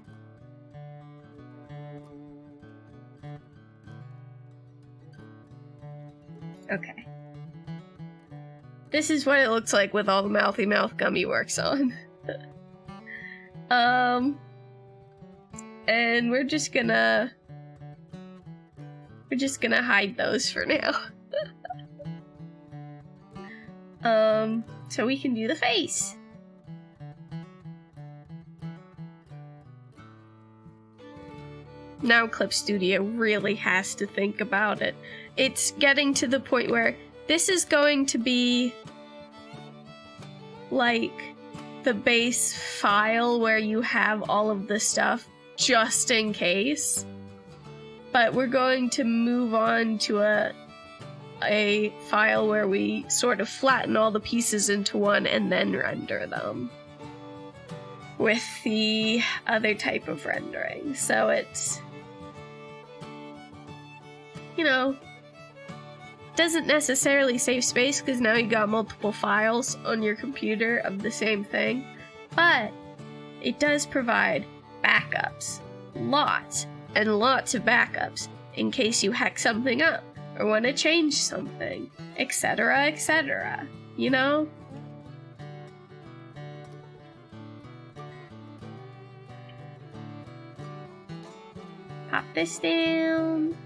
Okay. This is what it looks like with all the mouthy mouth gum he works on. And we're just gonna hide those for now. So we can do the face. Now Clip Studio really has to think about it. It's getting to the point where this is going to be like the base file where you have all of the stuff just in case. But we're going to move on to a file where we sort of flatten all the pieces into one and then render them with the other type of rendering. So it's, you know, doesn't necessarily save space because now you got multiple files on your computer of the same thing, but it does provide backups, lots and lots of backups in case you hack something up or want to change something, etc., you know? Pop this down.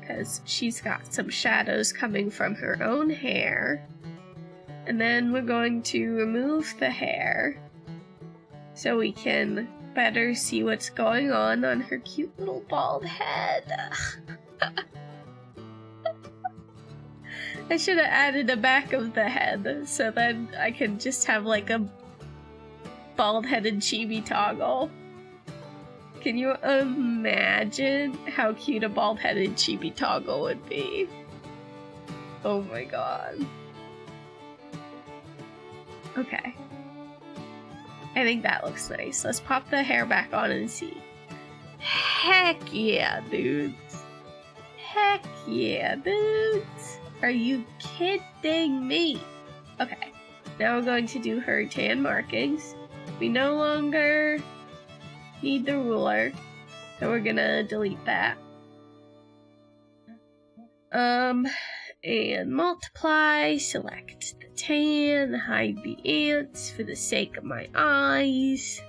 Because she's got some shadows coming from her own hair. And then we're going to remove the hair so we can better see what's going on her cute little bald head. I should have added a back of the head so then I could just have like a bald-headed chibi toggle. Can you imagine how cute a bald-headed chibi toggle would be? Oh my god. Okay. I think that looks nice. Let's pop the hair back on and see. Heck yeah, dudes. Heck yeah, dudes. Are you kidding me? Okay. Now we're going to do her tan markings. We no longer need the ruler, so we're gonna delete that. And multiply, select the tan, hide the ants for the sake of my eyes.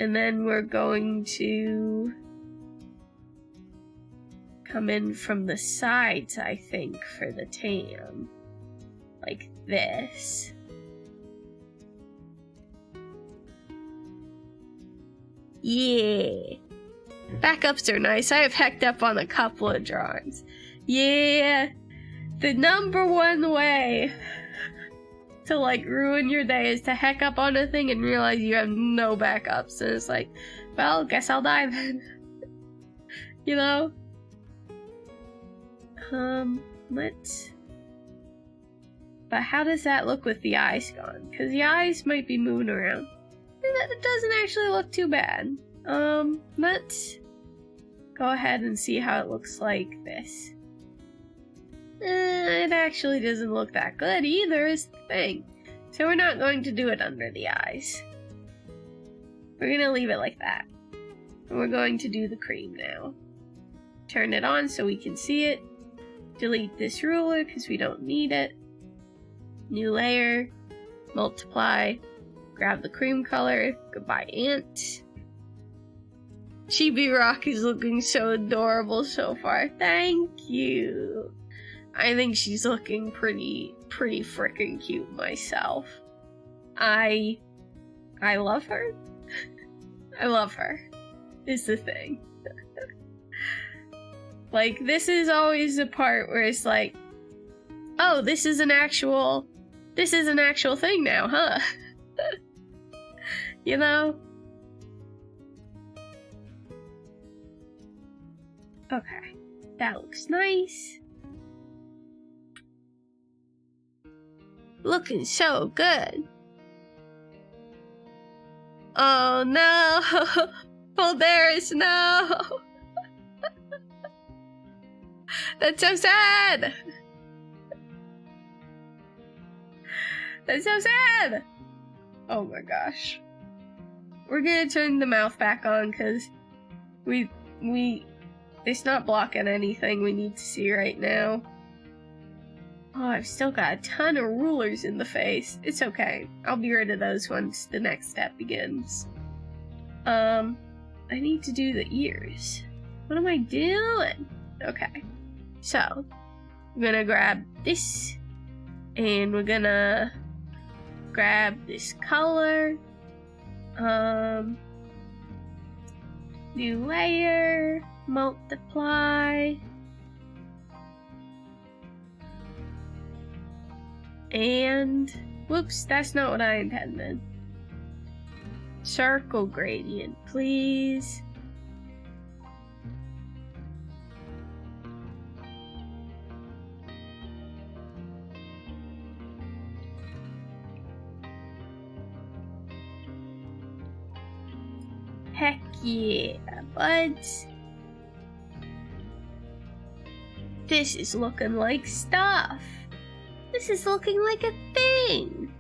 And then we're going to come in from the sides, I think, for the tan. Like this. Yeah. Backups are nice. I have hecked up on a couple of drawings. Yeah. The number one way to like ruin your day is to heck up on a thing and realize you have no backups. And it's like, well, guess I'll die then. You know? But how does that look with the eyes gone? Because the eyes might be moving around. And that doesn't actually look too bad. Let's go ahead and see how it looks like this. It actually doesn't look that good either, is the thing. So we're not going to do it under the eyes. We're going to leave it like that. And we're going to do the cream now. Turn it on so we can see it. Delete this ruler because we don't need it. New layer. Multiply. Grab the cream color. Goodbye, ant. Chibi Rock is looking so adorable so far. Thank you. I think she's looking pretty freaking cute myself. I love her. I love her. Is the thing. Like, this is always the part where it's like, oh, this is an actual thing now, huh? You know? Okay. That looks nice. Looking so good. Oh no! Polaris, no! That's so sad! That's so sad! Oh my gosh. We're gonna turn the mouth back on because it's not blocking anything we need to see right now. Oh, I've still got a ton of rulers in the face. It's okay. I'll be rid of those once the next step begins. I need to do the ears. What am I doing? Okay. So, I'm gonna grab this, and we're gonna grab this color. New layer, multiply. And, whoops, that's not what I intended. Circle gradient, please. Heck yeah, buds. This is looking like stuff. This is looking like a thing.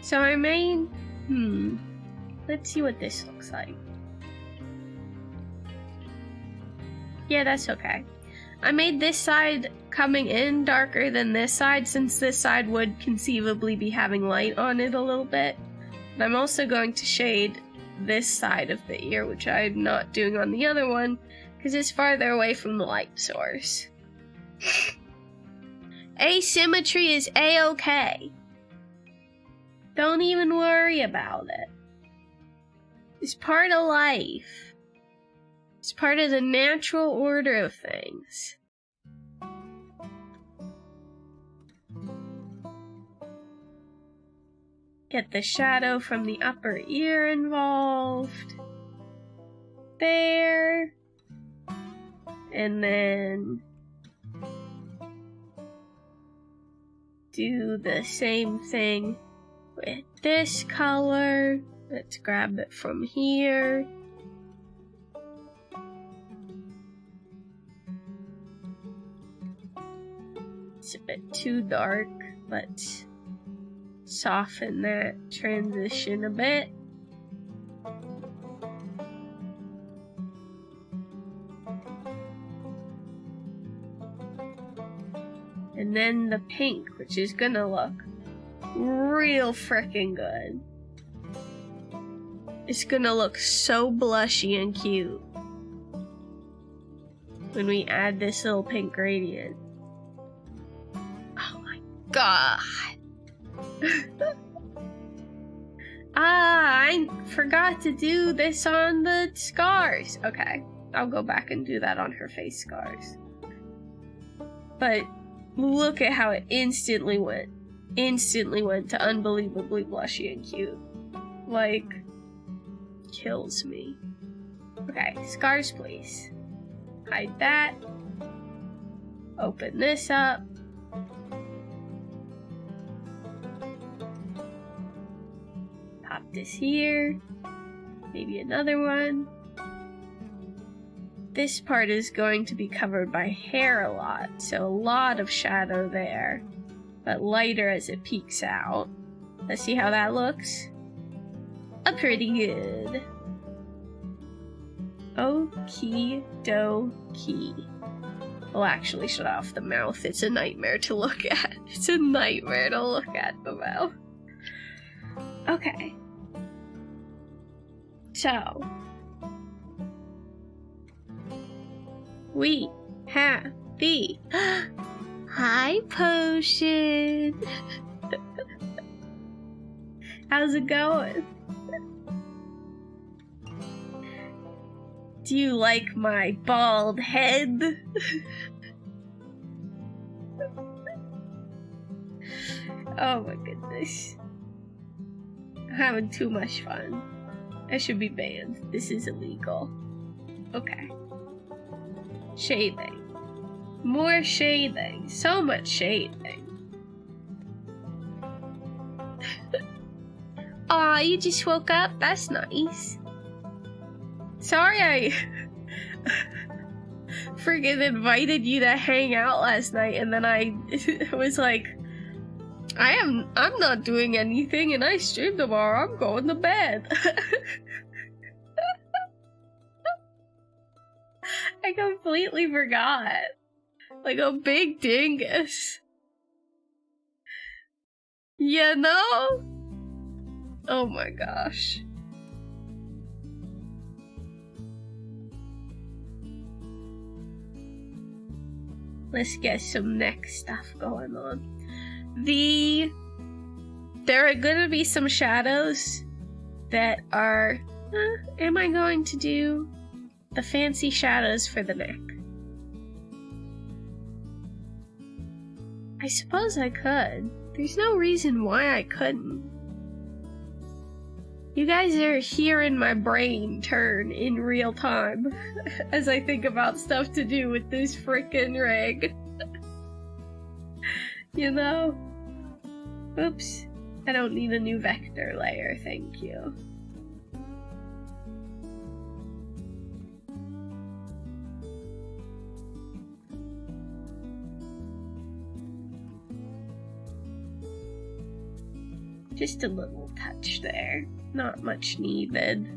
So I made, let's see what this looks like. Yeah, that's okay. I made this side coming in darker than this side since this side would conceivably be having light on it a little bit. And I'm also going to shade this side of the ear, which I'm not doing on the other one because it's farther away from the light source. Asymmetry is A-okay. Don't even worry about it. It's part of life. It's part of the natural order of things. Get the shadow from the upper ear involved. There. And then do the same thing with this color. Let's grab it from here. It's a bit too dark, but soften that transition a bit. And then the pink, which is gonna look real frickin' good. It's gonna look so blushy and cute when we add this little pink gradient. Oh my god! I forgot to do this on the scars. Okay, I'll go back and do that on her face scars. But look at how it instantly went to unbelievably blushy and cute. Like, kills me. Okay, scars please. Hide that. Open this up. Pop this here. Maybe another one. This part is going to be covered by hair a lot, so a lot of shadow there, but lighter as it peeks out. Let's see how that looks. Pretty good. Okie dokie. We'll actually shut off the mouth. It's a nightmare to look at. It's a nightmare to look at the mouth. Okay. So, we have the Hi Potion. How's it going? Do you like my bald head? Oh my goodness. I'm having too much fun. I should be banned. This is illegal. Okay. Shading. More shading. So much shading. Aw, you just woke up? That's nice. Sorry I friggin' invited you to hang out last night and then I was like, I'm not doing anything and I stream tomorrow. I'm going to bed. I completely forgot. Like a big dingus. You know? Oh my gosh. Let's get some neck stuff going on. There are gonna be some shadows that are, am I going to do the fancy shadows for the neck? I suppose I could. There's no reason why I couldn't. You guys are hearing my brain turn in real time as I think about stuff to do with this frickin' rig. You know? Oops. I don't need a new vector layer, thank you. Just a little touch there. Not much needed.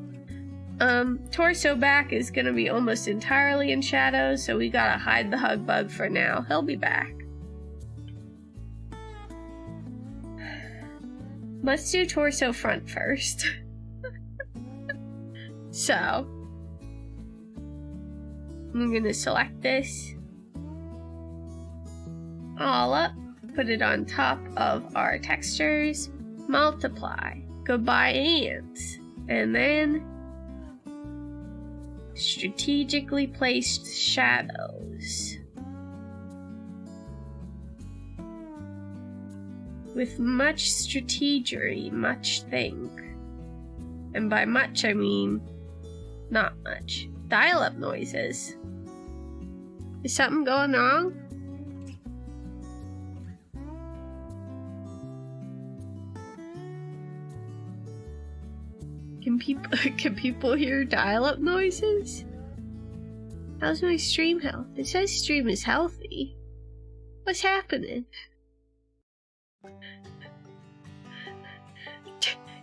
Torso back is gonna be almost entirely in shadow, so we gotta hide the hug bug for now. He'll be back. Let's do torso front first. So, I'm gonna select this all up, put it on top of our textures, multiply, goodbye ants, and then strategically placed shadows. With much strategery, much think. And by much, I mean not much. Dial-up noises. Is something going wrong? Can people hear dial-up noises? How's my stream health? It says stream is healthy. What's happening?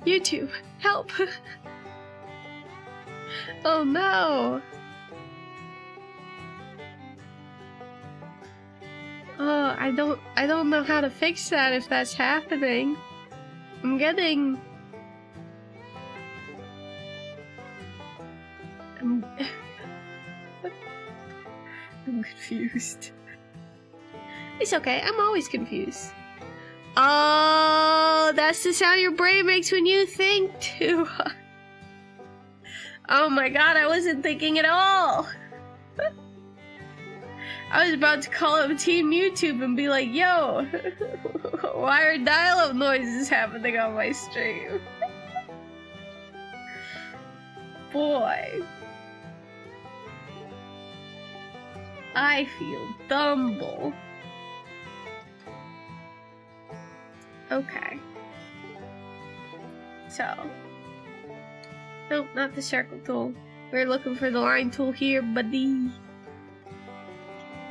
YouTube, help! Oh no! Oh, I don't know how to fix that if that's happening. I'm getting... I'm confused. It's okay, I'm always confused. Oh, that's the sound your brain makes when you think too hard. Oh my god, I wasn't thinking at all! I was about to call up Team YouTube and be like, yo, why are dial-up noises happening on my stream? Boy. I feel dumble. Okay. So. Nope, not the circle tool. We're looking for the line tool here, buddy.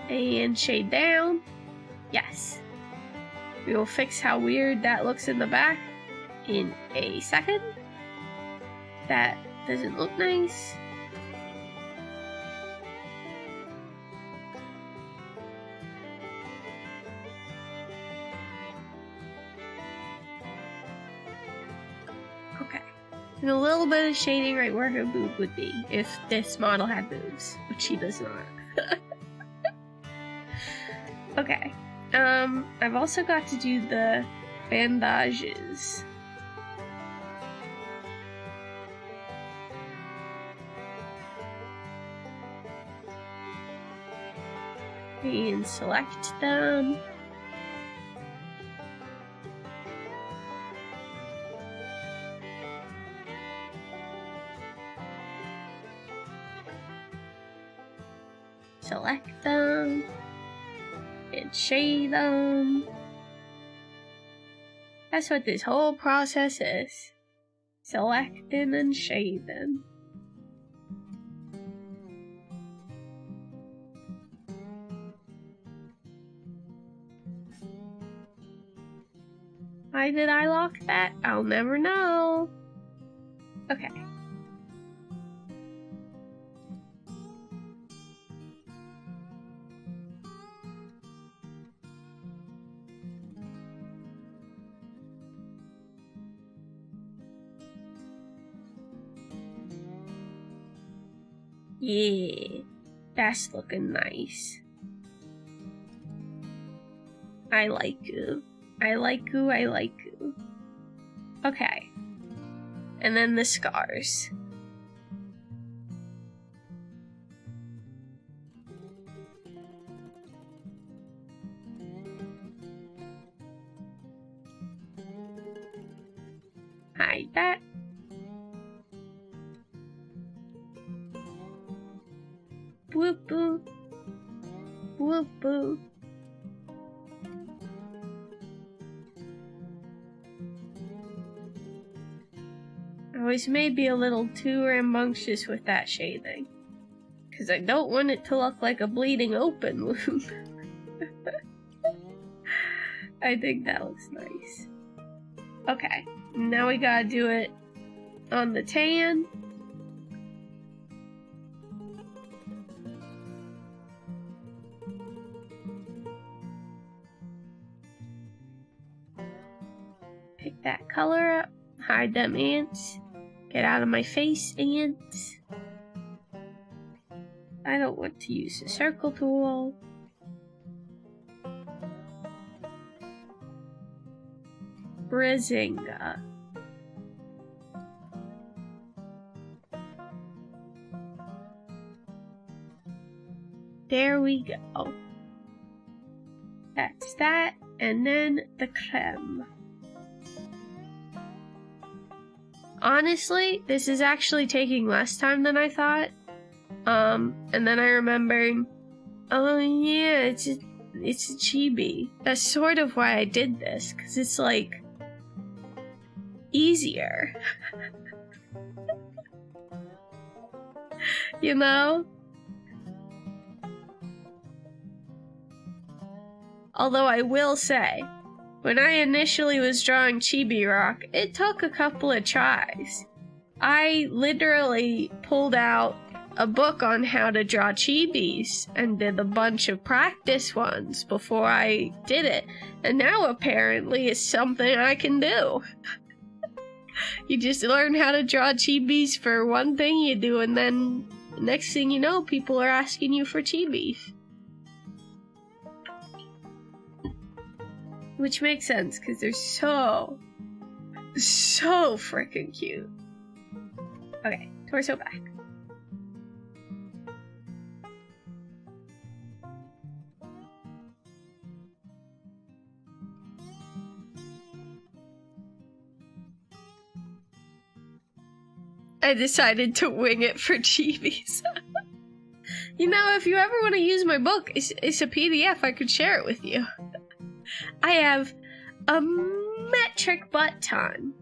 And shade down. Yes. We will fix how weird that looks in the back in a second. That doesn't look nice. Okay. And a little bit of shading right where her boob would be if this model had boobs, which she does not. Okay. I've also got to do the bandages. And select them. Select them. And shade them. That's what this whole process is. Selecting and shading. Why did I lock that? I'll never know. Okay. Yeah, that's looking nice. I like you. I like you, I like you. Okay. And then the scars. Hide that. Boop boop. Boop boop. I was maybe a little too rambunctious with that shading. Because I don't want it to look like a bleeding open wound. I think that looks nice. Okay, now we gotta do it on the tan. Pick that color up, hide them ants. Get out of my face, ants. I don't want to use the circle tool. Brizinga. There we go. That's that, and then the creme. Honestly, this is actually taking less time than I thought. And then I remembered, oh yeah, it's a chibi. That's sort of why I did this, because it's like easier. You know? Although I will say, When I initially was drawing Chibi Rock, it took a couple of tries. I literally pulled out a book on how to draw chibis and did a bunch of practice ones before I did it. And now apparently it's something I can do. You just learn how to draw chibis for one thing you do, and then next thing you know, people are asking you for chibis. Which makes sense, because they're so freaking cute. Okay, torso back. I decided to wing it for chibis. You know, if you ever want to use my book, it's a PDF, I could share it with you. I have a metric butt ton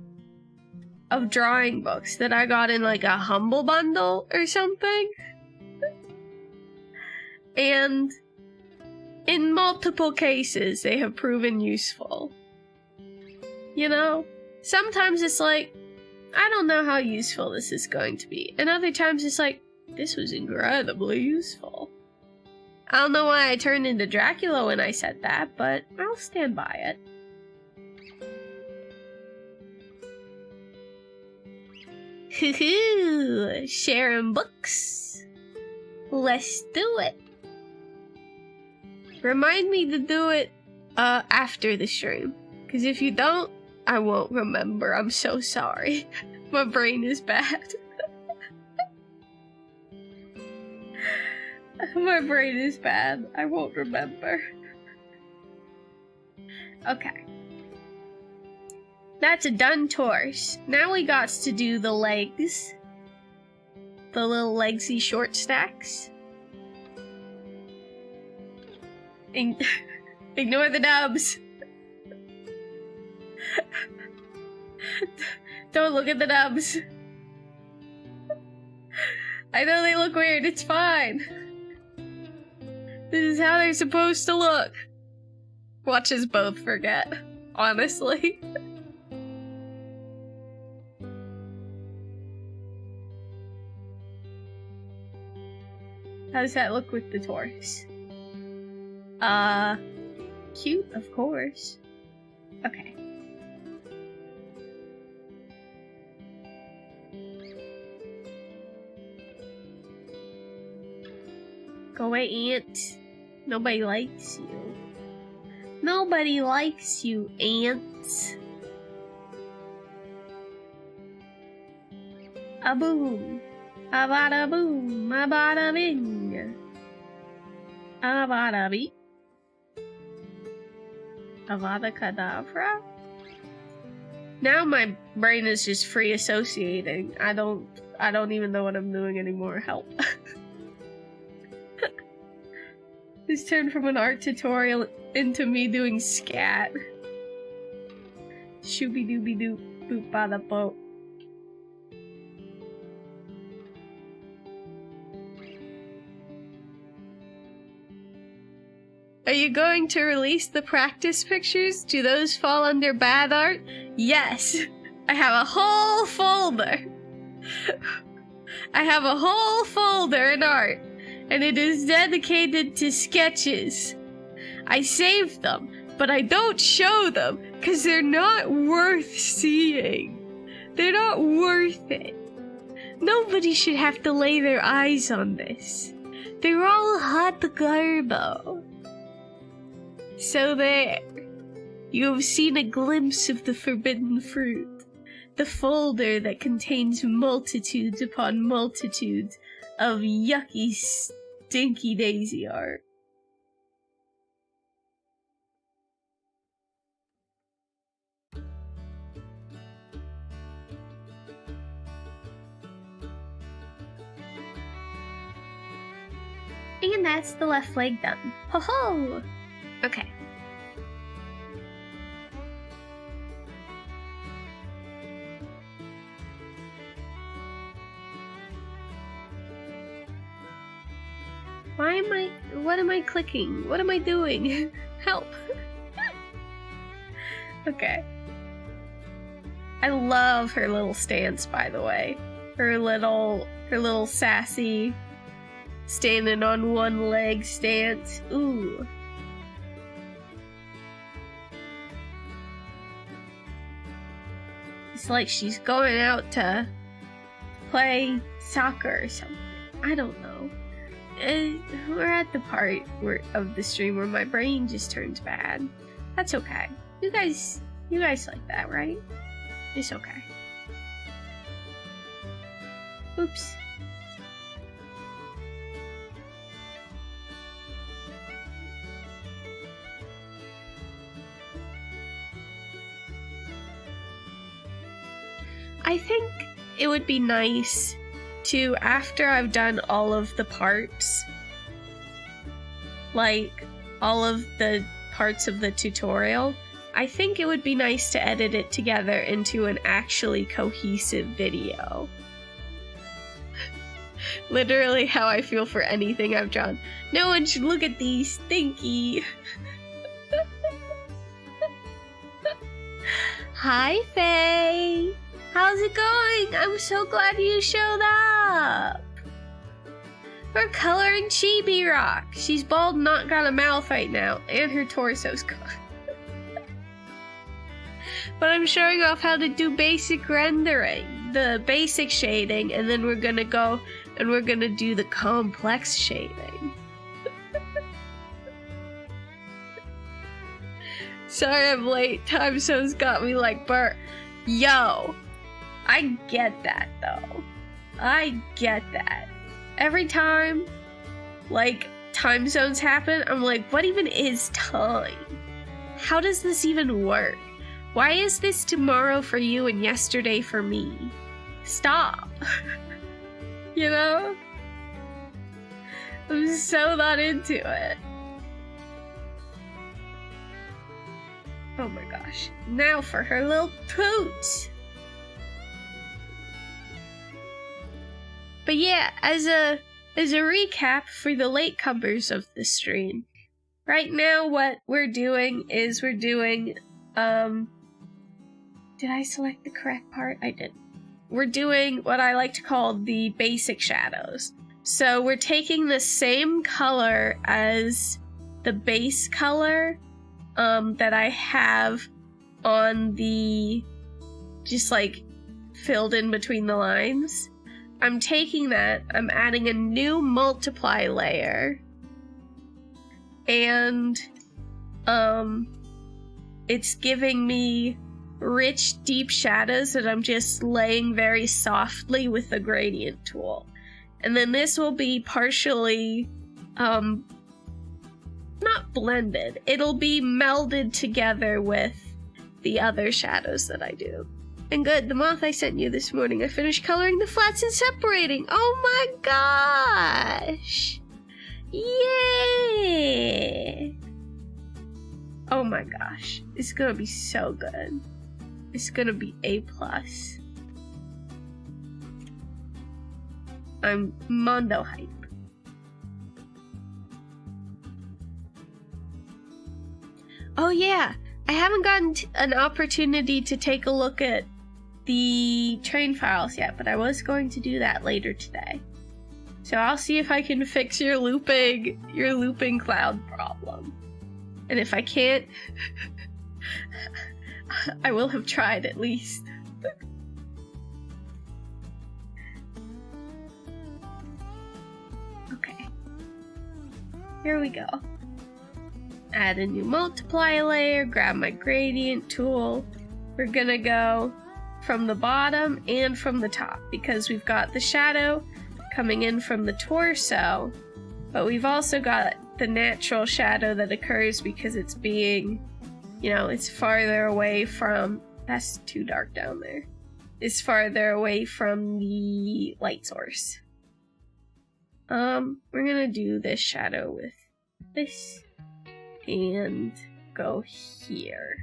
of drawing books that I got in like a Humble Bundle or something. And in multiple cases, they have proven useful. You know, sometimes it's like, I don't know how useful this is going to be. And other times it's like, this was incredibly useful. I don't know why I turned into Dracula when I said that, but I'll stand by it. Hoo-hoo! Sharing books. Let's do it. Remind me to do it after the stream. Because if you don't, I won't remember. I'm so sorry. My brain is bad. My brain is bad. I won't remember. Okay. That's a done torso. Now we got to do the legs. The little legsy short stacks. Ignore the nubs. Don't look at the nubs. I know they look weird, it's fine. This is how they're supposed to look. Watch us both forget, honestly. How does that look with the torso? Cute, of course. Okay. Go away, ant. Nobody likes you. Nobody likes you, ants. A boom. A bada boom. A bada bing. A bada beep. Avada Kedavra? Now my brain is just free associating. I don't even know what I'm doing anymore. Help. This turned from an art tutorial into me doing scat. Shooby dooby doop boop bada boop. Are you going to release the practice pictures? Do those fall under bad art? Yes! I have a whole folder! I have a whole folder in art, and it is dedicated to sketches. I saved them, but I don't show them, because they're not worth seeing. They're not worth it. Nobody should have to lay their eyes on this. They're all hot garbo. So there, you have seen a glimpse of the forbidden fruit, the folder that contains multitudes upon multitudes of yucky, stinky daisy art. And that's the left leg done. Ho ho! Okay. What am I clicking? What am I doing? Help. Okay. I love her little stance, by the way. Her little sassy standing on one leg stance. Ooh. It's like she's going out to play soccer or something. I don't know. We're at the part of the stream where my brain just turns bad. That's okay. You guys like that, right? It's okay. Oops. I think it would be nice to, after I've done all of the parts, like all of the parts of the tutorial, I think it would be nice to edit it together into an actually cohesive video. Literally how I feel for anything I've drawn. No one should look at these, stinky. Hi, Faye! How's it going? I'm so glad you showed up! We're coloring Chibi Rock. She's bald and not got a mouth right now, and her torso's gone. But I'm showing off how to do basic rendering, the basic shading, and then we're gonna go and we're gonna do the complex shading. Sorry I'm late. Time zone's got me like Bert. Yo, I get that though. I get that. Every time, like, time zones happen, I'm like, what even is time? How does this even work? Why is this tomorrow for you and yesterday for me? Stop. You know? I'm so not into it. Oh my gosh. Now for her little poot. But yeah, as a recap for the latecomers of the stream, right now what we're doing is did I select the correct part? I didn't. We're doing what I like to call the basic shadows. So we're taking the same color as the base color that I have on the, just like filled in between the lines. I'm taking that, I'm adding a new multiply layer, and it's giving me rich, deep shadows that I'm just laying very softly with the gradient tool. And then this will be partially, not blended, it'll be melded together with the other shadows that I do. And good, the moth I sent you this morning, I finished coloring the flats and separating. Oh my gosh! Yay! Oh my gosh, it's gonna be so good. It's gonna be A+. I'm mondo hype. Oh yeah, I haven't gotten an opportunity to take a look at the train files yet, but I was going to do that later today. So I'll see if I can fix your looping cloud problem. And if I can't, I will have tried at least. Okay. Here we go. Add a new multiply layer, grab my gradient tool. We're gonna go from the bottom and from the top because we've got the shadow coming in from the torso, but we've also got the natural shadow that occurs because it's being, you know, it's farther away from, that's too dark down there. It's farther away from the light source. We're gonna do this shadow with this and go here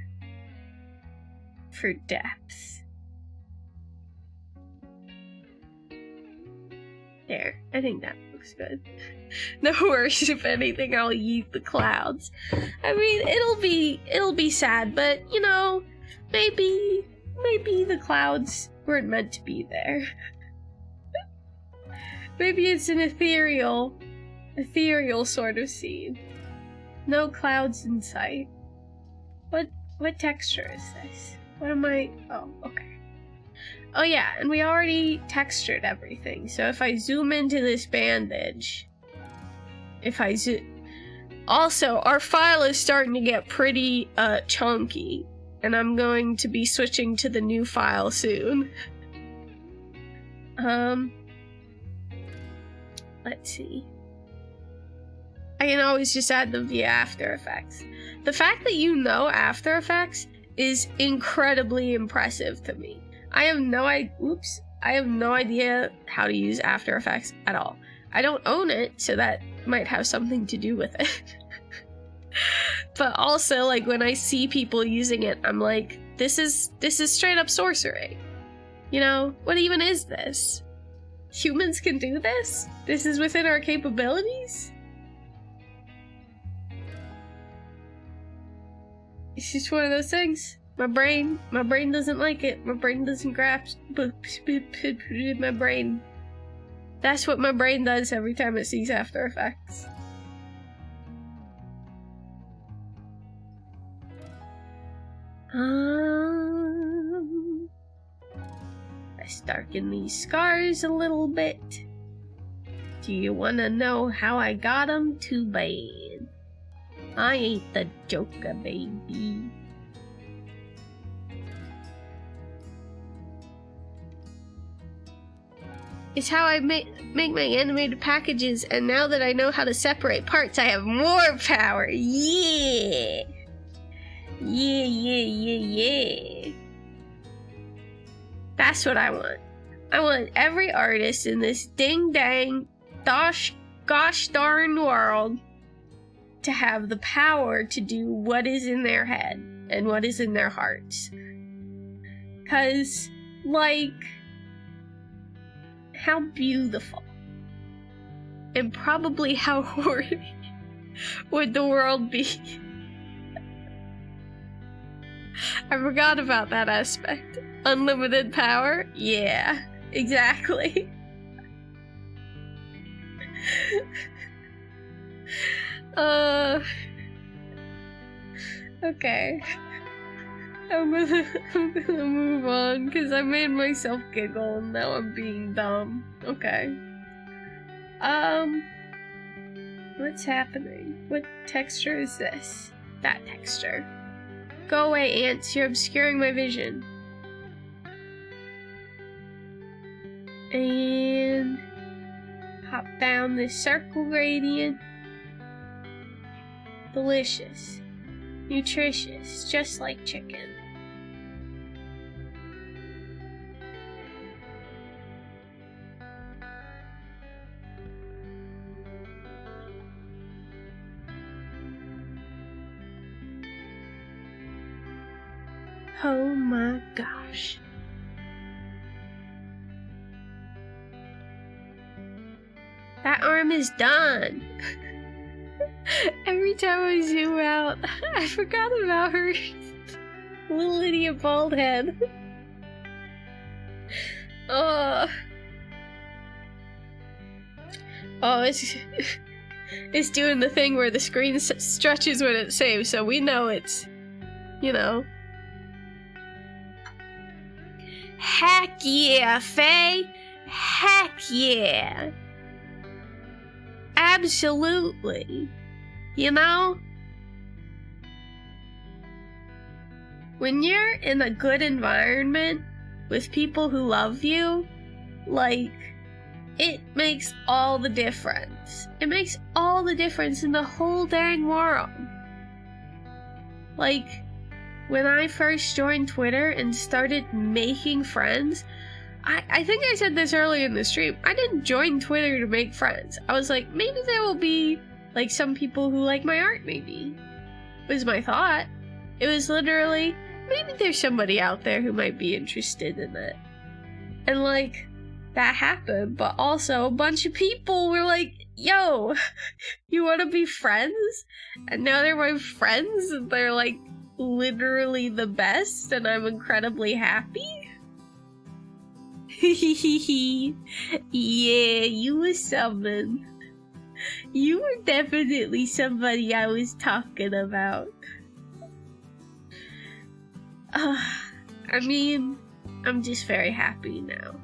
for depth. There, I think that looks good. No worries, if anything, I'll yeet the clouds. I mean, it'll be sad, but, you know, maybe the clouds weren't meant to be there. Maybe it's an ethereal sort of scene. No clouds in sight. What texture is this? What am I? Oh, okay. Oh yeah, and we already textured everything. So if I zoom into this bandage, also, our file is starting to get pretty chunky, and I'm going to be switching to the new file soon. Let's see. I can always just add them via After Effects. The fact that you know After Effects is incredibly impressive to me. I have no idea how to use After Effects at all. I don't own it, so that might have something to do with it. But also, like, when I see people using it, I'm like, this is straight up sorcery. You know, what even is this? Humans can do this? This is within our capabilities? It's just one of those things. My brain doesn't like it. My brain doesn't grasp my brain. That's what my brain does every time it sees After Effects. Let's darken these scars a little bit. Do you wanna know how I got them? Too bad. I ain't the Joker, baby. It's how I make my animated packages, and now that I know how to separate parts, I have more power. Yeah! Yeah. That's what I want. I want every artist in this ding-dang, gosh darn world to have the power to do what is in their head and what is in their hearts. 'Cause, like, how beautiful and probably how horny would the world be? I forgot about that aspect. Unlimited power? Yeah, exactly. Okay. I'm gonna move on, because I made myself giggle and now I'm being dumb. Okay. What's happening? What texture is this? That texture. Go away, ants, you're obscuring my vision. And pop down this circle gradient. Delicious. Nutritious, just like chicken. Oh my gosh. That arm is done. Every time I zoom out, I forgot about her little idiot bald head. Oh, it's doing the thing where the screen stretches when it saves, so we know it's, you know. Heck yeah, Faye! Heck yeah! Absolutely! You know? When you're in a good environment with people who love you, like, it makes all the difference. It makes all the difference in the whole dang world. Like, when I first joined Twitter and started making friends, I think I said this earlier in the stream, I didn't join Twitter to make friends. I was like, maybe there will be, like, some people who like my art, maybe. Was my thought. It was literally, maybe there's somebody out there who might be interested in it. And, like, that happened, but also a bunch of people were like, yo, you want to be friends? And now they're my friends, and they're like literally the best, and I'm incredibly happy. Yeah, you were someone. You were definitely somebody I was talking about. I mean, I'm just very happy now.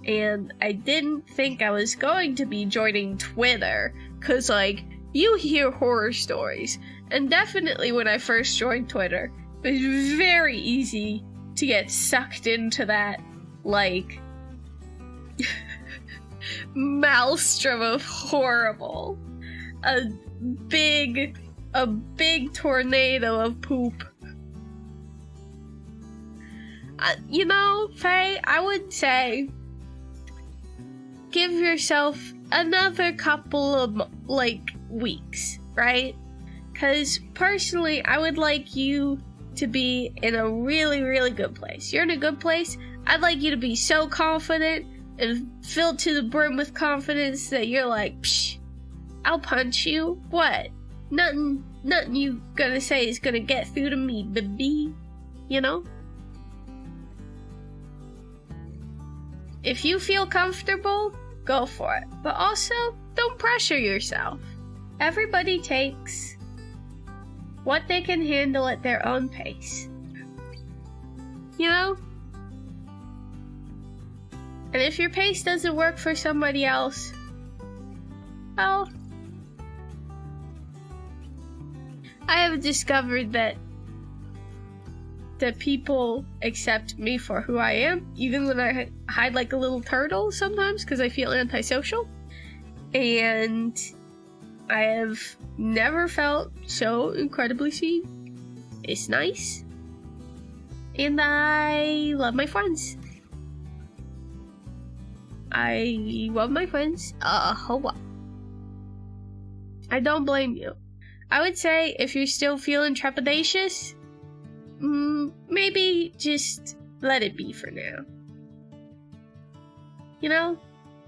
And I didn't think I was going to be joining Twitter, cause like, you hear horror stories. And definitely when I first joined Twitter, it was very easy to get sucked into that, like, maelstrom of horrible. A big tornado of poop. You know, Faye, I would say give yourself another couple of, like, weeks, right? Because personally, I would like you to be in a really, really good place. You're in a good place. I'd like you to be so confident and filled to the brim with confidence that you're like, psh, I'll punch you. What? Nothing you gonna say is gonna get through to me, baby. You know? If you feel comfortable, go for it. But also, don't pressure yourself. Everybody takes what they can handle at their own pace. You know? And if your pace doesn't work for somebody else, well, I have discovered that people accept me for who I am, even when I hide like a little turtle sometimes because I feel antisocial. And I have never felt so incredibly seen. It's nice. And I love my friends. I love my friends a whole lot. I don't blame you. I would say if you're still feeling trepidatious, maybe just let it be for now. You know?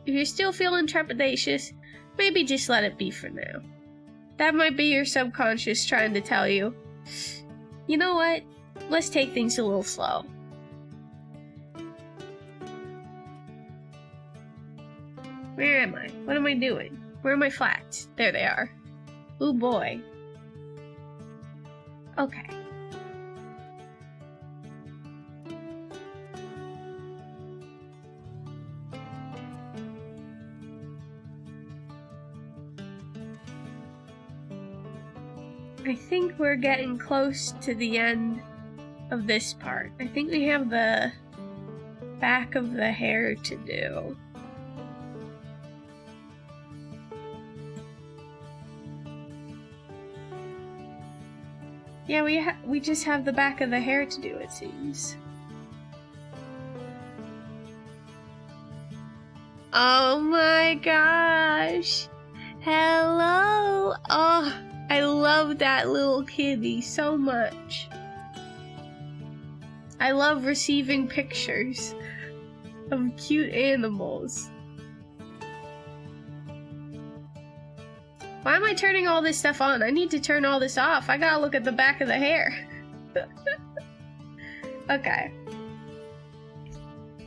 If you're still feeling trepidatious, maybe just let it be for now. That might be your subconscious trying to tell you, you know what? Let's take things a little slow. Where am I? What am I doing? Where are my flats? There they are. Ooh boy. Okay. I think we're getting close to the end of this part. I think we have the back of the hair to do. Yeah, we just have the back of the hair to do, it seems. Oh my gosh! Hello! Oh, I love that little kitty so much. I love receiving pictures of cute animals. Why am I turning all this stuff on? I need to turn all this off. I gotta look at the back of the hair. Okay.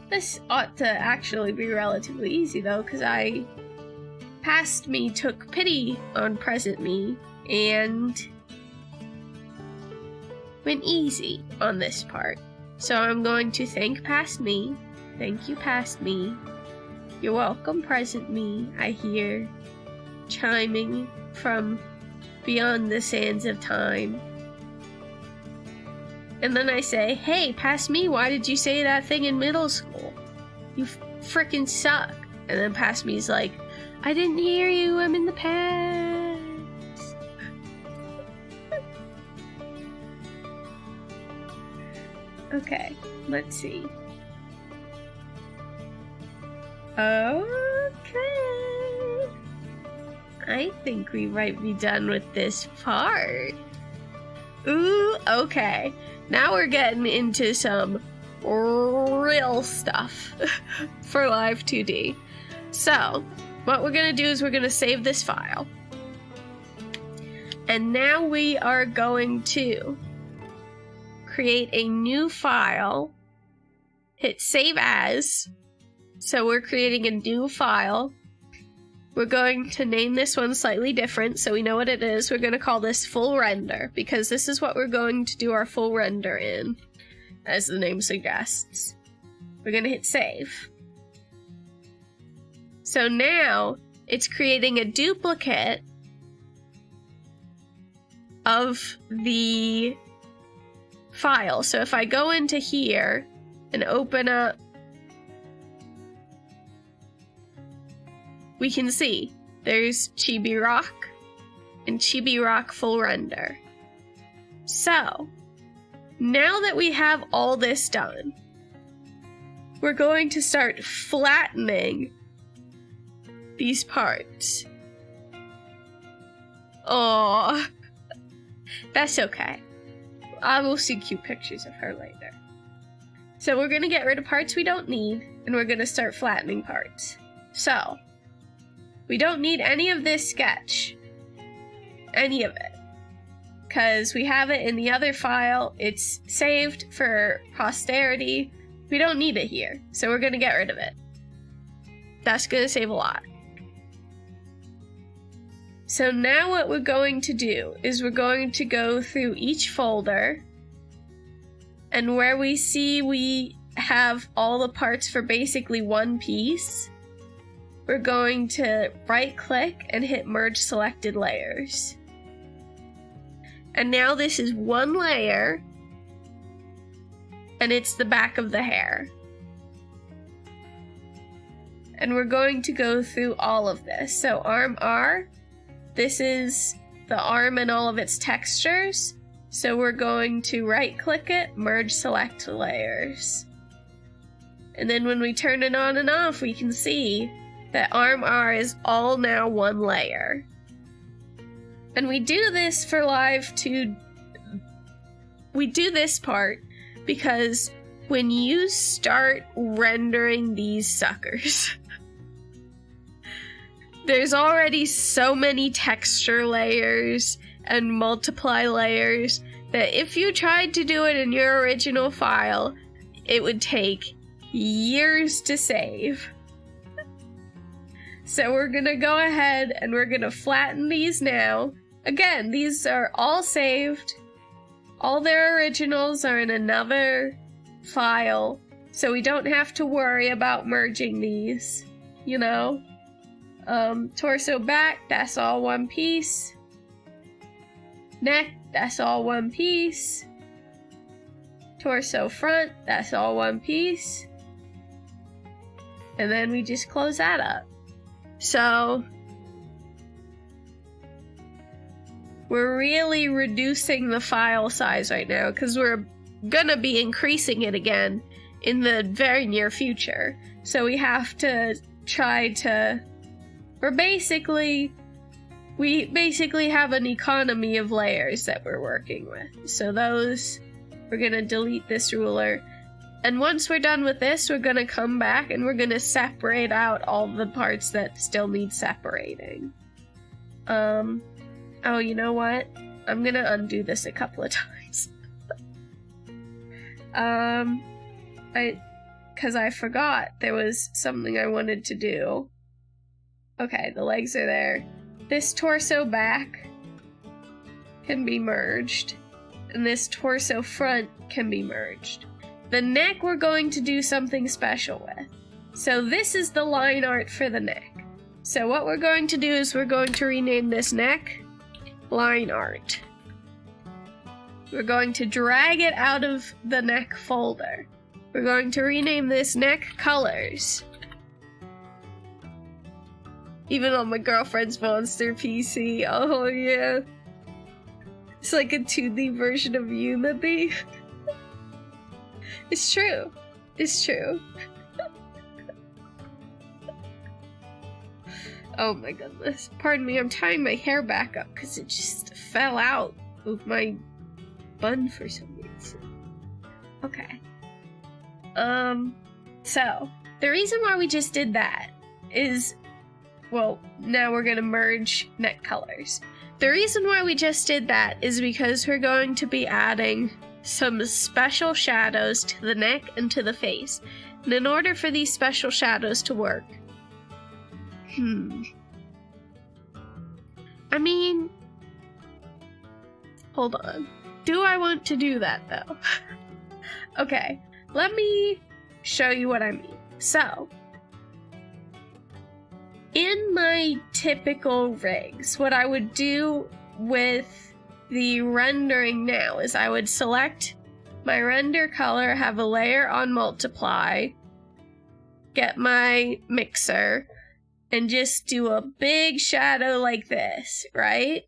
This ought to actually be relatively easy though, because past me took pity on present me and went easy on this part. So I'm going to thank past me. Thank you, past me. You're welcome, present me. I hear chiming from beyond the sands of time. And then I say, hey, past me, why did you say that thing in middle school? You frickin' suck. And then past me's like, I didn't hear you, I'm in the past. Okay, let's see. Okay. I think we might be done with this part. Ooh, okay. Now we're getting into some real stuff for Live2D. So, what we're gonna do is we're gonna save this file. And now we are going to create a new file, hit save as. So we're creating a new file. We're going to name this one slightly different so we know what it is. We're going to call this full render because this is what we're going to do our full render in, as the name suggests. We're going to hit save. So now it's creating a duplicate of the file. So if I go into here and open up, we can see there's Chibi Rock and Chibi Rock full render. So now that we have all this done, we're going to start flattening these parts. Oh, that's okay. I will see cute pictures of her later. So we're gonna get rid of parts we don't need, and we're gonna start flattening parts. So, we don't need any of this sketch. Any of it. Because we have it in the other file, it's saved for posterity. We don't need it here, so we're gonna get rid of it. That's gonna save a lot. So now what we're going to do is we're going to go through each folder, and where we see we have all the parts for basically one piece, we're going to right click and hit merge selected layers. And now this is one layer, and it's the back of the hair. And we're going to go through all of this. So arm R, this is the arm and all of its textures. So we're going to right click it, merge select layers. And then when we turn it on and off, we can see that arm R is all now one layer. And we do this for LIVE2D. We do this part because when you start rendering these suckers, there's already so many texture layers and multiply layers that if you tried to do it in your original file, it would take years to save. So we're gonna go ahead and we're gonna flatten these now. Again, these are all saved. All their originals are in another file, so we don't have to worry about merging these, you know? Torso back, that's all one piece. Neck, that's all one piece. Torso front, that's all one piece. And then we just close that up. So, we're really reducing the file size right now because we're gonna be increasing it again in the very near future. So we have to try to... We basically have an economy of layers that we're working with. So those, we're gonna delete this ruler. And once we're done with this, we're gonna come back and we're gonna separate out all the parts that still need separating. Oh, you know what? I'm gonna undo this a couple of times. Cause I forgot there was something I wanted to do. Okay, the legs are there. This torso back can be merged, and this torso front can be merged. The neck we're going to do something special with. So this is the line art for the neck. So what we're going to do is we're going to rename this neck line art. We're going to drag it out of the neck folder. We're going to rename this neck colors. Even on my girlfriend's monster PC. Oh yeah. It's like a 2D version of Unity. It's true. It's true. Oh my goodness. Pardon me, I'm tying my hair back up because it just fell out of my bun for some reason. Okay. So, the reason why we just did that is well, now we're gonna merge neck colors. The reason why we just did that is because we're going to be adding some special shadows to the neck and to the face. And in order for these special shadows to work, I mean, hold on. Do I want to do that though? Okay, let me show you what I mean. So, in my typical rigs, what I would do with the rendering now is I would select my render color, have a layer on multiply, get my mixer, and just do a big shadow like this, right?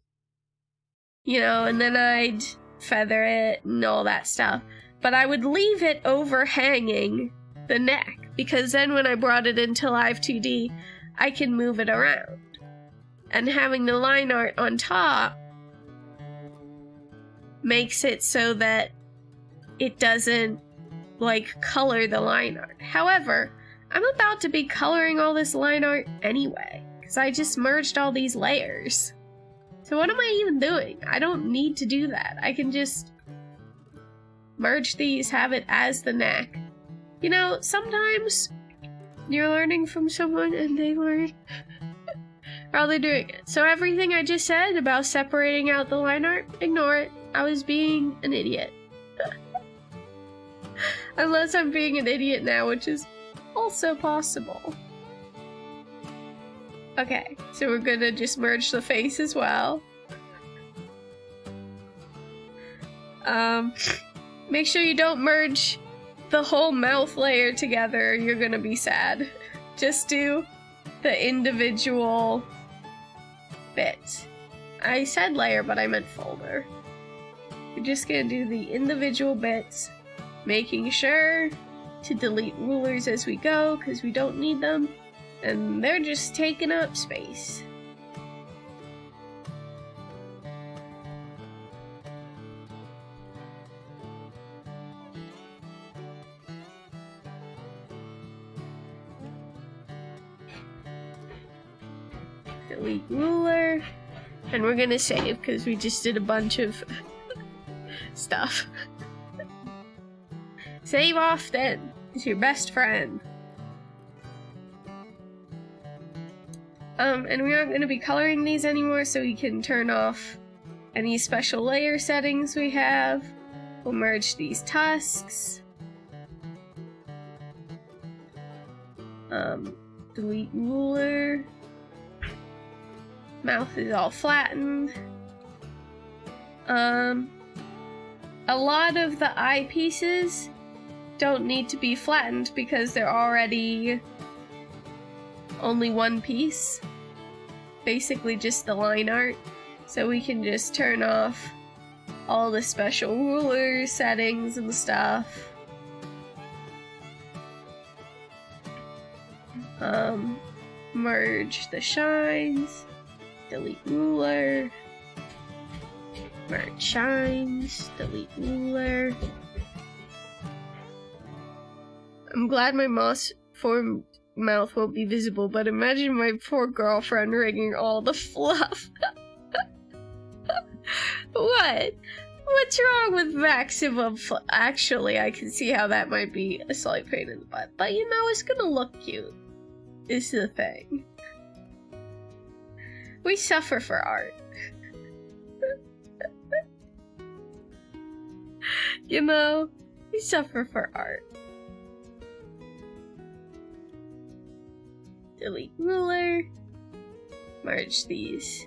You know, and then I'd feather it and all that stuff. But I would leave it overhanging the neck, because then when I brought it into Live2D, I can move it around. And having the line art on top makes it so that it doesn't, like, color the line art. However, I'm about to be coloring all this line art anyway, because I just merged all these layers. So what am I even doing? I don't need to do that. I can just merge these, have it as the neck. You know, sometimes you're learning from someone and they learn while they're doing it. So everything I just said about separating out the line art, ignore it. I was being an idiot. Unless I'm being an idiot now, which is also possible. Okay, so we're gonna just merge the face as well. Make sure you don't merge the whole mouth layer together, you're gonna be sad. Just do the individual bit. I said layer, but I meant folder. You're just gonna do the individual bits, making sure to delete rulers as we go, because we don't need them, and they're just taking up space. Delete ruler, and we're gonna save because we just did a bunch of stuff. Save often. It's your best friend. And we aren't going to be coloring these anymore, so we can turn off any special layer settings we have. We'll merge these tusks. Delete ruler. Mouth is all flattened. A lot of the eyepieces don't need to be flattened because they're already only one piece. Basically just the line art. So we can just turn off all the special ruler settings and stuff. Merge the shines. Delete ruler. Merge shines. Delete ruler. I'm glad my moss-formed mouth won't be visible, but imagine my poor girlfriend rigging all the fluff. What? What's wrong with maximum Actually, I can see how that might be a slight pain in the butt, but you know, it's gonna look cute, is the thing. We suffer for art. You know, we suffer for art. Delete ruler. Merge these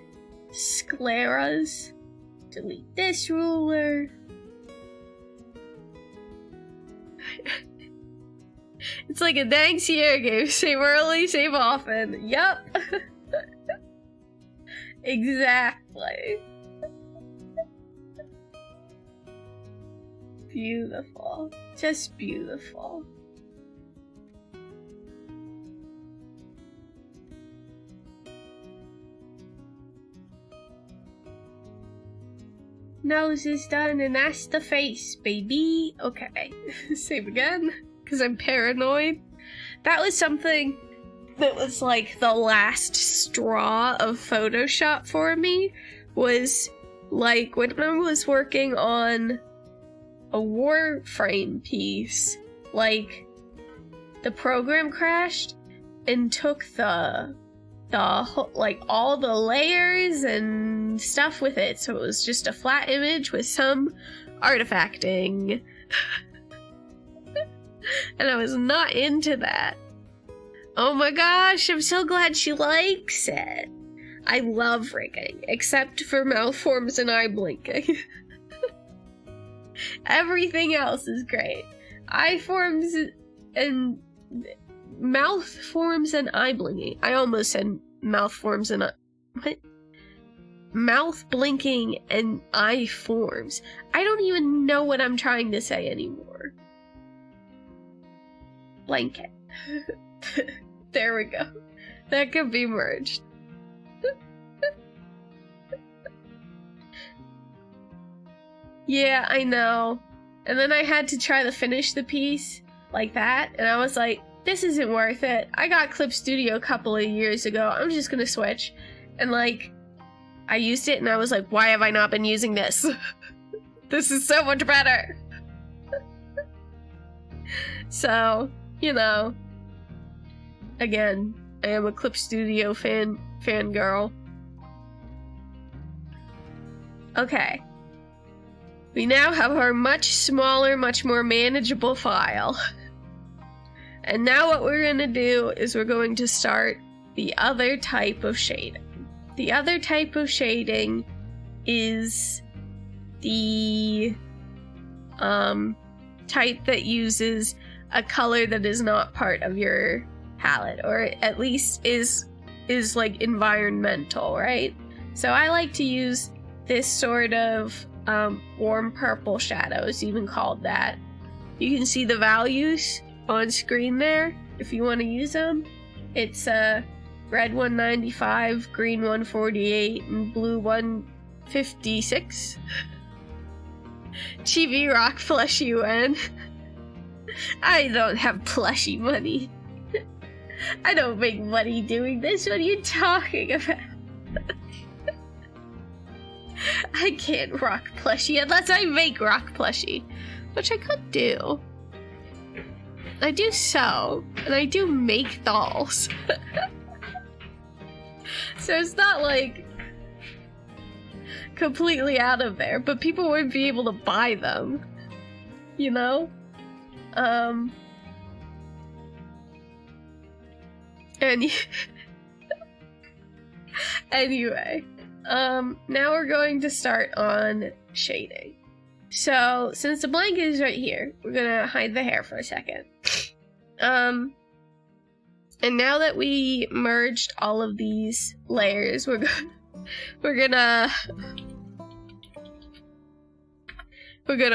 scleras. Delete this ruler. It's like a dang Sierra game. Save early, save often. Yup. Exactly. Beautiful. Just beautiful. Nose is done, and that's the face, baby. Okay. Save again, because I'm paranoid. That was something that was like the last straw of Photoshop for me was like when I was working on a Warframe piece, like the program crashed and took the like all the layers and stuff with it, so it was just a flat image with some artifacting. And I was not into that. Oh my gosh, I'm so glad she likes it. I love rigging, except for mouth forms and eye blinking. Everything else is great. Eye forms and mouth forms and eye blinking. I almost said mouth forms and what? Mouth blinking and eye forms. I don't even know what I'm trying to say anymore. Blanket. There we go. That could be merged. Yeah, I know. And then I had to try to finish the piece like that, and I was like, this isn't worth it. I got Clip Studio a couple of years ago. I'm just gonna switch. And like, I used it and I was like, why have I not been using this? This is so much better. So, you know, again, I am a Clip Studio fangirl. Okay. We now have our much smaller, much more manageable file. And now what we're going to do is we're going to start the other type of shading. The other type of shading is the type that uses a color that is not part of your palette, or at least is like environmental, right? So I like to use this sort of warm purple shadows, even called that. You can see the values on screen there if you want to use them. It's red 195, green 148, and blue 156. Chibi Rock plush UN. I don't have plushy money. I don't make money doing this. What are you talking about? I can't rock plushie unless I make rock plushie, which I could do. I do sew, and I do make dolls. So it's not like completely out of there, but people wouldn't be able to buy them, you know? Anyway, now we're going to start on shading. So, since the blanket is right here, we're gonna hide the hair for a second. And now that we merged all of these layers, we're gonna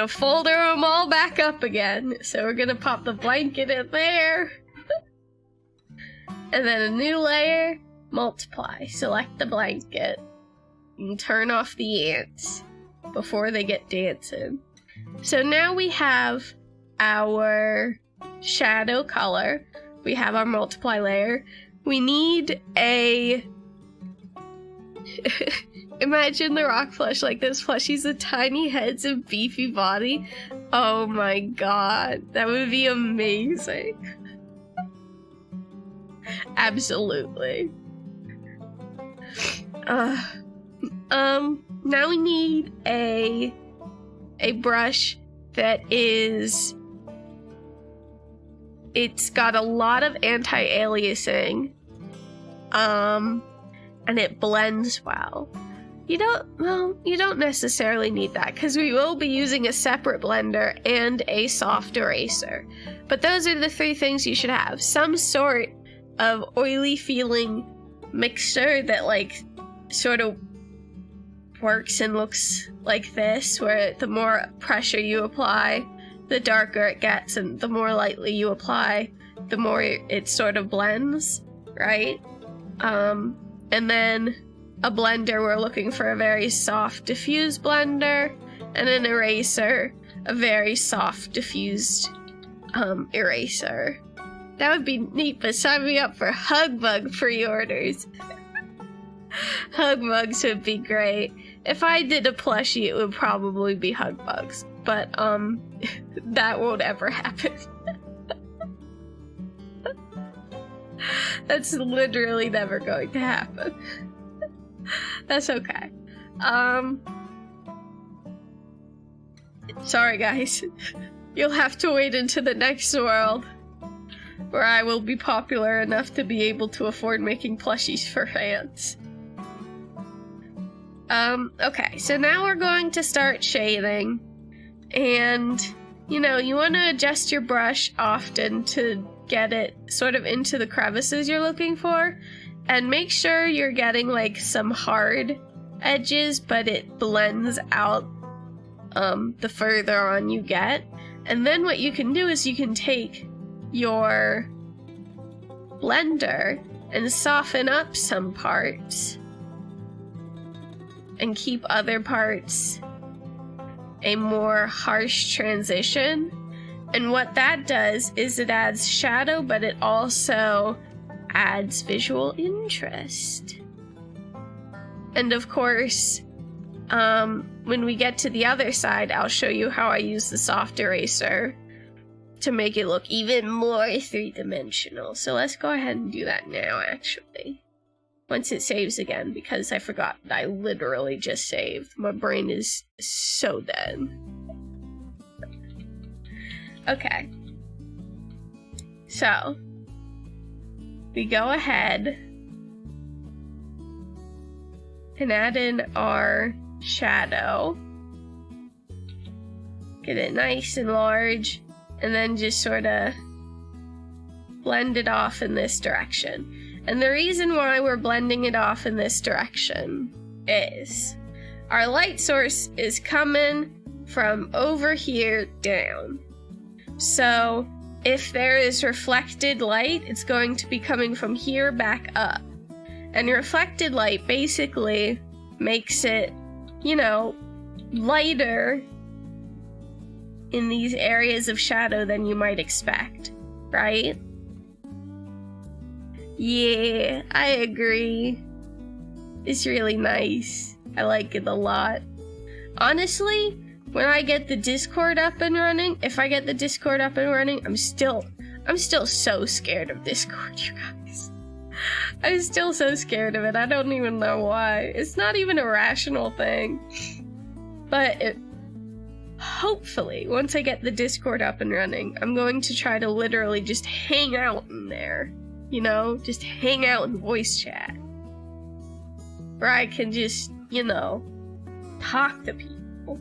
folder them all back up again. So we're gonna pop the blanket in there. And then a new layer, multiply. Select the blanket. And turn off the ants before they get dancing. So now we have our shadow color. We have our multiply layer. We need a... Imagine the rock plush like this plushies with tiny heads and beefy body. Oh my god, that would be amazing. Absolutely. Now we need a brush that is... It's got a lot of anti-aliasing. And it blends well. You don't necessarily need that, because we will be using a separate blender and a soft eraser. But those are the three things you should have. Some sort of oily feeling mixture that like sort of works and looks like this, where the more pressure you apply, the darker it gets, and the more lightly you apply, the more it sort of blends, right? And then a blender, we're looking for a very soft diffused blender, and an eraser, a very soft diffused eraser. That would be neat, but sign me up for Hugbug pre-orders. Hugbugs would be great. If I did a plushie, it would probably be Hugbugs. But, that won't ever happen. That's literally never going to happen. That's okay. Sorry guys. You'll have to wait into the next world, where I will be popular enough to be able to afford making plushies for fans. Okay, so now we're going to start shading, and, you know, you want to adjust your brush often to get it sort of into the crevices you're looking for, and make sure you're getting, like, some hard edges, but it blends out, the further on you get. And then what you can do is you can take your blender and soften up some parts and keep other parts a more harsh transition. And what that does is it adds shadow, but it also adds visual interest. And of course, when we get to the other side, I'll show you how I use the soft eraser to make it look even more three-dimensional. So let's go ahead and do that now, actually. Once it saves again, because I forgot that I literally just saved. My brain is so dead. Okay. So, we go ahead and add in our shadow. Get it nice and large, and then just sort of blend it off in this direction. And the reason why we're blending it off in this direction is our light source is coming from over here down. So if there is reflected light, it's going to be coming from here back up. And reflected light basically makes it, you know, lighter in these areas of shadow than you might expect, right? Yeah, I agree. It's really nice. I like it a lot. Honestly, when I get the Discord up and running, if I get the Discord up and running, I'm still so scared of Discord, you guys. I'm still so scared of it. I don't even know why. It's not even a rational thing. But hopefully, once I get the Discord up and running, I'm going to try to literally just hang out in there. You know, just hang out in voice chat. Where I can just, you know, talk to people.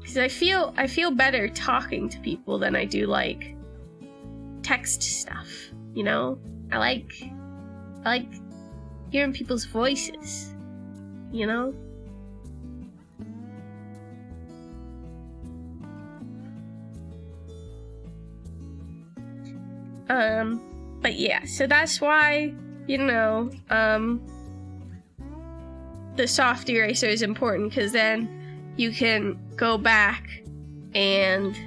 Because I feel better talking to people than I do, like, text stuff, you know? I like hearing people's voices, you know? But yeah, so that's why, you know, the soft eraser is important, because then you can go back and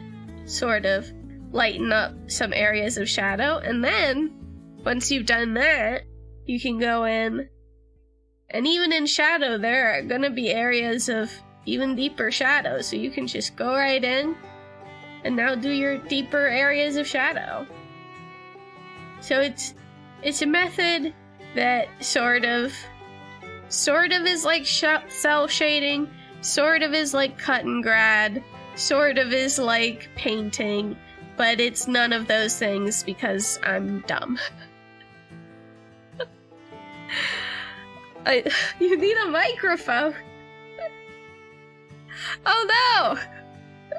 sort of lighten up some areas of shadow, and then once you've done that, you can go in, and even in shadow there are gonna be areas of even deeper shadow, so you can just go right in and now do your deeper areas of shadow. So it's a method that sort of is like cell shading, sort of is like cut and grad, sort of is like painting, but it's none of those things because I'm dumb. You need a microphone. Oh no!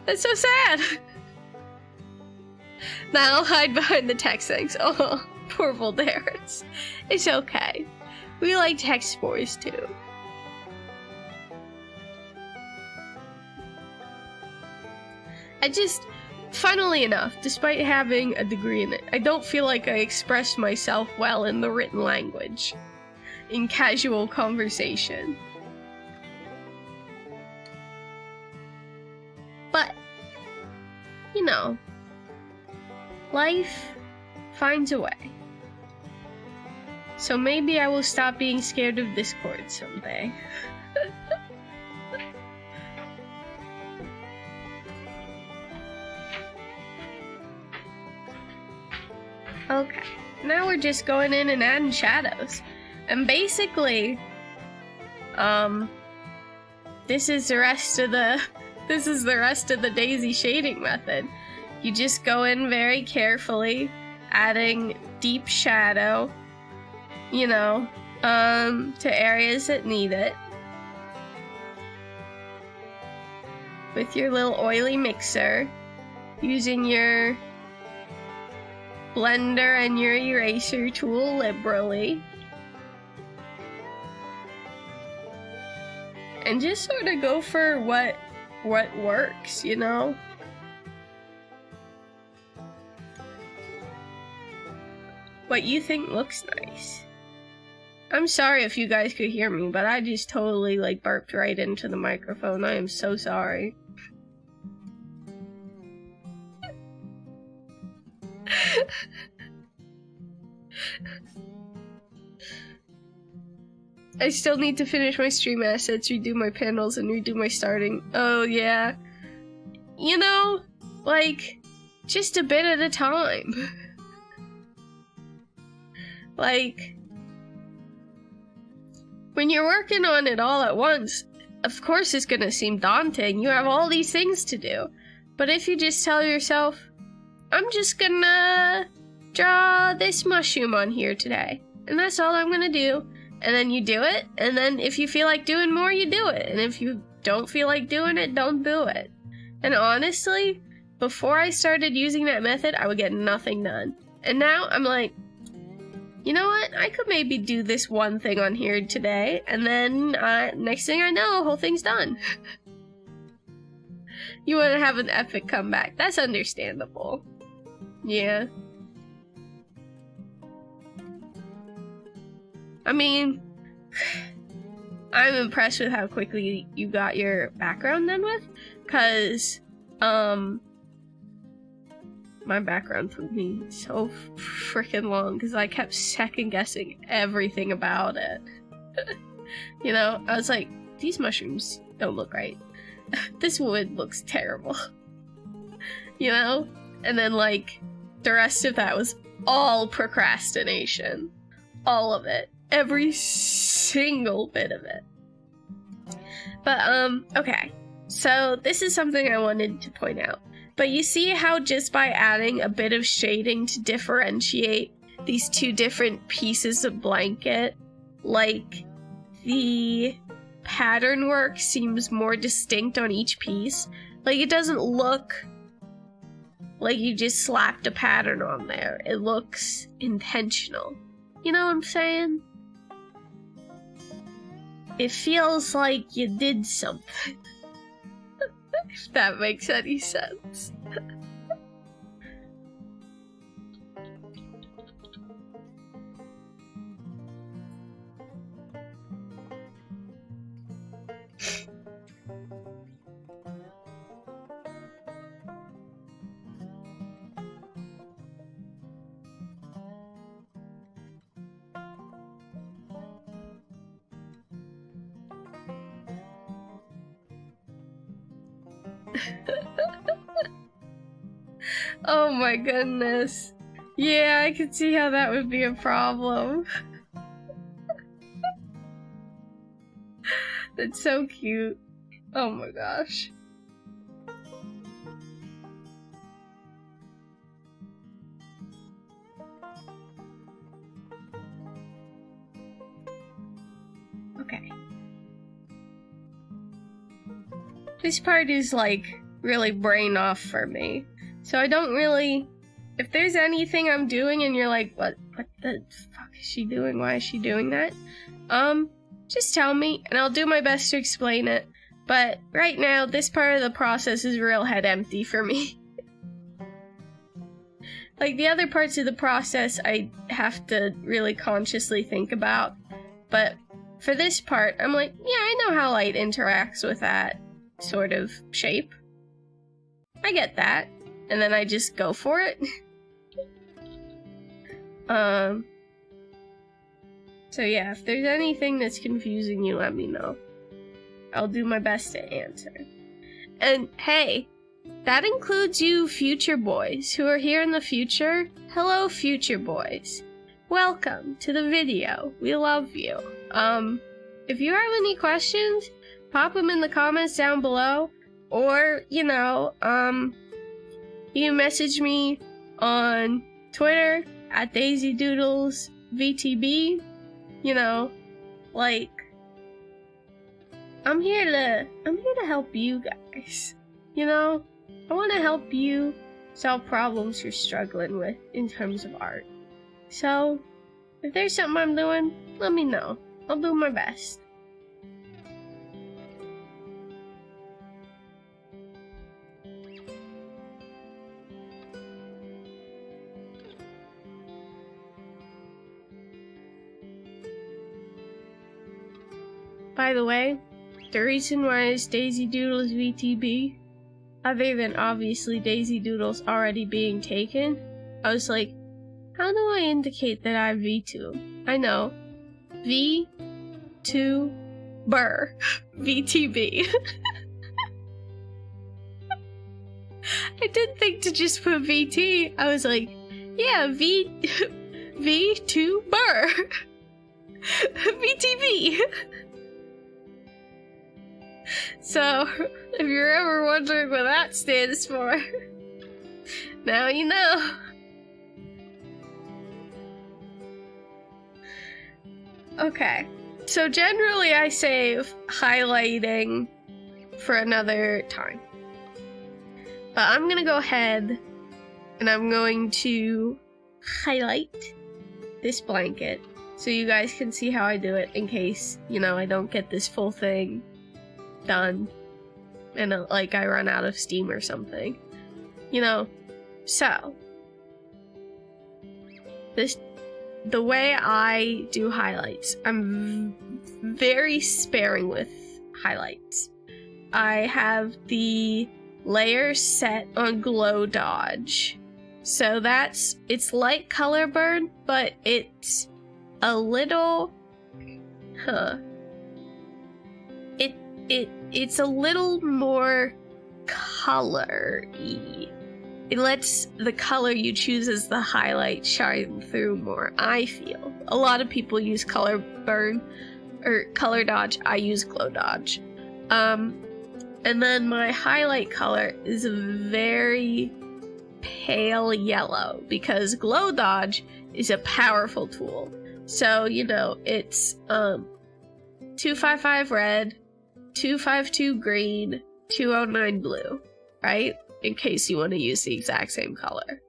That's so sad. Now I'll hide behind the text things. Oh, poor Voldaris. It's okay. We like text boys too. Funnily enough, despite having a degree in it, I don't feel like I express myself well in the written language, in casual conversation. But life finds a way. So maybe I will stop being scared of Discord someday. Okay, now we're just going in and adding shadows. And basically, this is the rest of the daisy shading method. You just go in very carefully, adding deep shadow, you know, to areas that need it. With your little oily mixer, using your blender and your eraser tool liberally. And just sort of go for what works, you know? What you think looks nice. I'm sorry if you guys could hear me, but I just totally like burped right into the microphone. I am so sorry. I still need to finish my stream assets, redo my panels, and redo my starting. Oh yeah. You know, like, just a bit at a time. Like, when you're working on it all at once, of course it's gonna seem daunting. You have all these things to do. But if you just tell yourself, I'm just gonna draw this mushroom on here today, and that's all I'm gonna do. And then you do it, and then if you feel like doing more, you do it. And if you don't feel like doing it, don't do it. And honestly, before I started using that method, I would get nothing done. And now I'm like, you know what? I could maybe do this one thing on here today, and then next thing I know, the whole thing's done. You want to have an epic comeback. That's understandable. Yeah. I mean, I'm impressed with how quickly you got your background done with, because, my background took me so freaking long, because I kept second guessing everything about it. You know, I was like, these mushrooms don't look right. This wood looks terrible. You know? And then, like, the rest of that was all procrastination. All of it. Every single bit of it. But, okay. So, this is something I wanted to point out. But you see how just by adding a bit of shading to differentiate these two different pieces of blanket, like, the pattern work seems more distinct on each piece. Like, it doesn't look like you just slapped a pattern on there. It looks intentional. You know what I'm saying? It feels like you did something. If that makes any sense. Oh my goodness. Yeah, I could see how that would be a problem. That's so cute. Oh my gosh. Okay. This part is like really brain off for me. So I don't really, if there's anything I'm doing and you're like, what the fuck is she doing? Why is she doing that? Just tell me and I'll do my best to explain it. But right now, this part of the process is real head empty for me. Like the other parts of the process, I have to really consciously think about. But for this part, I'm like, yeah, I know how light interacts with that sort of shape. I get that. And then I just go for it. So yeah, if there's anything that's confusing you, let me know. I'll do my best to answer. And hey, that includes you future boys who are here in the future. Hello, future boys. Welcome to the video. We love you. If you have any questions, pop them in the comments down below. Or, you know, you can message me on Twitter at DaisyDoodlesVTB. You know, like, I'm here to help you guys. You know, I want to help you solve problems you're struggling with in terms of art. So, if there's something I'm doing, let me know. I'll do my best. By the way, the reason why it's Daisy Doodles VTB, other than obviously Daisy Doodles already being taken, I was like, how do I indicate that I have V2? I know. V2 Burr. VTB. I didn't think to just put VT. I was like, yeah, V2 Burr. VTB. So, if you're ever wondering what that stands for, now you know. Okay, so generally I save highlighting for another time. But I'm gonna go ahead and I'm going to highlight this blanket so you guys can see how I do it in case, you know, I don't get this full thing done and like I run out of steam or something, you know. So the way I do highlights, I'm very sparing with highlights. I have the layer set on glow dodge, so it's light color burn, but it's a little it's a little more color-y. It lets the color you choose as the highlight shine through more, I feel. A lot of people use color burn or color dodge. I use glow dodge. And then my highlight color is a very pale yellow because glow dodge is a powerful tool. So, you know, it's 255 red, 252 green, 209 blue, right? In case you want to use the exact same color.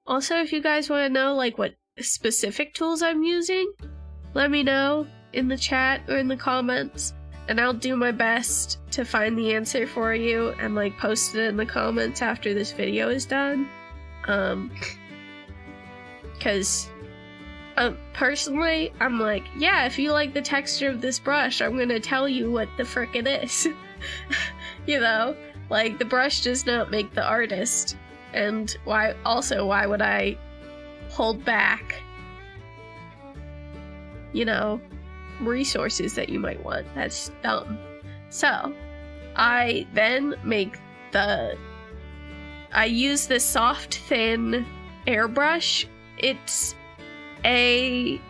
Also, if you guys want to know, like, what specific tools I'm using, let me know in the chat or in the comments, and I'll do my best to find the answer for you and, like, post it in the comments after this video is done. Because personally, I'm like, yeah, if you like the texture of this brush, I'm gonna tell you what the frick it is. You know, like, the brush does not make the artist. And why would I hold back, you know, resources that you might want? That's dumb. So, I then I use this soft, thin airbrush. It's a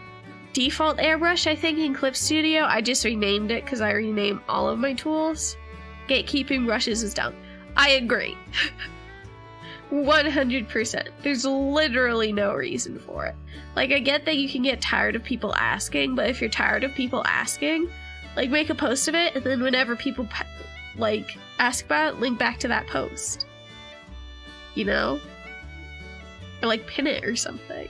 default airbrush, I think, in Clip Studio. I just renamed it because I rename all of my tools. Gatekeeping brushes is dumb. I agree. 100%. There's literally no reason for it. Like, I get that you can get tired of people asking, but if you're tired of people asking, like, make a post of it, and then whenever people, like, ask about it, link back to that post. You know? Or, like, pin it or something.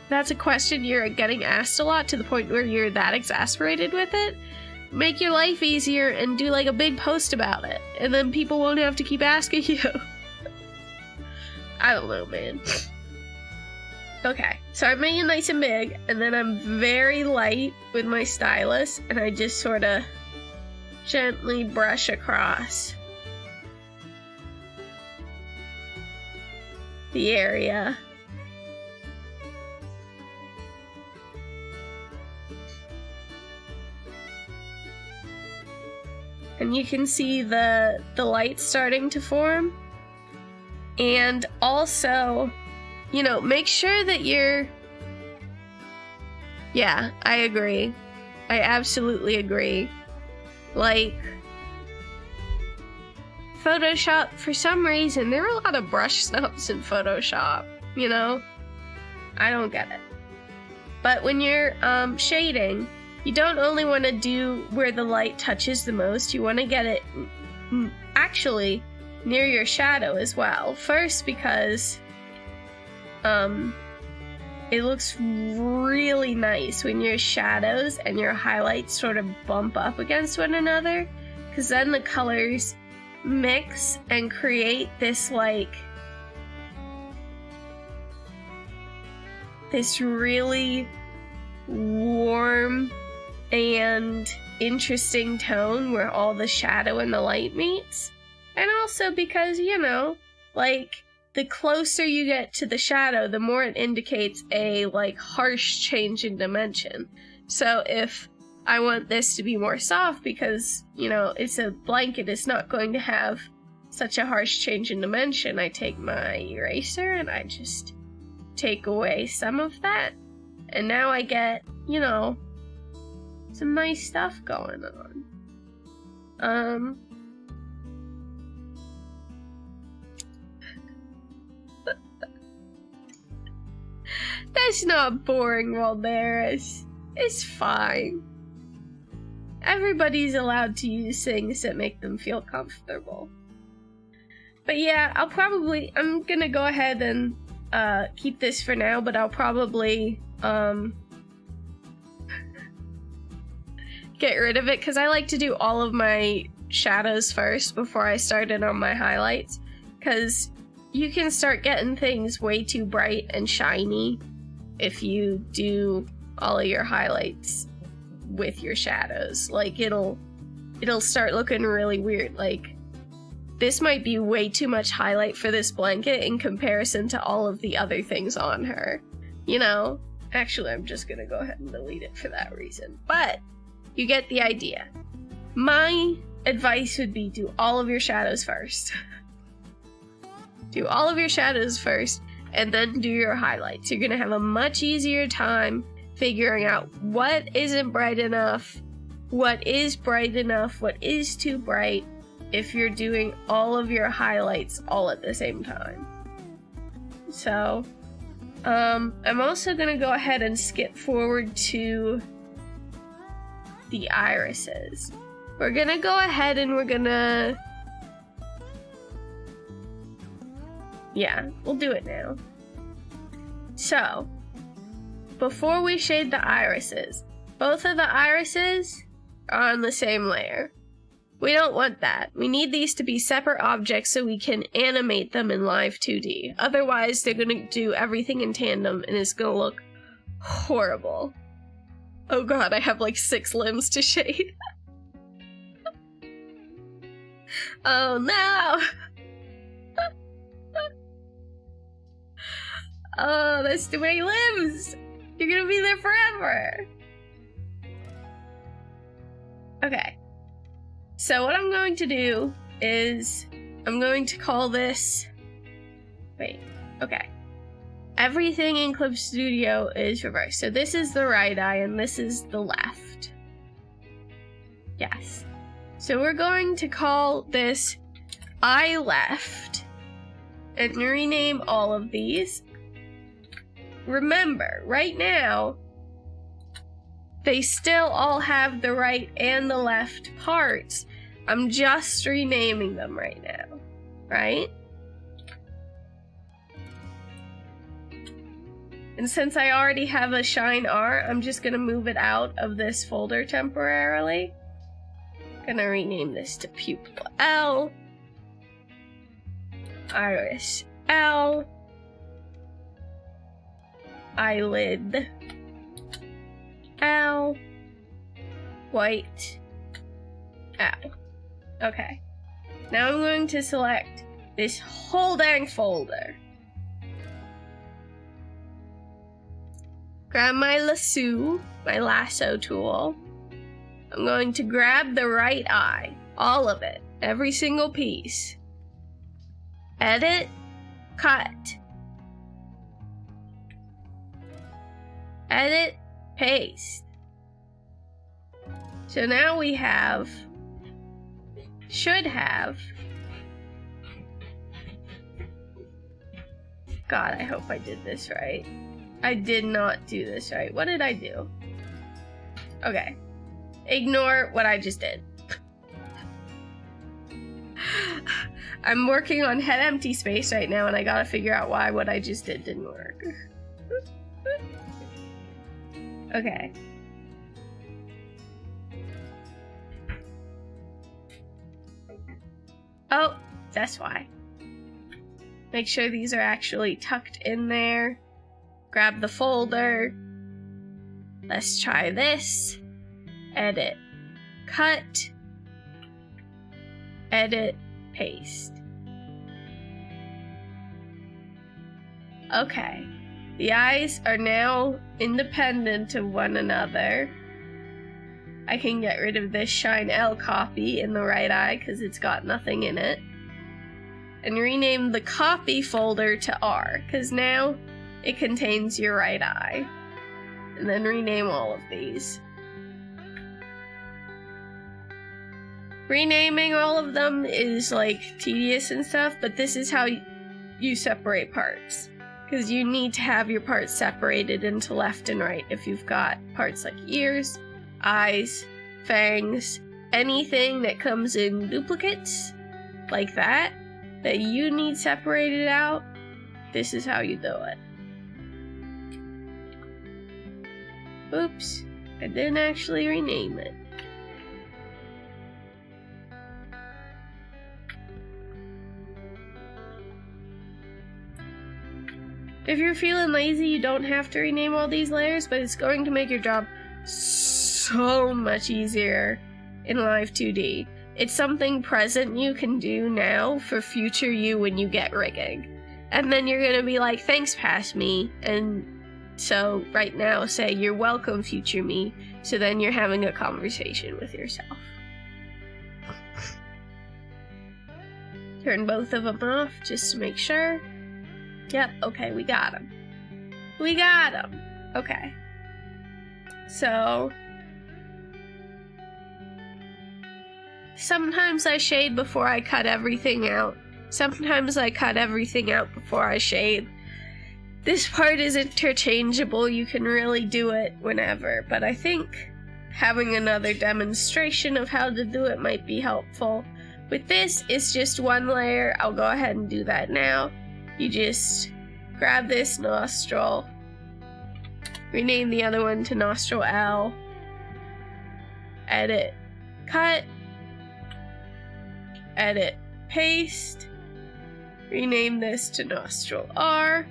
That's a question you're getting asked a lot to the point where you're that exasperated with it. Make your life easier and do, like, a big post about it, and then people won't have to keep asking you. I don't know, man. Okay, so I made it nice and big, and then I'm very light with my stylus, and I just sort of gently brush across the area and you can see the light starting to form. And also, you know, make sure that you're... Yeah, I agree. I absolutely agree. Like, Photoshop, for some reason, there are a lot of brush snubs in Photoshop, you know? I don't get it. But when you're shading, you don't only want to do where the light touches the most, you want to get it actually near your shadow as well. First, because it looks really nice when your shadows and your highlights sort of bump up against one another, because then the colors mix and create this, like, this really warm and interesting tone where all the shadow and the light meets. And also because, you know, like, the closer you get to the shadow, the more it indicates a, like, harsh change in dimension. So if I want this to be more soft because, you know, it's a blanket, it's not going to have such a harsh change in dimension, I take my eraser and I just take away some of that. And now I get, you know, some nice stuff going on. That's not boring, Walderis. It's fine. Everybody's allowed to use things that make them feel comfortable. But yeah, I'm gonna go ahead and keep this for now, but I'll probably get rid of it, because I like to do all of my shadows first before I start it on my highlights, because you can start getting things way too bright and shiny if you do all of your highlights with your shadows. Like, it'll start looking really weird. Like, this might be way too much highlight for this blanket in comparison to all of the other things on her, you know? Actually, I'm just gonna go ahead and delete it for that reason. But you get the idea. My advice would be do all of your shadows first. Do all of your shadows first, and then do your highlights. You're gonna have a much easier time figuring out what isn't bright enough, what is bright enough, what is too bright, if you're doing all of your highlights all at the same time. So, I'm also gonna go ahead and skip forward to the irises. We're gonna go ahead and we're gonna... Yeah, we'll do it now. So, before we shade the irises, both of the irises are on the same layer. We don't want that. We need these to be separate objects so we can animate them in LIVE2D. Otherwise, they're gonna do everything in tandem and it's gonna look horrible. Oh god, I have like 6 limbs to shade. Oh no! Oh, that's too many limbs! You're gonna be there forever! Okay. So what I'm going to do is, I'm going to call this... Wait, okay. Everything in Clip Studio is reversed. So this is the right eye and this is the left. Yes. So we're going to call this eye left and rename all of these. Remember, right now, they still all have the right and the left parts. I'm just renaming them right now, right? And since I already have a Shine R, I'm just gonna move it out of this folder temporarily. Gonna rename this to Pupil L, Iris L, Eyelid L, White L. Okay. Now I'm going to select this whole dang folder. Grab my lasso tool. I'm going to grab the right eye. All of it. Every single piece. Edit. Cut. Edit. Paste. So now we have, should have, God, I hope I did this right. I did not do this right. What did I do? Okay. Ignore what I just did. I'm working on head empty space right now, and I gotta figure out why what I just did didn't work. Okay. Oh, that's why. Make sure these are actually tucked in there. Grab the folder. Let's try this. Edit. Cut. Edit. Paste. Okay. The eyes are now independent of one another. I can get rid of this Shine L copy in the right eye because it's got nothing in it. And rename the copy folder to R because now it contains your right eye. And then rename all of these. Renaming all of them is like tedious and stuff, but this is how you separate parts. Because you need to have your parts separated into left and right if you've got parts like ears, eyes, fangs, anything that comes in duplicates, like that you need separated out, this is how you do it. Oops, I didn't actually rename it. If you're feeling lazy, you don't have to rename all these layers, but it's going to make your job so much easier in Live2D. It's something present you can do now for future you when you get rigging. And then you're gonna be like, thanks past me, and so right now say, you're welcome future me, so then you're having a conversation with yourself. Turn both of them off just to make sure. Yep, okay, we got them. We got them. Okay. So, sometimes I shade before I cut everything out. Sometimes I cut everything out before I shade. This part is interchangeable, you can really do it whenever, but I think having another demonstration of how to do it might be helpful. With this, it's just one layer. I'll go ahead and do that now. You just grab this nostril, rename the other one to nostril L, edit, cut, edit, paste, rename this to nostril R,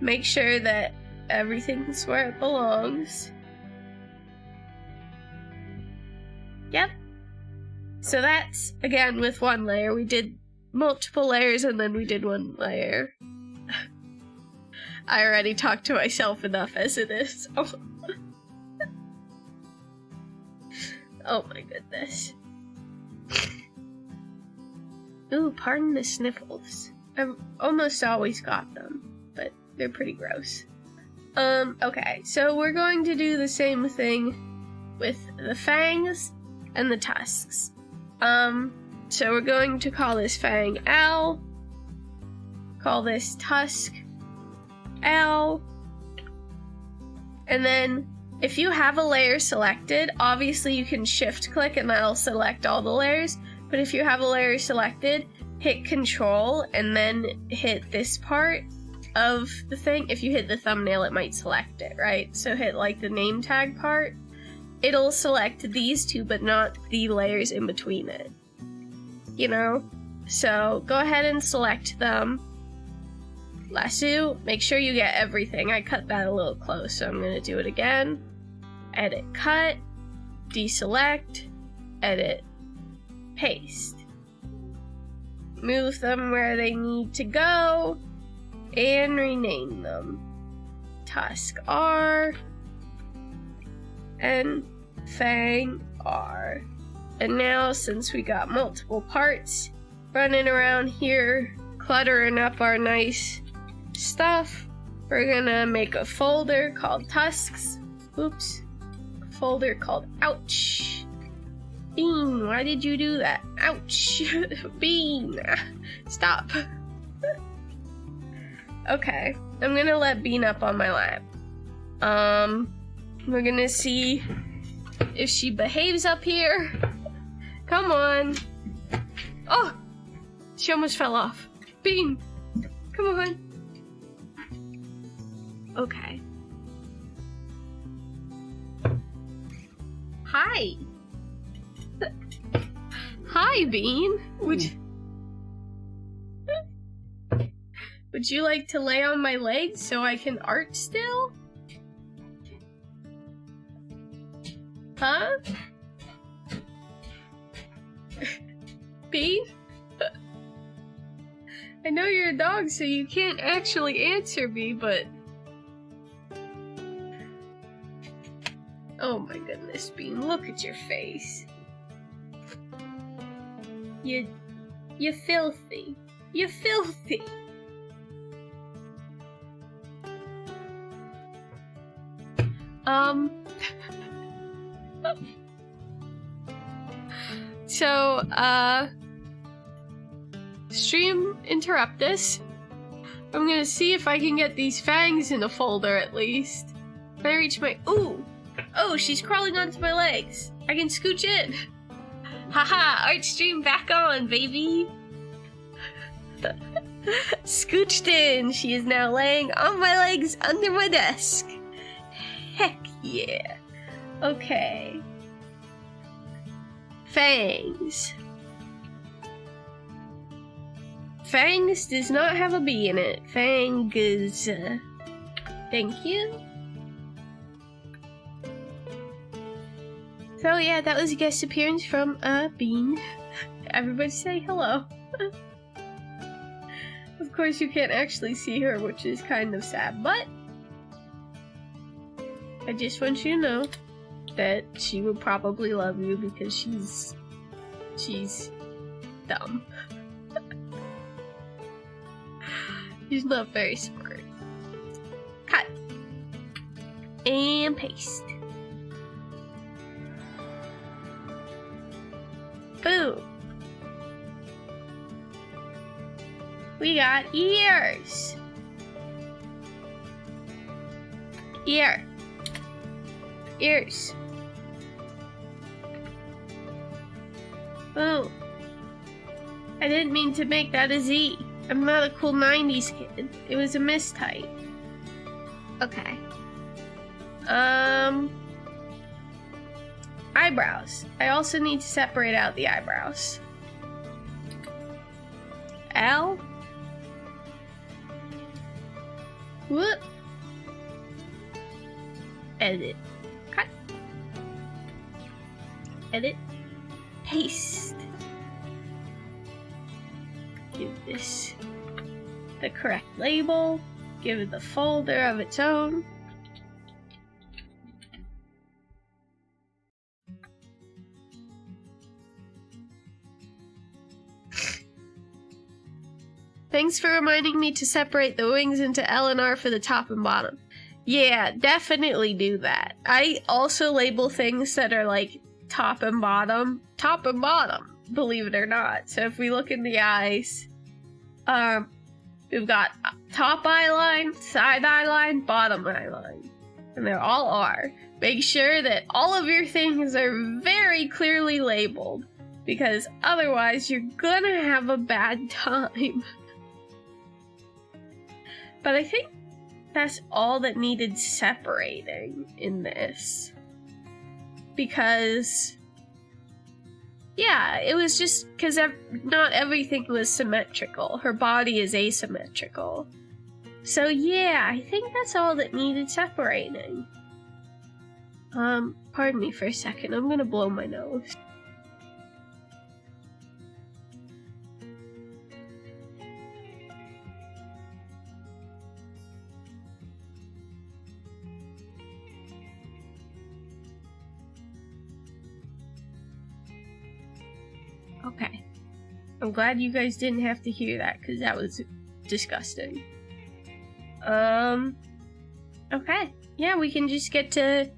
make sure that everything's where it belongs. Yep. So that's, again, with one layer. We did multiple layers and then we did one layer. I already talked to myself enough as it is. Oh, oh my goodness. Ooh, pardon the sniffles. I've almost always got them, but they're pretty gross. Okay, so we're going to do the same thing with the fangs and the tusks. So we're going to call this fang L, call this tusk L, and then if you have a layer selected, obviously you can shift click and that'll select all the layers, but if you have a layer selected, hit Control and then hit this part of the thing. If you hit the thumbnail, it might select it, right? So hit like the name tag part. It'll select these two, but not the layers in between it. You know? So go ahead and select them. Lasso, make sure you get everything. I cut that a little close, so I'm going to do it again. Edit, cut, deselect, edit, paste. Move them where they need to go, and rename them. Tusk R, and Fang R. And now, since we got multiple parts running around here, cluttering up our nice stuff, we're gonna make a folder called Tusks. Oops. A folder called Ouch. Bean, why did you do that? Ouch. Bean. Stop. Okay, I'm gonna let Bean up on my lap. We're gonna see if she behaves up here. Come on. Oh! She almost fell off. Bean! Come on. Okay. Hi! Hi, Bean! Would you like to lay on my legs so I can art still? Huh? Bean? I know you're a dog, so you can't actually answer me, but... Oh my goodness, Bean, look at your face. You're filthy. You're filthy. So, stream interruptus. I'm gonna see if I can get these fangs in a folder at least. Can I reach my— ooh! Oh, she's crawling onto my legs. I can scooch in. Haha, art stream back on, baby. Scooched in. She is now laying on my legs under my desk. Heck yeah. Okay. Fangs. Fangs does not have a B in it. Fangs. Thank you. So yeah, that was a guest appearance from Bean. Everybody say hello. Of course you can't actually see her, which is kind of sad, but I just want you to know that she would probably love you because she's dumb. She's not very smart. Cut. And paste. Boom. We got ears. Ear. Ears. Boom. I didn't mean to make that a Z. I'm not a cool 90s kid. It was a mistype. Okay. Eyebrows. I also need to separate out the eyebrows. L. Whoop. Edit. Cut. Edit. Paste. Give this the correct label. Give it the folder of its own. Thanks for reminding me to separate the wings into L and R for the top and bottom. Yeah, definitely do that. I also label things that are like top and bottom, believe it or not. So if we look in the eyes, we've got top eye line, side eye line, bottom eye line. And they're all R. Make sure that all of your things are very clearly labeled, because otherwise you're gonna have a bad time. But I think that's all that needed separating in this. Because, yeah, it was just because not everything was symmetrical. Her body is asymmetrical. So yeah, I think that's all that needed separating. Pardon me for a second. I'm gonna blow my nose. Okay. I'm glad you guys didn't have to hear that, because that was disgusting. Okay. Yeah, we can just get to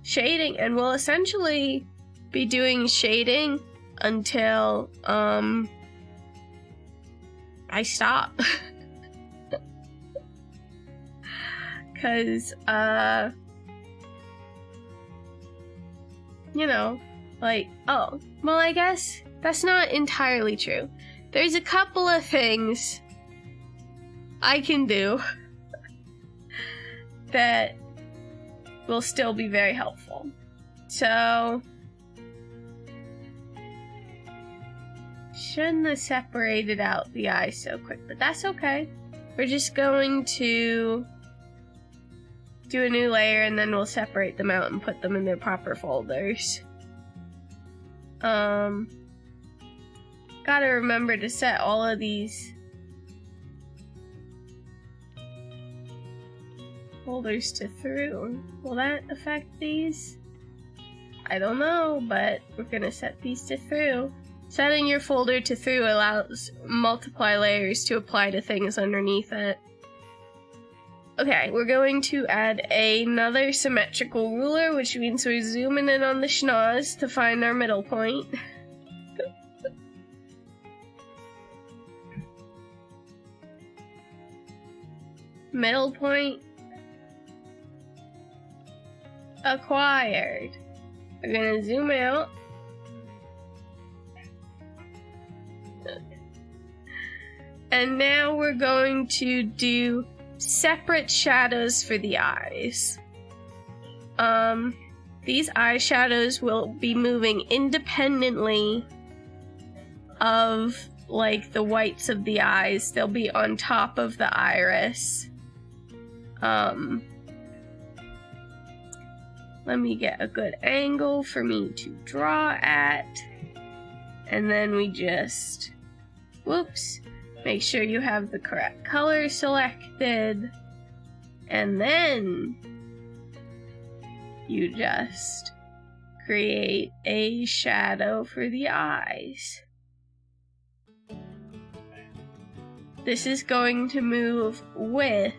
shading, and we'll essentially be doing shading until, I stop. Because, you know, like, oh, well, I guess that's not entirely true. There's a couple of things I can do that will still be very helpful. So, shouldn't have separated out the eyes so quick, but that's okay. We're just going to do a new layer, and then we'll separate them out and put them in their proper folders. Gotta remember to set all of these folders to through. Will that affect these? I don't know, but we're gonna set these to through. Setting your folder to through allows multiply layers to apply to things underneath it. Okay, we're going to add another symmetrical ruler, which means we're zooming in on the schnoz to find our middle point. Middle point acquired. We're gonna zoom out. And now we're going to do separate shadows for the eyes. These eye shadows will be moving independently of, like, the whites of the eyes. They'll be on top of the iris. Let me get a good angle for me to draw at. And then we just, whoops, make sure you have the correct color selected. And then you just create a shadow for the eyes. This is going to move with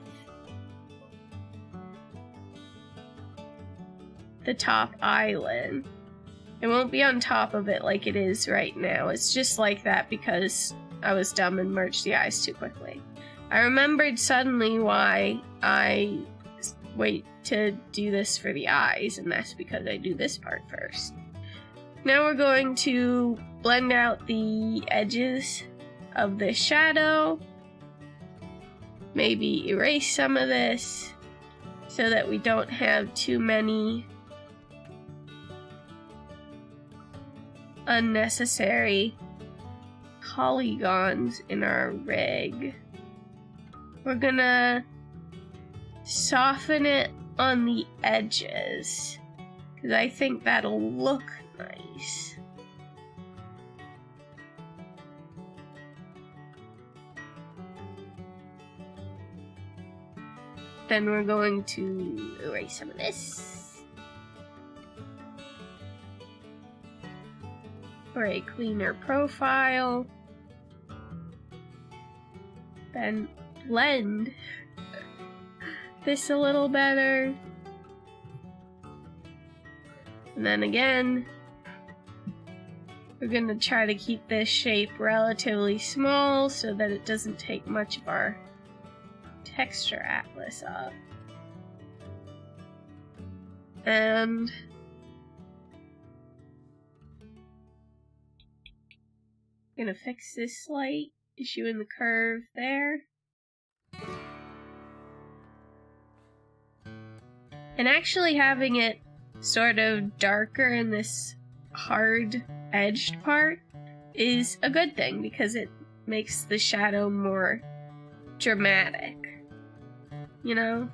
the top eyelid. It won't be on top of it like it is right now. It's just like that because I was dumb and merged the eyes too quickly. I remembered suddenly why I wait to do this for the eyes, and that's because I do this part first. Now we're going to blend out the edges of the shadow. Maybe erase some of this so that we don't have too many unnecessary polygons in our rig. We're gonna soften it on the edges because I think that'll look nice. Then we're going to erase some of this for a cleaner profile. Then blend this a little better. And then again, we're gonna try to keep this shape relatively small so that it doesn't take much of our texture atlas up. And I'm gonna fix this slight issue in the curve there. And actually having it sort of darker in this hard edged part is a good thing because it makes the shadow more dramatic, you know?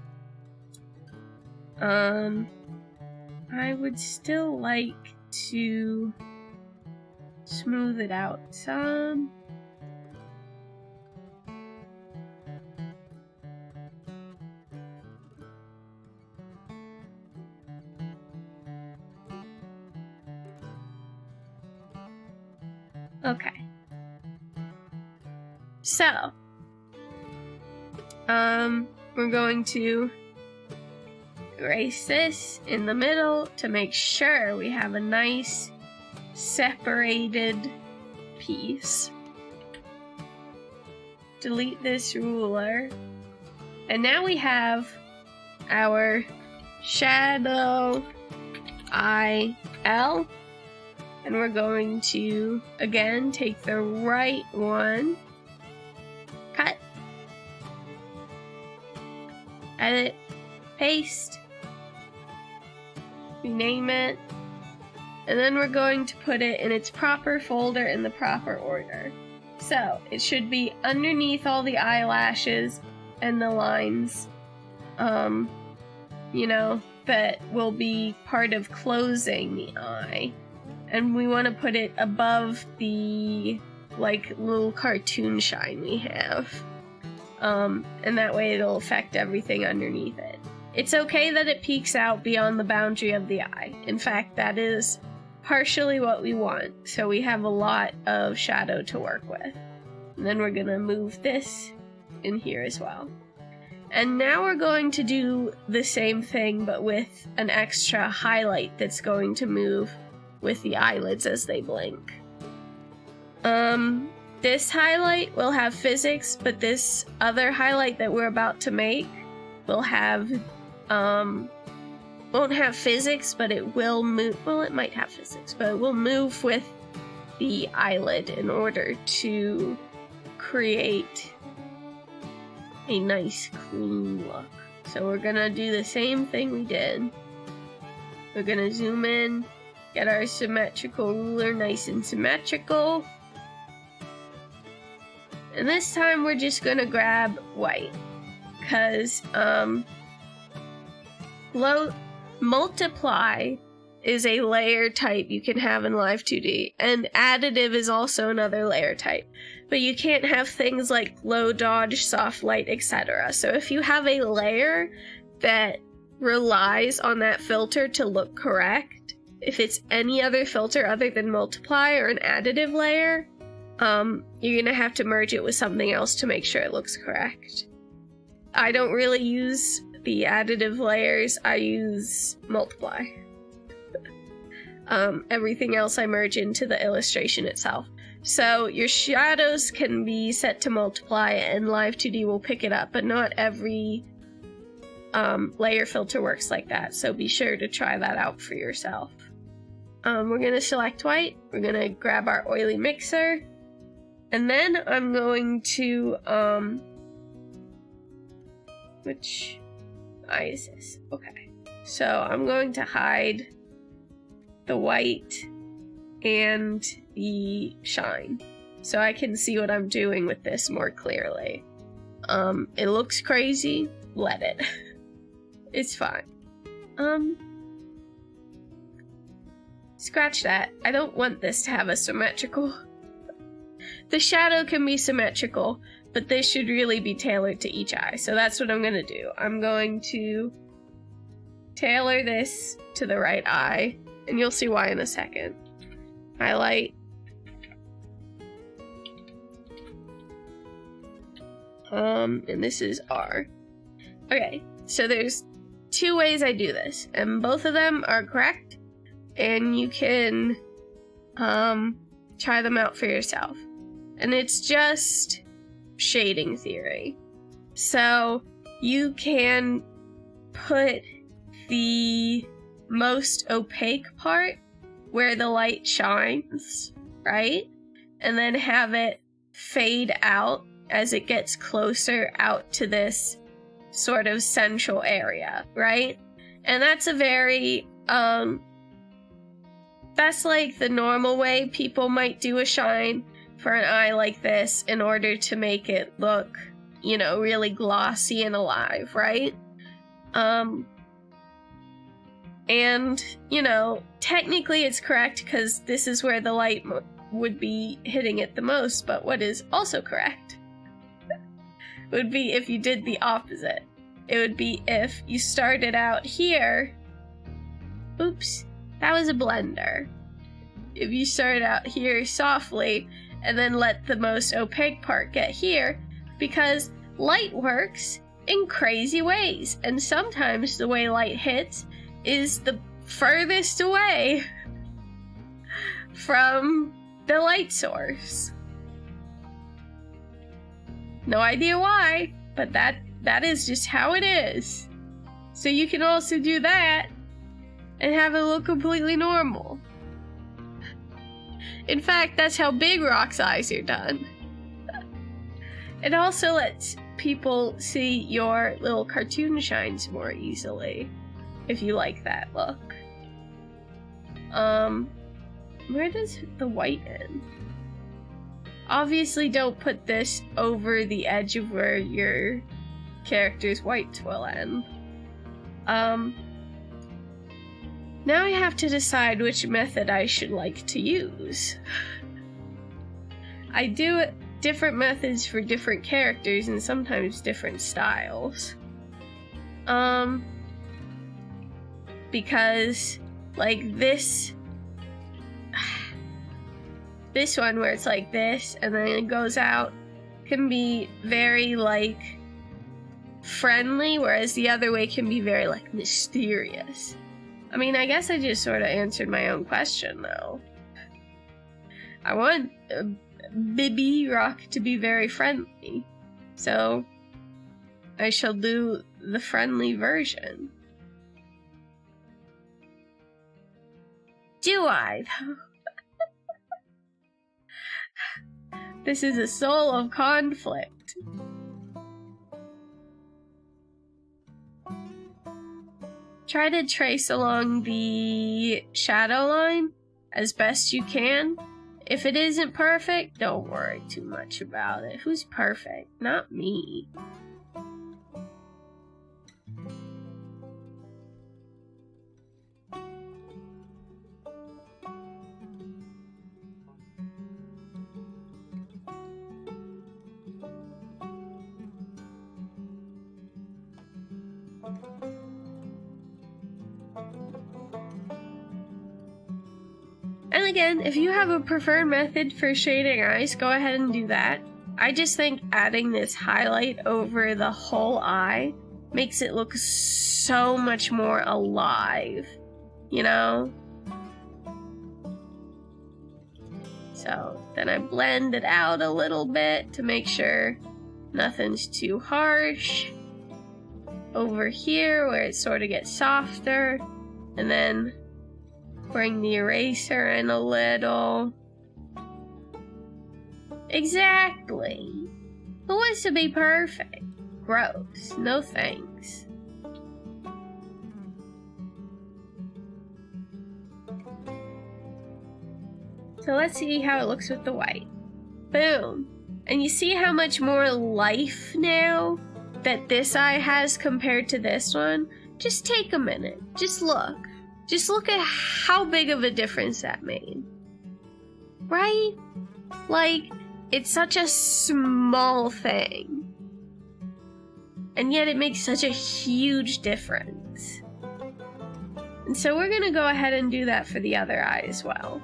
I would still like to smooth it out some. Okay. So, we're going to erase this in the middle to make sure we have a nice separated piece. Delete this ruler. And now we have our shadow IL. And we're going to, again, take the right one, cut, edit, paste, rename it, and then we're going to put it in its proper folder in the proper order. So, it should be underneath all the eyelashes and the lines, you know, that will be part of closing the eye. And we want to put it above the, like, little cartoon shine we have. And that way it'll affect everything underneath it. It's okay that it peeks out beyond the boundary of the eye. In fact, that is partially what we want. So we have a lot of shadow to work with. And then we're going to move this in here as well. And now we're going to do the same thing, but with an extra highlight that's going to move with the eyelids as they blink. This highlight will have physics, but this other highlight that we're about to make will have, won't have physics, but it will move, well, it might have physics, but it will move with the eyelid in order to create a nice, clean look. So we're gonna do the same thing we did. We're gonna zoom in, get our symmetrical ruler nice and symmetrical. And this time we're just gonna grab white. Because, multiply is a layer type you can have in Live2D. And additive is also another layer type. But you can't have things like low dodge, soft light, etc. So if you have a layer that relies on that filter to look correct, if it's any other filter other than multiply or an additive layer, you're gonna have to merge it with something else to make sure it looks correct. I don't really use the additive layers, I use multiply. Everything else I merge into the illustration itself. So your shadows can be set to multiply and Live2D will pick it up, but not every layer filter works like that, so be sure to try that out for yourself. We're going to select white, we're going to grab our oily mixer, and then I'm going to, which eye is this? Okay. So I'm going to hide the white and the shine, so I can see what I'm doing with this more clearly. It looks crazy, let it. It's fine. Scratch that. I don't want this to have a symmetrical. The shadow can be symmetrical, but this should really be tailored to each eye, so that's what I'm gonna do. I'm going to tailor this to the right eye, and you'll see why in a second. Highlight. And this is R. Okay, so there's two ways I do this, and both of them are correct, and you can try them out for yourself. And it's just shading theory. So you can put the most opaque part where the light shines, right? And then have it fade out as it gets closer out to this sort of central area, right? And that's a very, that's like the normal way people might do a shine for an eye like this in order to make it look, you know, really glossy and alive, right? And, you know, technically it's correct because this is where the light would be hitting it the most, but what is also correct would be if you did the opposite. It would be if you started out here. Oops, that was a blender. if you start out here softly and then let the most opaque part get here, because light works in crazy ways, and sometimes the way light hits is the furthest away from the light source. No idea why, but that is just how it is. So you can also do that and have it look completely normal. In fact, that's how Big Rock's eyes are done. It also lets people see your little cartoon shines more easily, if you like that look. Where does the white end? Obviously don't put this over the edge of where your character's whites will end. Now I have to decide which method I should like to use. I do different methods for different characters and sometimes different styles. Because, like, this one where it's like this and then it goes out can be very, like, friendly, whereas the other way can be very, like, mysterious. I mean, I guess I just sort of answered my own question, though. I want Chibi Rock to be very friendly, so I shall do the friendly version. Do I, though? This is a soul of conflict. Try to trace along the shadow line as best you can. If it isn't perfect, don't worry too much about it. Who's perfect? Not me. And again, if you have a preferred method for shading eyes, go ahead and do that. I just think adding this highlight over the whole eye makes it look so much more alive, you know? So then I blend it out a little bit to make sure nothing's too harsh. Over here where it sort of gets softer, and then bring the eraser in a little. Exactly. Who wants to be perfect? Gross. No thanks. So let's see how it looks with the white. Boom. And you see how much more life now that this eye has compared to this one? Just take a minute. Just look. Just look at how big of a difference that made. Right? Like, it's such a small thing. And yet it makes such a huge difference. And so we're gonna go ahead and do that for the other eye as well.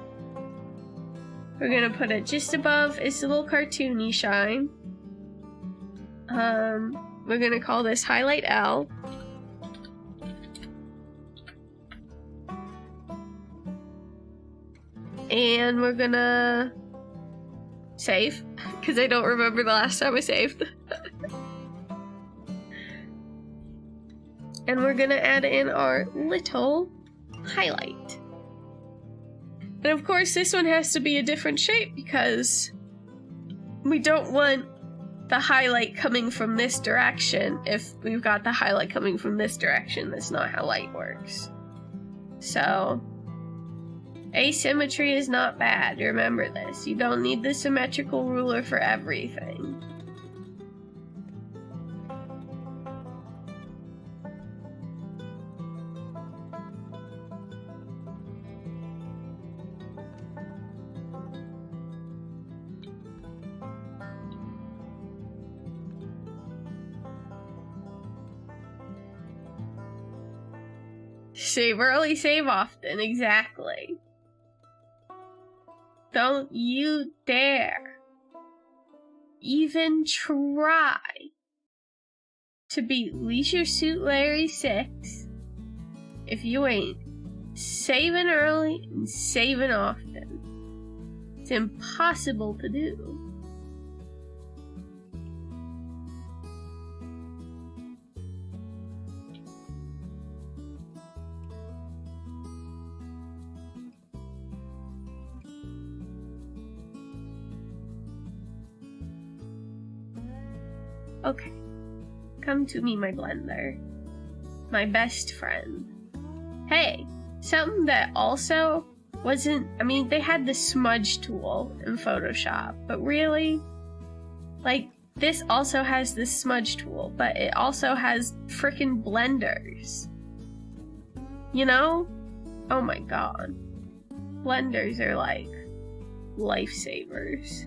We're gonna put it just above its little cartoony shine. We're gonna call this highlight L. And we're gonna save, because I don't remember the last time I saved. And we're gonna add in our little highlight. And of course this one has to be a different shape because we don't want the highlight coming from this direction. If we've got the highlight coming from this direction, that's not how light works. So asymmetry is not bad, remember this. You don't need the symmetrical ruler for everything. Save early, save often, exactly. Don't you dare even try to beat Leisure Suit Larry 6 if you ain't saving early and saving often. It's impossible to do. Okay, come to me, my blender. My best friend. Hey, something that also wasn't, I mean, they had the smudge tool in Photoshop, but really, like, this also has this smudge tool, but it also has frickin' blenders. You know? Oh my god. Blenders are like lifesavers.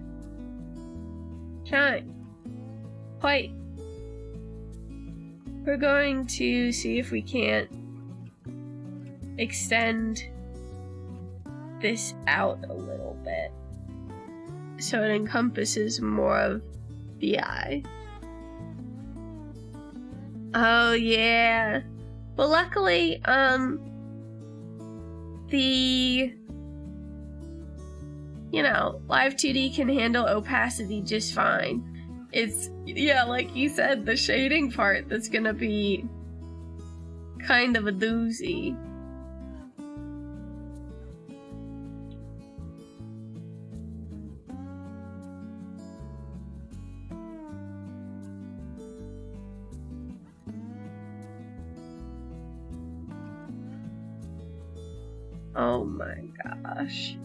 Shine. Wait. We're going to see if we can't extend this out a little bit so it encompasses more of the eye. Oh yeah. Well, luckily, LIVE2D can handle opacity just fine. It's, yeah, like you said, the shading part that's gonna be kind of a doozy. Oh my gosh.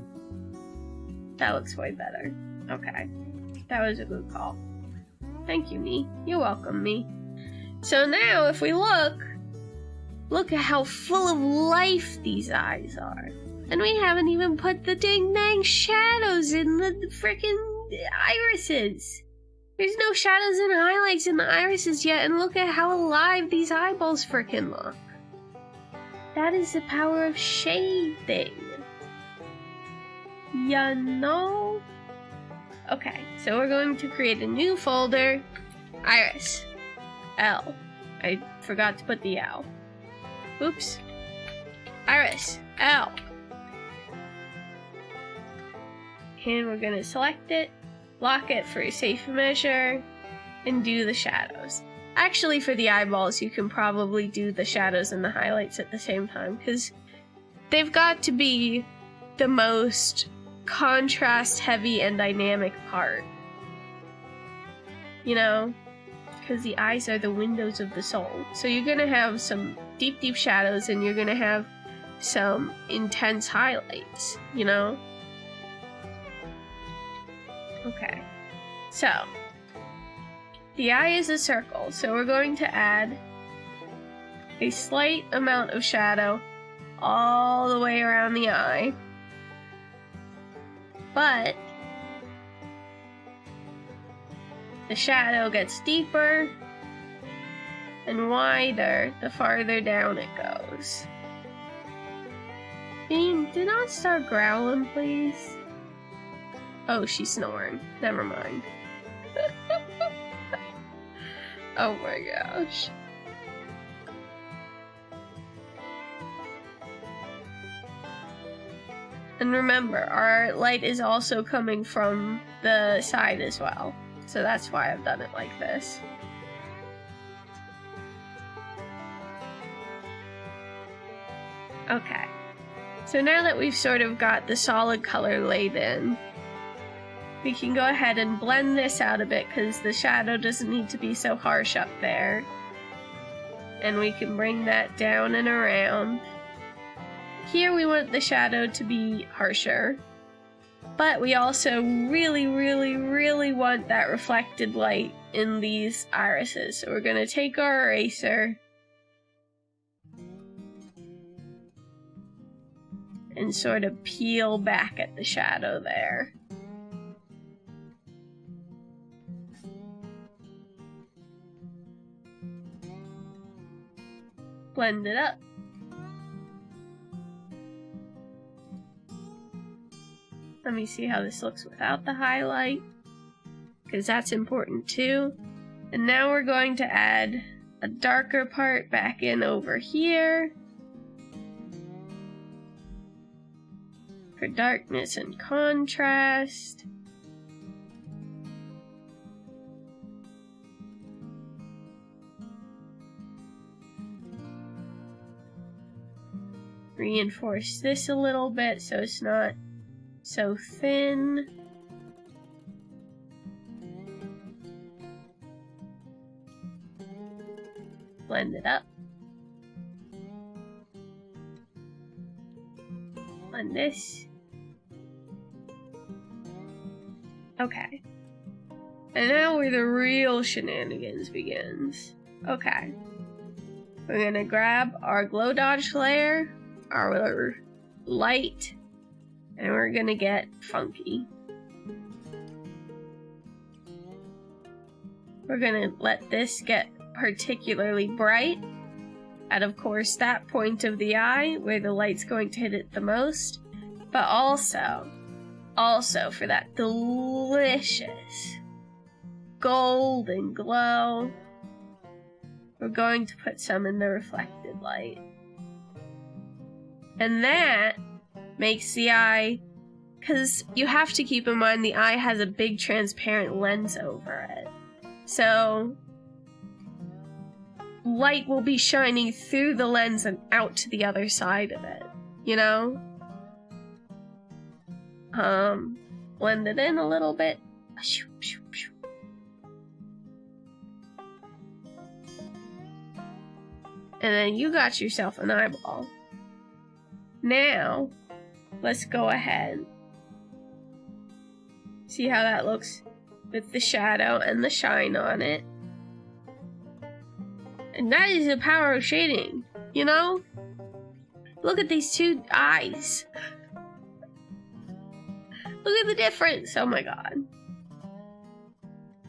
That looks way better. Okay. That was a good call. Thank you, me. You're welcome, me. So now, if we look at how full of life these eyes are. And we haven't even put the ding-dang shadows in the frickin' irises. There's no shadows and highlights in the irises yet, and look at how alive these eyeballs frickin' look. That is the power of shading. You know? Okay, so we're going to create a new folder. Iris. L. I forgot to put the L. Oops. Iris. L. And we're going to select it, lock it for a safe measure, and do the shadows. Actually, for the eyeballs, you can probably do the shadows and the highlights at the same time, because they've got to be the most contrast heavy and dynamic part. You know? Because the eyes are the windows of the soul. So you're gonna have some deep, deep shadows, and you're gonna have some intense highlights, you know? Okay. So, the eye is a circle, so we're going to add a slight amount of shadow all the way around the eye. But the shadow gets deeper and wider the farther down it goes. Bean, do not start growling, please. Oh, she's snoring. Never mind. Oh my gosh. And remember, our light is also coming from the side as well. So that's why I've done it like this. Okay. So now that we've sort of got the solid color laid in, we can go ahead and blend this out a bit because the shadow doesn't need to be so harsh up there. And we can bring that down and around. Here we want the shadow to be harsher, but we also really, really, really want that reflected light in these irises. So we're going to take our eraser and sort of peel back at the shadow there. Blend it up. Let me see how this looks without the highlight, because that's important too. And now we're going to add a darker part back in over here for darkness and contrast. Reinforce this a little bit so it's not so thin. Blend it up. Blend this. Okay. And now where the real shenanigans begins. Okay. We're gonna grab our glow dodge layer, our light, and we're gonna get funky. We're gonna let this get particularly bright at, of course, that point of the eye where the light's going to hit it the most, but also for that delicious golden glow, we're going to put some in the reflected light. And that makes the eye, because you have to keep in mind the eye has a big transparent lens over it. So light will be shining through the lens and out to the other side of it, you know? Blend it in a little bit. And then you got yourself an eyeball. Now, let's go ahead. See how that looks with the shadow and the shine on it. And that is the power of shading, you know? Look at these two eyes. Look at the difference. Oh my god.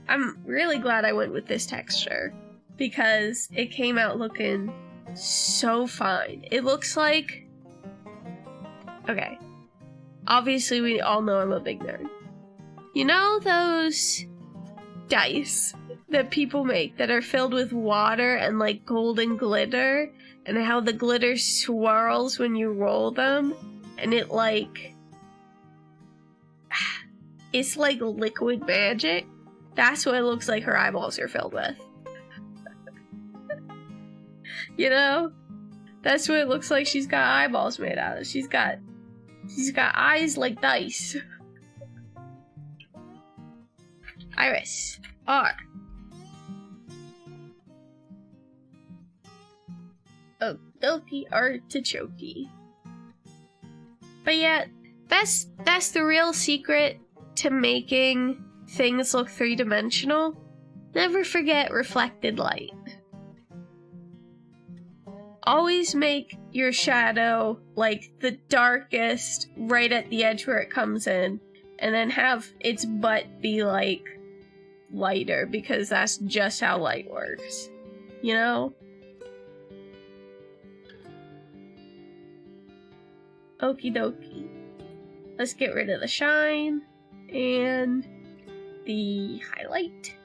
I'm really glad I went with this texture because it came out looking so fine. It looks like... Okay. Obviously, we all know I'm a big nerd. You know those dice that people make that are filled with water and like golden glitter, and how the glitter swirls when you roll them, and it like... it's like liquid magic? That's what it looks like her eyeballs are filled with. You know? That's what it looks like she's got eyeballs made out of. She's got eyes like dice. Iris. R. Okie artichoke. But yeah, that's the real secret to making things look three-dimensional. Never forget reflected light. Always make your shadow like the darkest right at the edge where it comes in, and then have its butt be like lighter, because that's just how light works, you know? Okie dokie. Let's get rid of the shine and the highlight,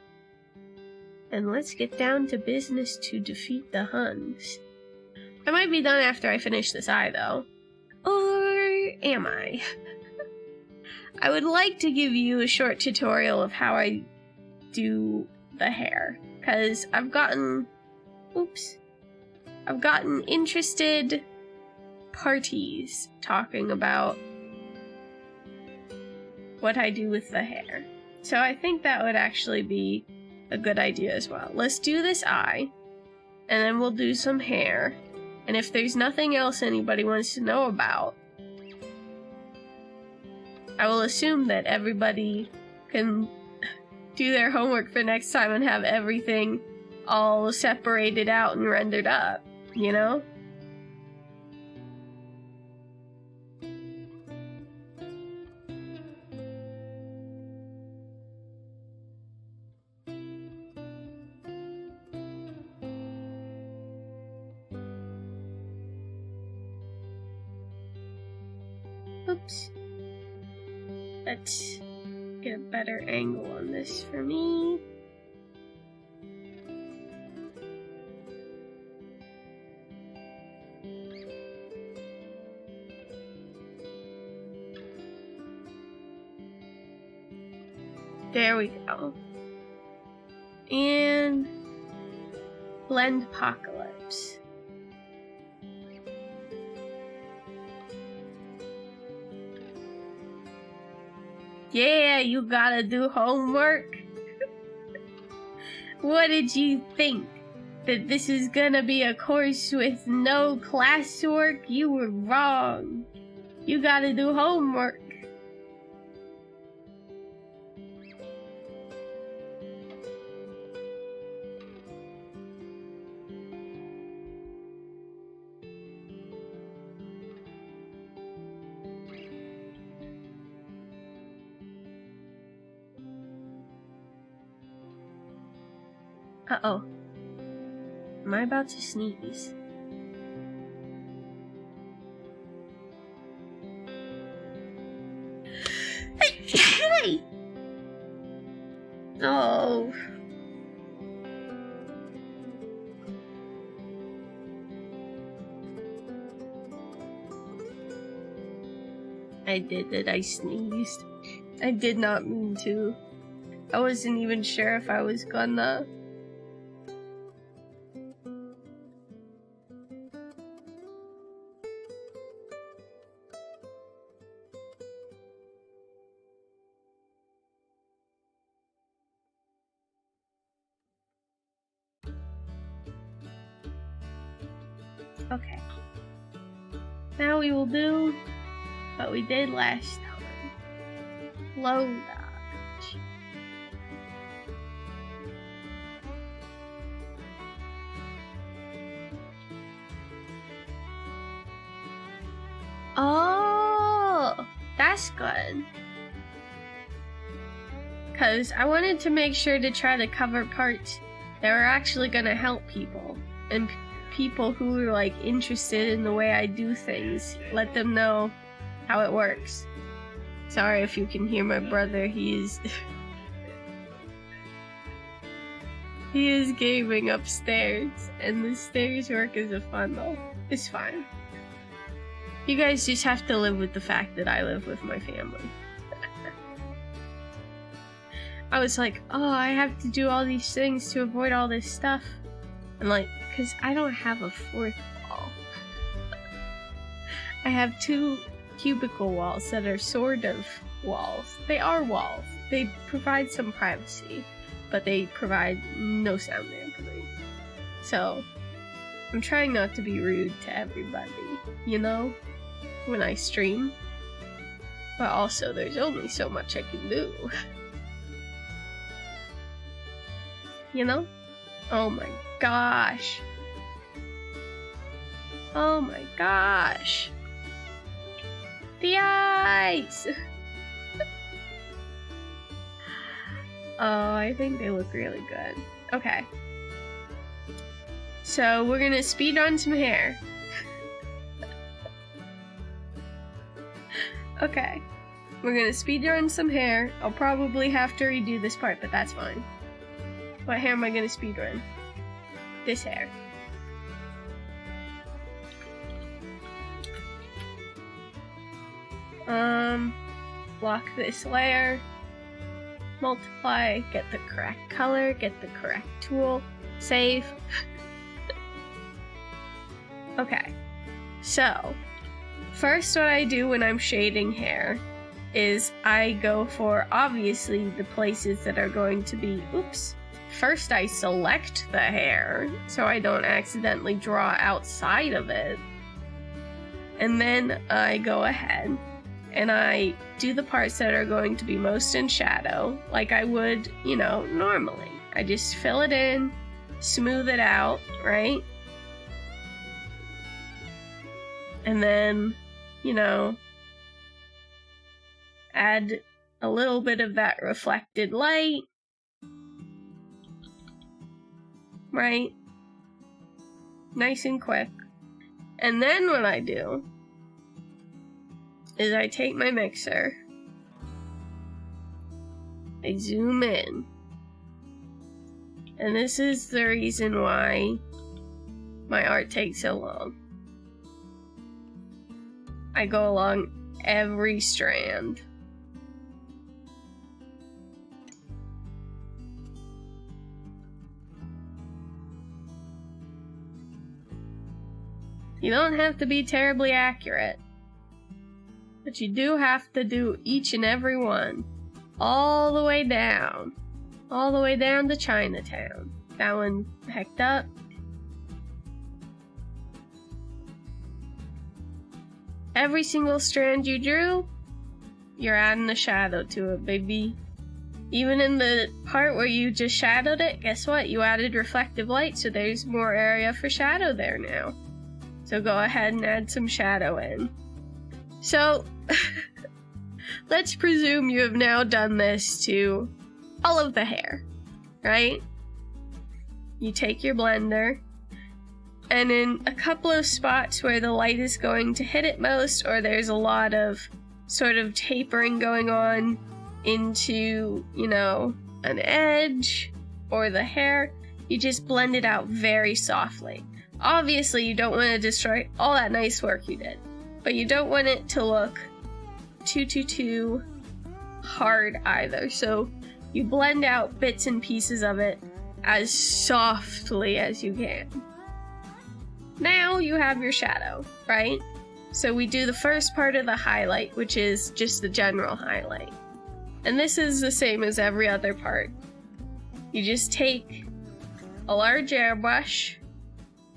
and let's get down to business to defeat the Huns. I might be done after I finish this eye, though. Or am I? I would like to give you a short tutorial of how I do the hair, because I've gotten interested parties talking about what I do with the hair. So I think that would actually be a good idea as well. Let's do this eye, and then we'll do some hair. And if there's nothing else anybody wants to know about, I will assume that everybody can do their homework for next time and have everything all separated out and rendered up, you know? Oops. Let's get a better angle on this for me. There we go. And blend Apocalypse. Yeah, you gotta do homework. What did you think? That this is gonna be a course with no classwork? You were wrong. You gotta do homework. Uh-oh. Am I about to sneeze? Hey! Oh. I did it. I sneezed. I did not mean to. I wasn't even sure if I was gonna. Okay. Now we will do what we did last time. Low dodge. Oh, that's good. Because I wanted to make sure to try to cover parts that were actually going to help people. And people who are like interested in the way I do things, let them know how it works. Sorry if you can hear my brother, he is gaming upstairs, and the stairs work is a fun though. It's fine. You guys just have to live with the fact that I live with my family. I was like, oh, I have to do all these things to avoid all this stuff. And like, because I don't have a fourth wall. I have 2 cubicle walls that are sort of walls. They are walls. They provide some privacy, but they provide no sound dampening. So, I'm trying not to be rude to everybody, you know, when I stream. But also, there's only so much I can do. You know? Oh my gosh. Oh my gosh. The eyes! Oh, I think they look really good. Okay. So, we're gonna speed on some hair. Okay. We're gonna speed on some hair. I'll probably have to redo this part, but that's fine. What hair am I gonna speed run? This hair. Lock this layer. Multiply, get the correct color, get the correct tool, save. Okay, so first what I do when I'm shading hair is I go for obviously the places that are going to be, oops. First I select the hair so I don't accidentally draw outside of it. And then I go ahead and I do the parts that are going to be most in shadow, like I would, you know, normally. I just fill it in, smooth it out, right? And then, you know, add a little bit of that reflected light, right? Nice and quick. And then what I do is I take my mixer I zoom in. And this is the reason why my art takes so long. I go along every strand. You don't have to be terribly accurate, but you do have to do each and every one, all the way down to Chinatown. That one hecked up. Every single strand you drew, you're adding a shadow to it, baby. Even in the part where you just shadowed it, guess what? You added reflective light, so there's more area for shadow there now. So go ahead and add some shadow in. So, let's presume you have now done this to all of the hair, right? You take your blender, and in a couple of spots where the light is going to hit it most, or there's a lot of sort of tapering going on into, you know, an edge or the hair, you just blend it out very softly. Obviously, you don't want to destroy all that nice work you did, but you don't want it to look too hard either. So you blend out bits and pieces of it as softly as you can. Now you have your shadow, right? So we do the first part of the highlight, which is just the general highlight. And this is the same as every other part. You just take a large airbrush,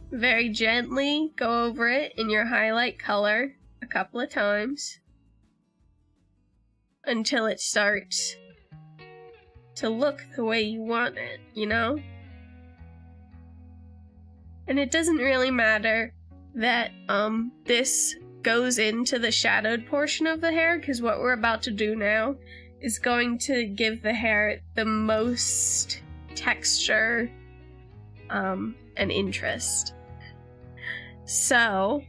very gently go over it in your highlight color a couple of times until it starts to look the way you want it, you know? And it doesn't really matter that this goes into the shadowed portion of the hair, because what we're about to do now is going to give the hair the most texture and interest. So,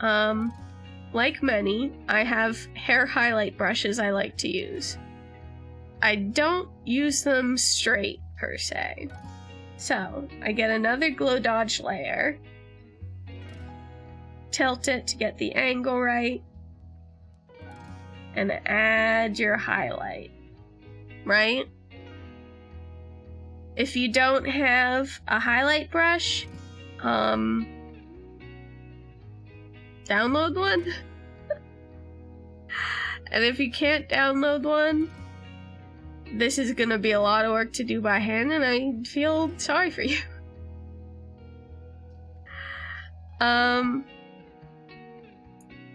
like many, I have hair highlight brushes I like to use. I don't use them straight, per se. So, I get another glow dodge layer, tilt it to get the angle right, and add your highlight, right? If you don't have a highlight brush, download one. And if you can't download one, this is gonna be a lot of work to do by hand, and I feel sorry for you. And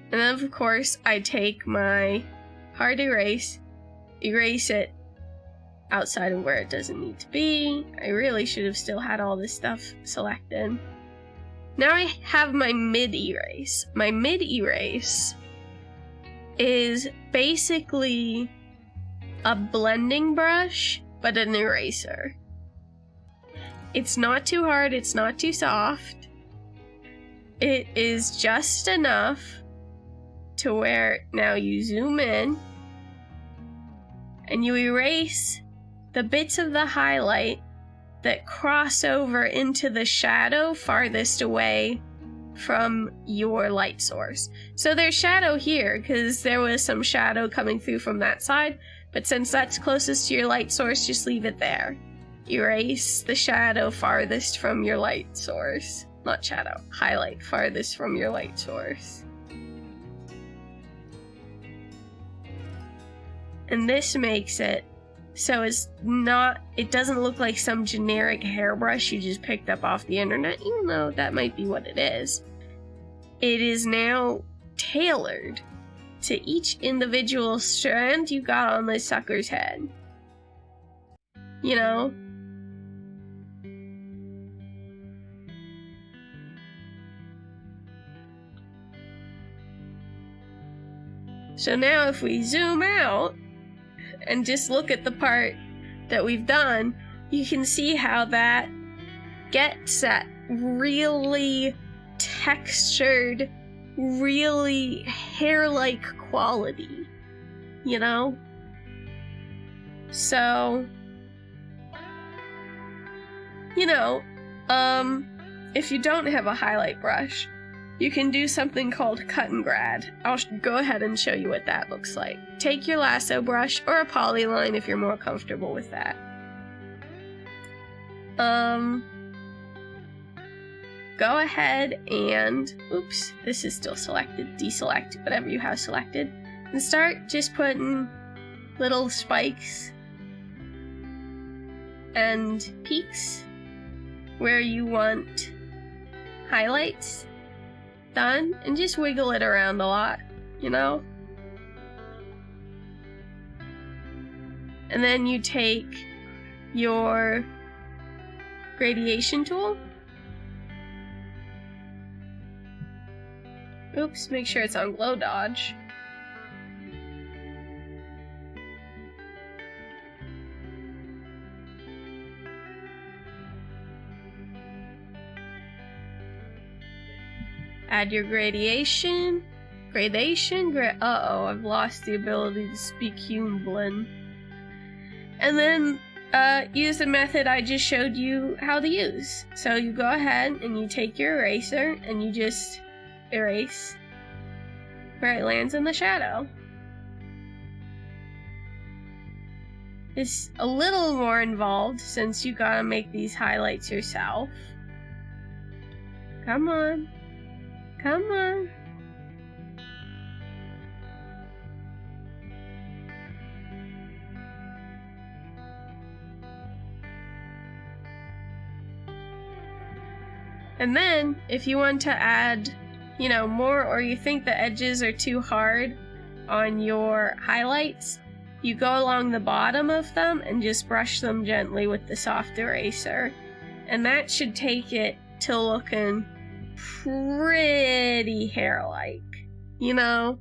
then of course I take my hard erase it outside of where it doesn't need to be. I really should have still had all this stuff selected. Now I have my mid erase. My mid erase is basically a blending brush, but an eraser. It's not too hard, it's not too soft. It is just enough to where now you zoom in and you erase the bits of the highlight that cross over into the shadow farthest away from your light source. So there's shadow here because there was some shadow coming through from that side, but since that's closest to your light source, just leave it there. Erase the shadow farthest from your light source. Not shadow, highlight farthest from your light source. And this makes it so it doesn't look like some generic hairbrush you just picked up off the internet, even though that might be what it is. It is now tailored to each individual strand you got on this sucker's head. You know? So now if we zoom out and just look at the part that we've done, you can see how that gets that really textured, really hair-like quality, you know? So, you know, if you don't have a highlight brush, you can do something called cut and grad. I'll go ahead and show you what that looks like. Take your lasso brush or a polyline if you're more comfortable with that. Go ahead and, oops, this is still selected, deselect whatever you have selected, and start just putting little spikes and peaks where you want highlights done, and just wiggle it around a lot, you know? And then you take your gradation tool. Oops, make sure it's on glow dodge. Add your gradation. Uh-oh, I've lost the ability to speak human. And then use the method I just showed you how to use. So you go ahead and you take your eraser and you just erase where it lands in the shadow. It's a little more involved since you gotta make these highlights yourself. Come on. Come on. And then, if you want to add, you know, more, or you think the edges are too hard on your highlights, you go along the bottom of them and just brush them gently with the soft eraser. And that should take it to looking pretty hair-like, you know?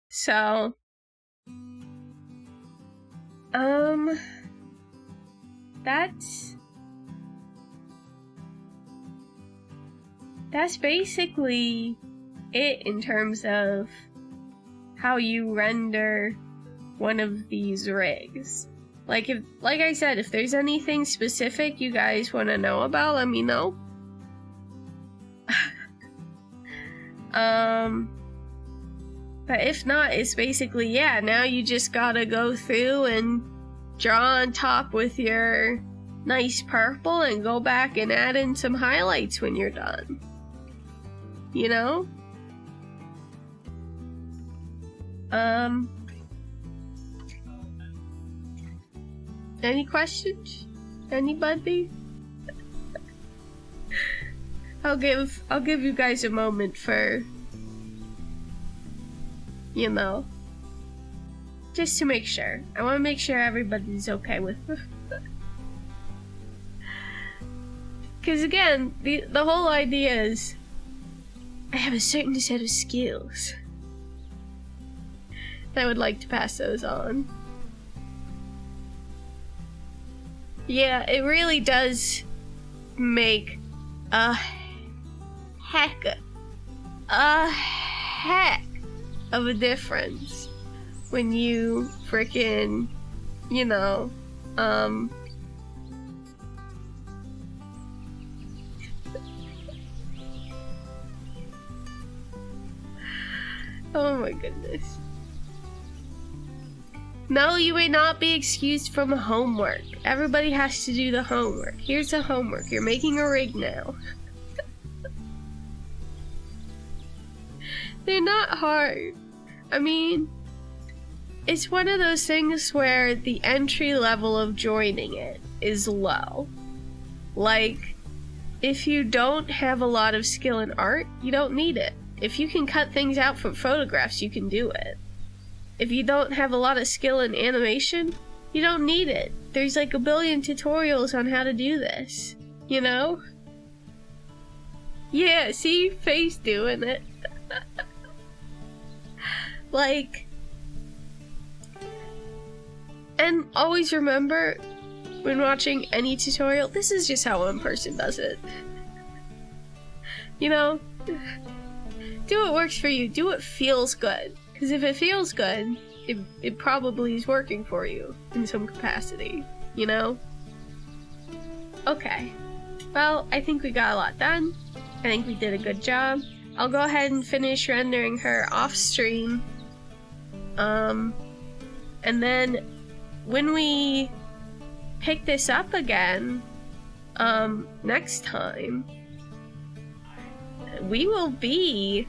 So, that's basically it in terms of how you render one of these rigs. Like I said, if there's anything specific you guys want to know about, let me know. But if not, it's basically, yeah, now you just gotta go through and draw on top with your nice purple and go back and add in some highlights when you're done. You know? Any questions? Anybody? I'll give you guys a moment for, you know, just to make sure. I want to make sure everybody's okay with it. Because again, the whole idea is I have a certain set of skills. I would like to pass those on. Yeah, it really does make a heck of a difference when you frickin', you know, oh my goodness. No, you may not be excused from homework. Everybody has to do the homework. Here's the homework. You're making a rig now. They're not hard. I mean, it's one of those things where the entry level of joining it is low. Like, if you don't have a lot of skill in art, you don't need it. If you can cut things out from photographs, you can do it. If you don't have a lot of skill in animation, you don't need it. There's like a billion tutorials on how to do this, you know? Yeah, see? Face doing it. Like, and always remember, when watching any tutorial, this is just how one person does it. You know? Do what works for you. Do what feels good. Because if it feels good, it probably is working for you in some capacity, you know? Okay. Well, I think we got a lot done. I think we did a good job. I'll go ahead and finish rendering her off stream. And then when we pick this up again, next time, we will be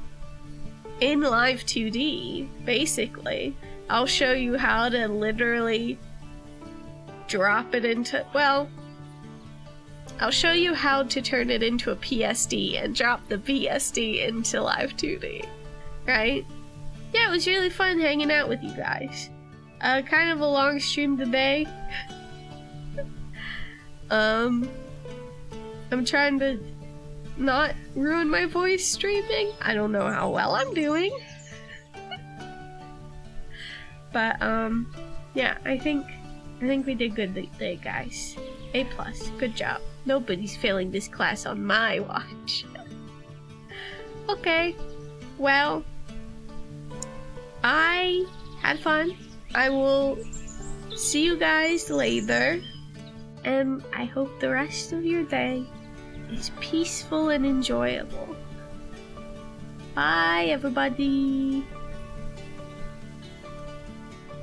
in LIVE2D, basically. I'll show you how to literally drop it into, well, I'll show you how to turn it into a PSD and drop the PSD into LIVE2D, right? Yeah, it was really fun hanging out with you guys. Kind of a long stream today. I'm trying to not ruin my voice streaming. I don't know how well I'm doing. But, yeah, I think we did good today, guys. A+, good job. Nobody's failing this class on my watch. Okay, well, I had fun. I will see you guys later, and I hope the rest of your day is peaceful and enjoyable. Bye, everybody.